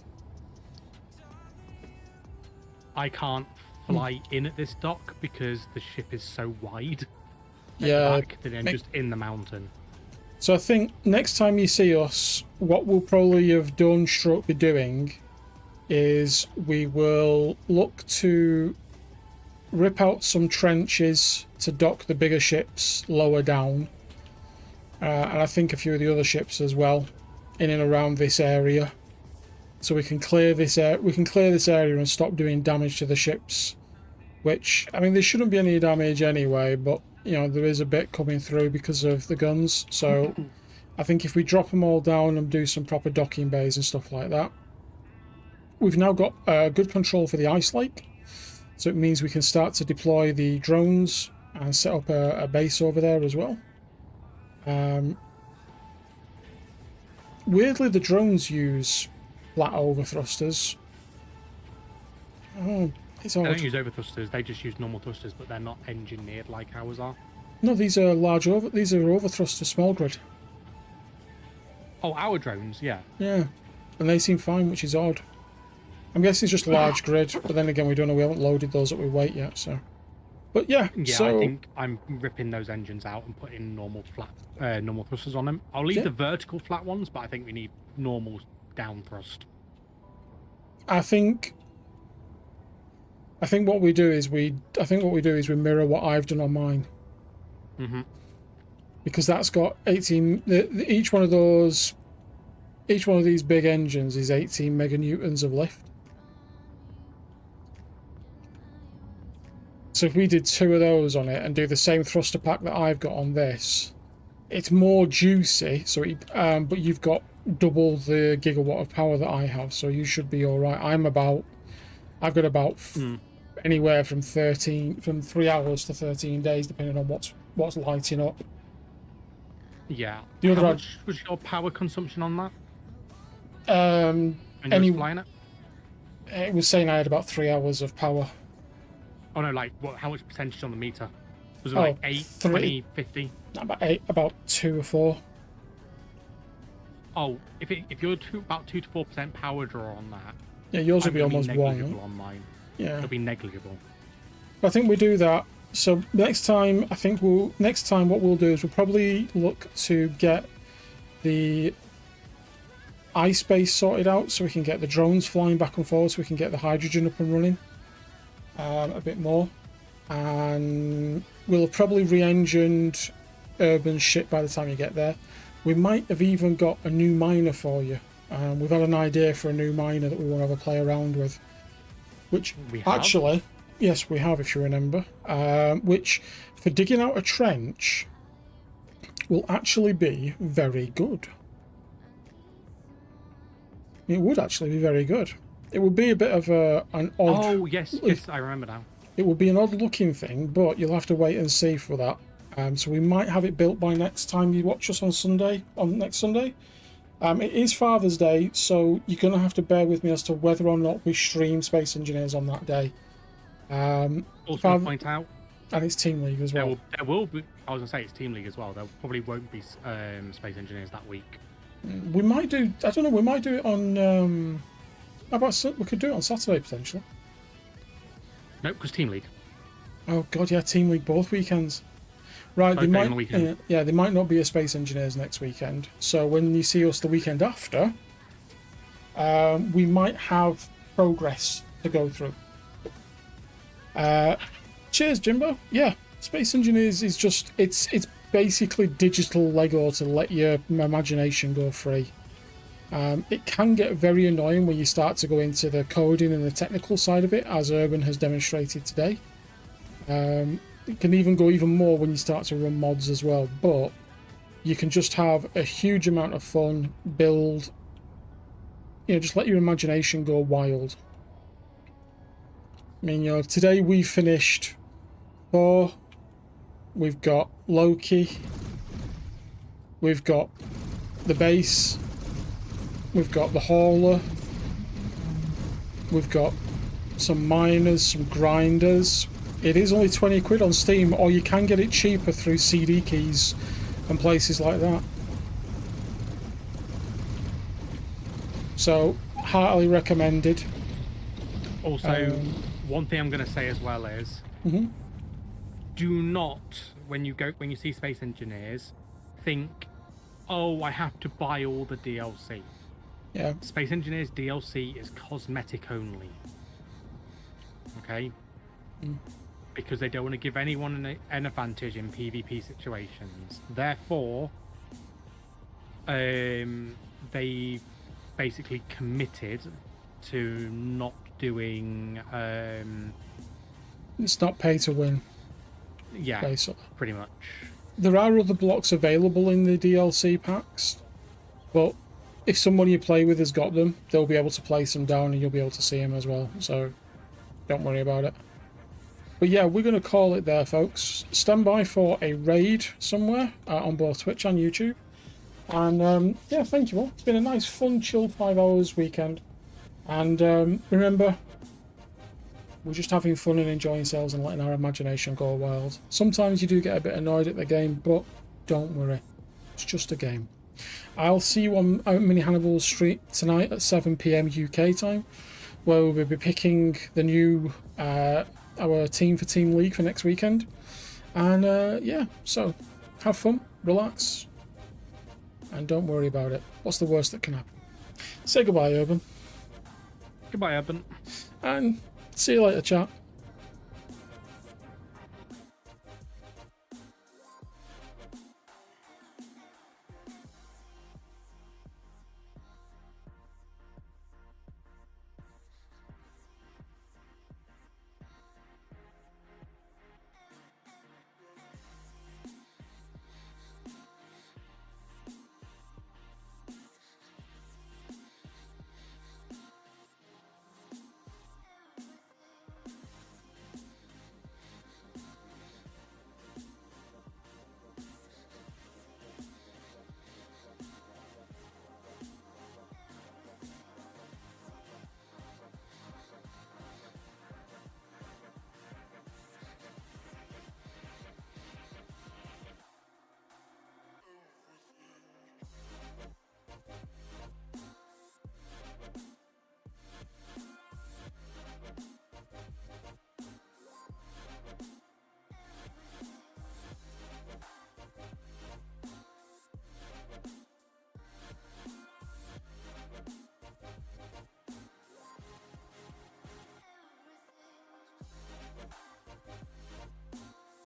I can't fly in at this dock because the ship is so wide. Yeah, Back that I'm just in the mountain. So I think next time you see us, what we'll probably have done, stroke be doing, is we will look to rip out some trenches to dock the bigger ships lower down, and I think a few of the other ships as well, in and around this area, so we can clear this area and stop doing damage to the ships. Which, I mean, there shouldn't be any damage anyway, but you know, there is a bit coming through because of the guns. So I think if we drop them all down and do some proper docking bays and stuff like that, we've now got good control for the ice lake. So it means we can start to deploy the drones and set up a base over there as well. Weirdly, the drones use flat overthrusters. Oh, it's They odd. don't use overthrusters, they just use normal thrusters, but they're not engineered like ours are. No, these are these are overthrusters, small grid. Oh, our drones, yeah. Yeah, and they seem fine, which is odd. I'm guessing it's just large grid, but then again, we don't know. We haven't loaded those at we weight yet, so. But yeah, Yeah, so I think I'm ripping those engines out and putting normal flat, normal thrusters on them. I'll leave Yeah. the vertical flat ones, but I think we need normal down thrust. I think what we do is we mirror what I've done on mine, because that's got 18. Each one of these big engines is 18 meganewtons of lift. So if we did 2 of those on it and do the same thruster pack that I've got on this, it's more juicy. So but you've got double the gigawatt of power that I have, so you should be all right. I've got about anywhere from 3 hours to 13 days, depending on what's lighting up. Yeah. The other How ad- much was your power consumption on that? Um, And you were flying it? it was saying I had about 3 hours of power. Oh no, like what? How much percentage on the meter? Was it Oh, like 8, 3. 20, 50? About 2 or 4. Oh, if you're about 2 to 4% power draw on that, Yeah, yours would I'm be gonna almost negligible 1. on mine. Yeah, It'll be negligible. I think we do that. So next time, what we'll do is we'll probably look to get the ice base sorted out, so we can get the drones flying back and forth, so we can get the hydrogen up and running a bit more, and we'll have probably re-engined Urban's ship by the time you get there. We might have even got a new miner for you. We've had an idea for a new miner that we want to have a play around with, which We have? actually, yes, we have, if you remember, which for digging out a trench will actually be very good. It would actually be very good. It would be a bit of an odd. Oh yes, I remember now. It would be an odd looking thing, but you'll have to wait and see for that. So we might have it built by next time you watch us on next Sunday. It is Father's Day, so you're going to have to bear with me as to whether or not we stream Space Engineers on that day. Also point out, and it's Team League as well. there will be. I was gonna say it's Team League as well. There probably won't be Space Engineers that week. We might do. I don't know. We might do it on. How about we could do it on Saturday potentially. Nope, because Team League. Oh God, yeah, Team League both weekends. Right, Okay, they on might. the weekend. Yeah, they might not be a Space Engineers next weekend. So when you see us the weekend after, we might have progress to go through. Cheers, Jimbo. Yeah, Space Engineers is just it's basically digital Lego to let your imagination go free. It can get very annoying when you start to go into the coding and the technical side of it, as Urban has demonstrated today. It can even go even more when you start to run mods as well, but you can just have a huge amount of fun, build, just let your imagination go wild. I mean, today we finished Thor, we've got Loki, we've got the base, we've got the hauler, we've got some miners, some grinders. It is only 20 quid on Steam, or you can get it cheaper through CD keys and places like that. So, heartily recommended. Also, one thing I'm going to say as well is, do not, when you see Space Engineers, think oh, I have to buy all the DLC. Yeah. Space Engineers DLC is cosmetic only. Okay? Because they don't want to give anyone an advantage in PvP situations. Therefore, they basically committed to not doing It's not pay to win, yeah, basically. pretty much. There are other blocks available in the DLC packs, but if someone you play with has got them, they'll be able to place them down and you'll be able to see them as well. So don't worry about it. But yeah, we're going to call it there, folks. Stand by for a raid somewhere on both Twitch and YouTube. And yeah, thank you all. It's been a nice, fun, chill 5 hours weekend. And remember, we're just having fun and enjoying ourselves and letting our imagination go wild. Sometimes you do get a bit annoyed at the game, but don't worry. It's just a game. I'll see you on Mini Hannibal's street tonight at 7 PM UK time, where we'll be picking the new our team for Team League for next weekend. And yeah, so have fun, relax, and don't worry about it. What's the worst that can happen? Say goodbye, Urban. Goodbye, Urban. And see you later, chat.